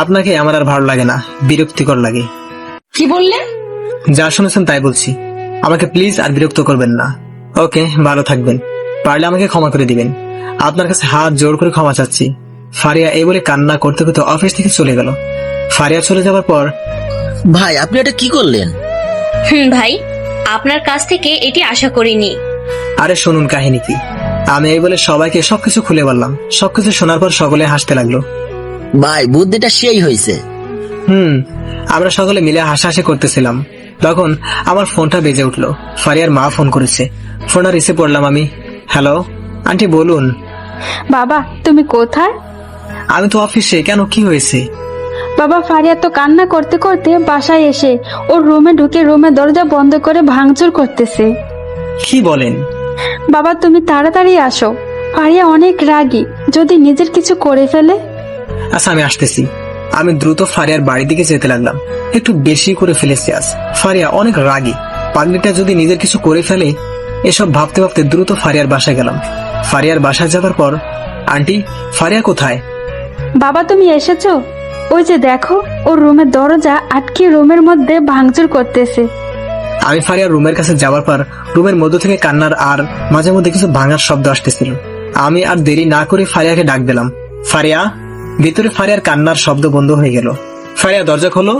আপনাকে আমার আর ভালো লাগে না, বিরক্তিকর লাগে। কি বললেন? যা শুনেছেন তাই বলছি। আমাকে প্লিজ আর বিরক্ত করবেন না। ওকে, ভালো থাকবেন। পারলে আমাকে ক্ষমা করে দিবেন। আপনার কাছে হাত জোর করে ক্ষমা চাচ্ছি। ফারিয়া এই বলে কান্না করতে করতে অফিস থেকে চলে গেল। ফারিয়া চলে যাওয়ার পর, ভাই আপনি এটা কি করলেন? ভাই আপনার কাছ থেকে এটি আশা করিনি। আরে শুনুন কাহিনী কি। আমি এই বলে সবাইকে সবকিছু খুলে বললাম। সবকিছু শোনার পর সকলে হাসতে লাগলো। ভাই বুদ্ধিটা সেই হয়েছে। আমরা সকলে মিলে হাসাহাসি করতেছিলাম। তখন আমার ফোনটা বেজে উঠলো। ফারিয়ার মা ফোন করেছে। ফোনটা রিসিভ করলাম আমি। হ্যালো আন্টি, বলুন। বাবা তুমি কোথায়? আমি তো অফিসে। কেন, কি হয়েছে? বাবা ফারিয়া তো কান্না করতে করতে বাসায় এসে ওর রুমে ঢুকে রুমের দরজা বন্ধ করে ভাঙচুর করতেছে। কি বলেন? বাবা তুমি তাড়াতাড়ি আসো, ফারিয়া অনেক রাগী, যদি নিজের কিছু করে ফেলে। আচ্ছা আমি আসতেছি। আমি দ্রুত ফারিয়ার বাড়ির দিকে যেতে লাগলাম। একটু বেশি করে ফেলেছি আজ। ফারিয়া অনেক রাগী, পাগলিটা যদি নিজের কিছু করে ফেলে। এসব ভাবতে ভাবতে দ্রুত ফারিয়ার বাসায় গেলাম। ফারিয়ার বাসায় যাবার পর, আন্টি ফারিয়া কোথায়? বাবা তুমি এসেছো? ওই যে দেখো ওর রুমের দরজা আটকে রুমের মধ্যে ভাঙচুর করতেছে। আমি ফারিয়ার রুমের কাছে যাওয়ার পর রুমের মধ্য থেকে কান্নার আর মাঝে মধ্যে কিছু ভাঙার শব্দ আসতেছিল। আমি আর দেরি না করে ফারিয়াকে ডাক দিলাম। ফারিয়া। ভিতরে ফারিয়ার কান্নার শব্দ বন্ধ হয়ে গেল। ফারিয়া দরজা খোলো।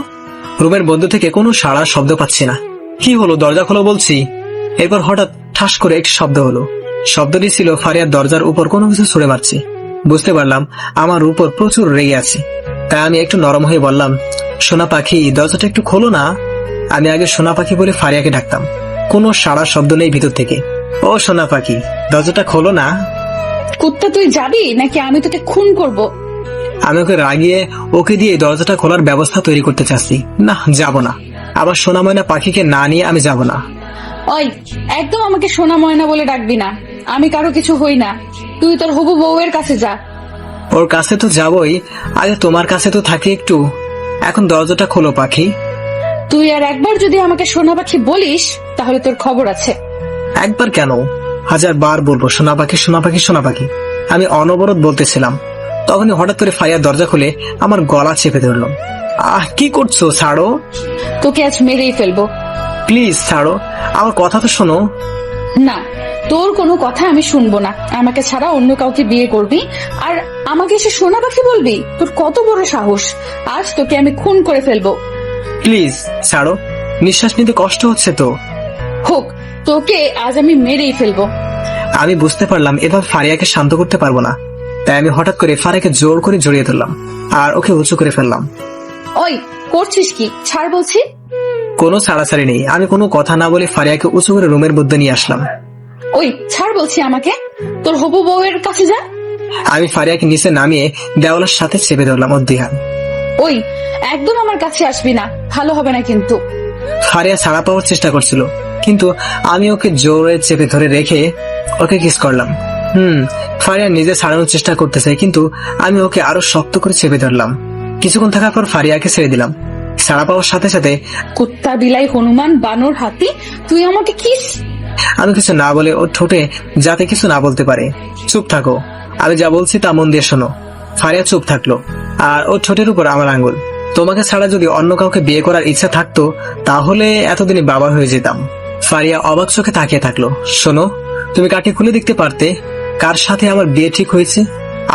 রুমের মধ্য থেকে কোনো সাড়ার শব্দ পাচ্ছি না। কি হলো, দরজা খোলো বলছি। এরপর হঠাৎ ঠাস করে এক শব্দ হলো। শব্দটি ছিল ফারিয়ার দরজার উপর কোনো কিছু ছুঁড়ে মারছে। বুঝতে পারলাম আমার উপর প্রচুর রেগে আছে। তাই আমি একটু নরম হয়ে বললাম, সোনা পাখি দরজাটা একটু খোলো না। আমি আগে সোনা পাখি বলে ফারিয়াকে ডাকতাম। কোনো সাড়া শব্দ নেই ভিতর থেকে। ও সোনা পাখি, দরজাটা খোলো না। কুত্তা তুই যাবি নাকি আমি তোকে খুন করব? আমি ওকে রাগিয়ে ওকে দিয়ে দরজাটা খোলার ব্যবস্থা তৈরি করতে চাচ্ছি। না, যাব না। আবার সোনা ময়না পাখিকে না নিয়ে আমি যাব না। ওই একদম আমাকে সোনা ময়না বলে ডাকবি না। আমি কারো কিছু হই না। তুই তোর হবু বউয়ের কাছে যা। ওর কাছে তো যাবই, আগে তোমার কাছে তো থাকি একটু। এখন দরজাটা খোলো পাখি। তুই আর একবার যদি আমাকে সোনা পাখি বলিস তাহলে তোর খবর আছে। একবার কেন, 1000 বার বলবো সোনা পাখি সোনা পাখি সোনা পাখি। আমি অনবরত বলতেছিলাম। তখনই হঠাৎ করে ফারিয়া দরজা খুলে আমার গলা চেপে ধরল। কি করছো, ছাড়ো। তোকে আজ মেরেই ফেলবো। প্লিজ ছাড়ো, আমার কথা তো শোনো। না, তোর কোনো কথা আমি শুনবো না। আমাকে ছাড়া অন্য কাউকে বিয়ে করবি আর আমাকে এসে সোনা পাখি বলবি? তোর কত বড় সাহস! আজ তোকে আমি খুন করে ফেলবো। প্লিজ ছাড়ো, নিঃশ্বাস নিতে কষ্ট হচ্ছে তো। হোক, তোকে আজ আমি মেরেই ফেলবো। আমি বুঝতে পারলাম এবার ফারিয়াকে শান্ত করতে পারবো না। তাই আমি হঠাৎ করে ফারিয়াকে জোর করে জড়িয়ে ধরলাম আর ওকে উঁচু করে ফেললাম। ওই করছিস কি? ছাড় বলছি। কোনো ছাড়াছাড়ি নেই। আমি কোনো কথা না বলে ফারিয়াকে উঁচু করে রুমের মধ্যে নিয়ে আসলাম। ওই ছাড় বলছি আমাকে। তোর হবু বউয়ের কাছে যা। আমি ফারিয়াকে নিচে নামিয়ে দেওয়ালের সাথে চেপে ধরলাম ওর 2 হাত। ওই একদম আমার কাছে আসবি না, ভালো হবে না কিন্তু। ফারিয়া ছাড়া পাওয়ার চেষ্টা করছিল, কিন্তু আমি ওকে জোরে চেপে ধরে রেখে ওকে কিস করলাম। ফারিয়া নিজে ছাড়ানোর চেষ্টা করতেছে, কিন্তু আমি ওকে আরো শক্ত করে চেপে ধরলাম। কিছুক্ষণ থাকার পর ফারিয়াকে ছেড়ে দিলাম। ছাড়া পাওয়ার সাথে সাথে, কুত্তা বিলাই হনুমান বানর হাতি, তুই আমাকে কিস। আমি কিছু না বলে ওর ঠোঁটে যাতে কিছু না বলতে পারে। চুপ থাকো, আমি যা বলছি তা মন দিয়ে শোনো। ফারিয়া চুপ থাকলো আর ওর ঠোঁটের উপর আমার আঙ্গুল। তোমাকে ছাড়া যদি অন্য কাউকে বিয়ে করার ইচ্ছা থাকতো তাহলে এতদিনে বাবা হয়ে যেতাম। ফারিয়া অবাক চোখে তাকিয়ে থাকলো। শোনো, তুমি কার্ডটি খুলে দেখতে পারতে কার সাথে আমার বিয়ে ঠিক হয়েছে।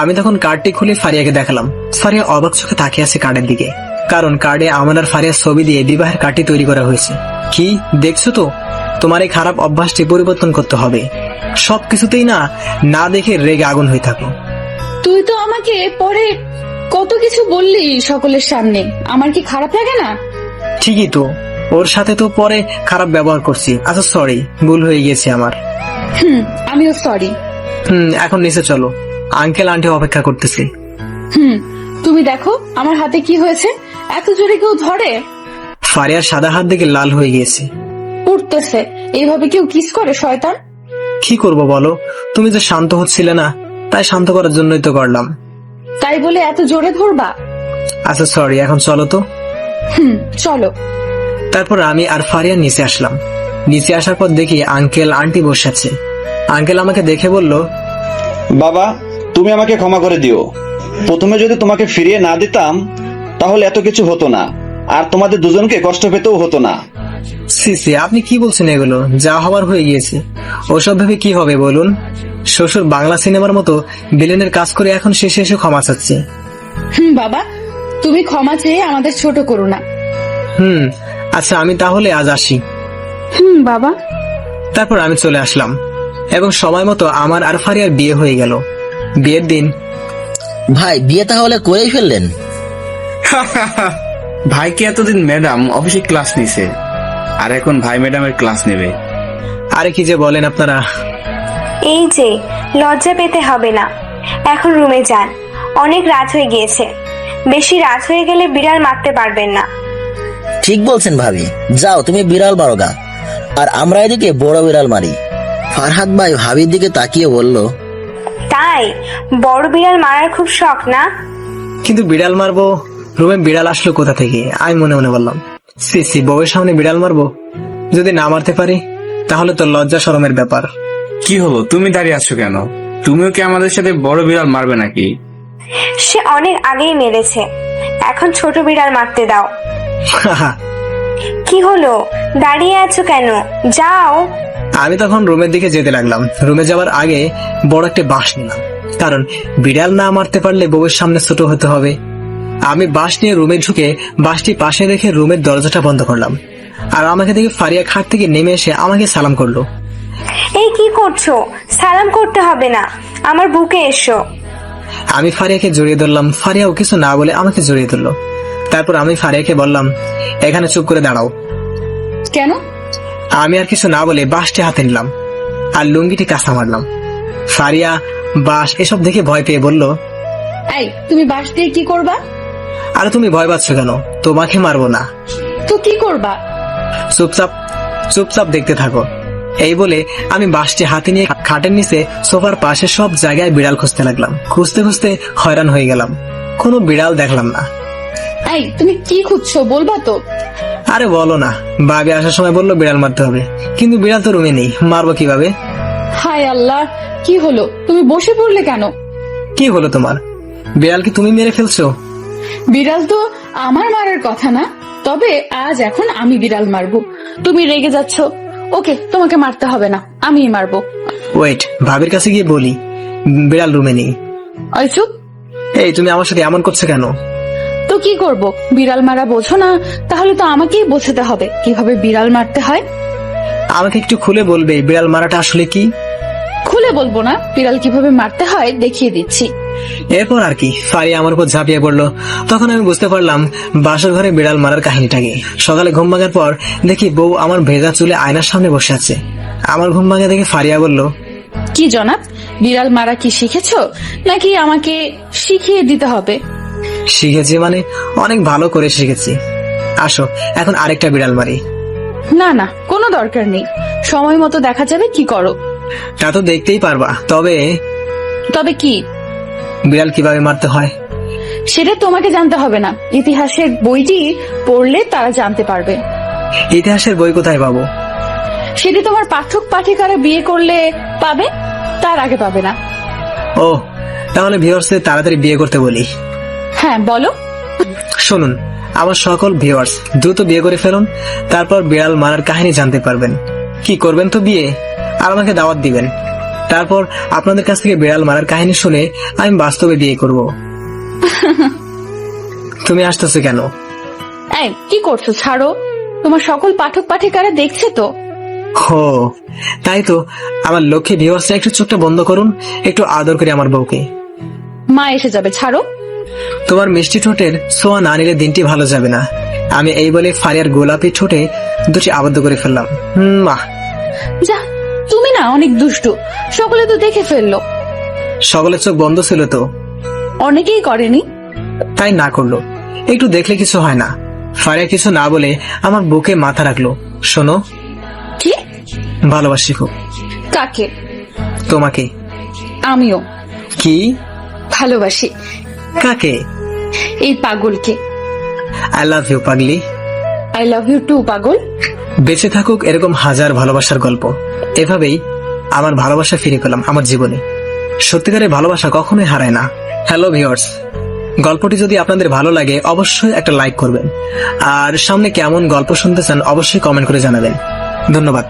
আমি তখন কার্ডটি খুলে ফারিয়াকে দেখালাম। ফারিয়া অবাক চোখে তাকিয়ে আছে কার্ডের দিকে, কারণ কার্ডে আমার আর ফারিয়ার ছবি দিয়ে বিবাহের কার্ডটি তৈরি করা হয়েছে। কি দেখছো তো? তোমার এই খারাপ অভ্যাসটি পরিবর্তন করতে হবে। সবকিছুতেই না দেখে রেগে আগুন হয়ে থাকো। তুই তো আমাকে পরে কত কিছু বললি সকলের সামনে, আমার কি খারাপ লাগে না? ঠিকই তো, ওর সাথে তো পরে খারাপ ব্যবহার করছি। আচ্ছা সরি, ভুল হয়ে গেছে আমার। আমিও সরি। এখন নিচে চলো, আঙ্কেল আন্টি অপেক্ষা করতেছে। তুমি দেখো আমার হাতে কি হয়েছে, এত জোরে কেউ ধরে? ফারিয়ার সাদা হাত দেখে লাল হয়ে গিয়েছে। উঠতেছে, এইভাবে কেউ কিস করে শয়তান? কি করব বলো, তুমি যে শান্ত হচ্ছিলে না, তাই শান্ত করার জন্যই তো করলাম। তাই বলে এত জোরে ধরবা? আচ্ছা সরি, এখন চলো তো। চলো। তারপর আমি আর ফারিয়া নিচে আসলাম। নিচে আসার পর দেখি আঙ্কেল আন্টি বসে আছে। আঙ্কেল আমাকে দেখে বলল, বাবা তুমি আমাকে ক্ষমা করে দিও। প্রথমে যদি তোমাকে ফিরিয়ে না দিতাম তাহলে এত কিছু হতো না, আর তোমাদের দুজনকে কষ্ট পেতেও হতো না। সি আপনি কি বলছেন এগুলো? যা হবার হয়ে গিয়েছে, ওসব ভেবে কি হবে বলুন? শ্বশুর বাংলা সিনেমার মতো ভিলেনের কাজ করে এখন শেষে এসে ক্ষমা চাচ্ছে। বাবা, তুমি ক্ষমা চেয়ে আমাদের ছোট করো না। আচ্ছা আমি তাহলে আজ আসি। বাবা। তারপর আমি চলে আসলাম এবং সময় মতো আমার আর ফারিয়ার বিয়ে হয়ে গেল। বিয়ের দিন ভাই বিয়ে তাহলে করেই ফেললেন? ভাইকে এতদিন ম্যাডাম অফিসে ক্লাস নিছে, আর এখন ভাই ম্যাডামের ক্লাস নেবে। আরে কি যে বলেন আপনারা। এই যে, লজ্জা পেতে হবে না, এখন রুমে যান, অনেক রাত হয়ে গিয়েছে। বেশি রাত হয়ে গেলে বিড়াল মারতে পারবেন না। ঠিক বলছেন ভাবি, যাও তুমি বিড়াল মারো গা, আর আমরা এদিকে বড় বিড়াল মারি। ফারহাদ ভাই ভাবির দিকে তাকিয়ে বলল, তাই বড় বিড়াল মারার খুব শখ না? কিন্তু বিড়াল মারবো, রুমে বিড়াল আসলো কোথা থেকে? আমি মনে মনে বললাম, সি বউয়ের সামনে বিড়াল মারবো? যদি না মারতে পারি তাহলে তো লজ্জা শরমের ব্যাপার। কি হলো, তুমি দাঁড়িয়ে আছো কেন? তুমিও কি আমাদের সাথে বড় বিড়াল মারবে নাকি? সে অনেক আগেই মেরেছে, এখন ছোট বিড়াল মারতে দাও। কি হলো, দাঁড়িয়ে আছো কেন? যাও। আমি তখন রুমের দিকে যেতে লাগলাম। রুমে যাওয়ার আগে বড় একটা বাঁশ নিলাম, কারণ বিড়াল না মারতে পারলে বউয়ের সামনে ছোট হতে হবে। আমি বাঁশ নিয়ে রুমে ঢুকে বাঁশটি পাশে রেখে রুমের দরজাটা বন্ধ করলাম। আর আমাকে দেখে ফারিয়া খাট থেকে নেমে এসে আমাকে সালাম করলো। এই কি করছো? সালাম করতে হবে না, আমার বুকে এসো। আমি ফারিয়াকে জড়িয়ে ধরলাম। ফারিয়াও কিছু না বলে আমাকে জড়িয়ে ধরলো। তারপর আমি ফারিয়াকে বললাম, এখানে চুপ করে দাঁড়াও। কেন? আমি আর কিছু না বলে বাঁশটি হাতে নিলাম আর লুঙ্গিটি কাঁচা মারলাম। ফারিয়া বাঁশ এসব দেখে ভয় পেয়ে বলল, এই তুমি বাঁশ দিয়ে কি করবা? আরে তুমি ভয় পাচ্ছ কেন? তোমাকে মারবো না। তো কি করবা? চুপচাপ দেখতে থাকো। এই বলে আমি বাঁশটি হাতে নিয়ে খাটের নিচে সোফার পাশে সব জায়গায় বিড়াল খুঁজতে লাগলাম। খুঁজতে খুঁজতে হয়রান হয়ে গেলাম, কোনো বিড়াল দেখলাম না। এই তুমি কি খুঁজছো, বলবা তো? আরে বলো না, ভাবি আসার সময় বললো বিড়াল মারতে হবে, কিন্তু বিড়াল তো রুমে নেই, মারবো কিভাবে? হায় আল্লাহ, কি হলো? তুমি বসে পড়লে কেন? কি হলো তোমার? বিড়াল কি তুমি মেরে ফেলছো? বিড়াল তো আমার মারার কথা না, তবে আজ এখন আমি বিড়াল মারবো। তুমি রেগে যাচ্ছ? ওকে, তোমাকে মারতে হবে না, আমিই মারবো। ওয়েট, ভাবির কাছে গিয়ে বলি বিড়াল রুমে নেই। ওই চুপ। এই তুমি আমার সাথে এমন করছো কেন? তো কি করব, বিড়াল মারা বোঝো না? তাহলে তো আমাকেই বোঝাতে হবে কিভাবে বিড়াল মারতে হয়। আমাকে একটু খুলে বলবে বিড়াল মারাটা আসলে কি? খুলে বলবো না, বিড়াল কিভাবে মারতে হয় দেখিয়ে দিচ্ছি। এরপর আর কি, ফারিয়া আমার উপর ঝাঁপিয়ে পড়লো। তখন আমি বুঝতে পারলাম বাসর ঘরে বিড়াল মারার কাহিনীটাকে। সকালে ঘুম ভাঙার পর দেখি বউ আমার ভেজা চুলে আয়নার সামনে বসে আছে। আমার ঘুম ভাঙা দেখে ফারিয়া বলল, কি জনাব, বিড়াল মারা কি শিখেছো নাকি আমাকে শিখিয়ে দিতে হবে? শিখেছি মানে অনেক ভালো করে শিখেছি। আসো এখন আরেকটা বিড়াল মারি। না না, কোনো দরকার নেই, সময় মতো দেখা যাবে কি করো। তা তো দেখতেই পারবা, তবে তবে কি? বিড়াল কিভাবে মারতে হয় সেটা তোমাকে জানতে হবে না, ইতিহাসের বইটি পড়লে তারা জানতে পারবে। ইতিহাসের বই কোথায় পাবো? সেটি তোমার পাঠক পাঠিকারা বিয়ে করলে পাবে, তার আগে পাবে না। ও, তাহলে ভিউয়ার্সদের তাড়াতাড়ি বিয়ে করতে বলি। হ্যাঁ বলো। শুনুন, আমার সকল ভিউয়ার্স দ্রুত বিয়ে করে ফেলুন, তারপর বিড়াল মারার কাহিনী জানতে পারবেন। কি করবেন তো বিয়ে, আর আমাকে দাওয়াত দিবেন। তারপর আপনাদের কাছ থেকে বিড়াল মারার কাহিনী শুনে আমি বাস্তবে বিয়ে করব। তুমি আসতেছো কেন? এই কি করছো, ছাড়ো। তোমার সকল পাঠক পাঠিকারা দেখছে তো। হো, তাই তো। আমার লক্ষ্যে ভিউয়ার্সরা একটু চোখটা বন্ধ করুন, একটু আদর করে আমার বউকে। মা এসে যাবে, ছাড়ো। তোমার মিষ্টি ঠোঁটের ছোঁয়া না নিলে দিনটি ভালো যাবে না। আমি এই বলে ফারিয়ার গোলাপি ঠোঁটে দুটি আবদ্ধ করে ফেললাম। মা যা, তুমি না অনেক দুষ্টু, সকলে তো দেখে ফেললো। সকলের চোখ বন্ধ ছিল তো। অনেকেই করেনি, তাই না করলো। একটু দেখলে কিছু হয় না। ফারিয়া কিছু না বলে আমার বুকে মাথা রাখলো। শোনো, কি? ভালোবাসি খুব। কাকে? তোমাকে। আমিও। কি? ভালোবাসি। কাকে? এই পাগলকে। আই লাভ ইউ পাগলি। আই লাভ ইউ টু পাগল। বেঁচে থাকুক এরকম হাজার ভালোবাসার গল্প। এভাবেই আমার ভালোবাসা ফিরে পেলাম আমার জীবনে। সত্যিকারের ভালোবাসা কখনোই হারায় না। হ্যালো ভিউয়ার্স, গল্পটি যদি আপনাদের ভালো লাগে অবশ্যই একটা লাইক করবেন, আর সামনে কেমন গল্প শুনতে চান অবশ্যই কমেন্ট করে জানাবেন। ধন্যবাদ।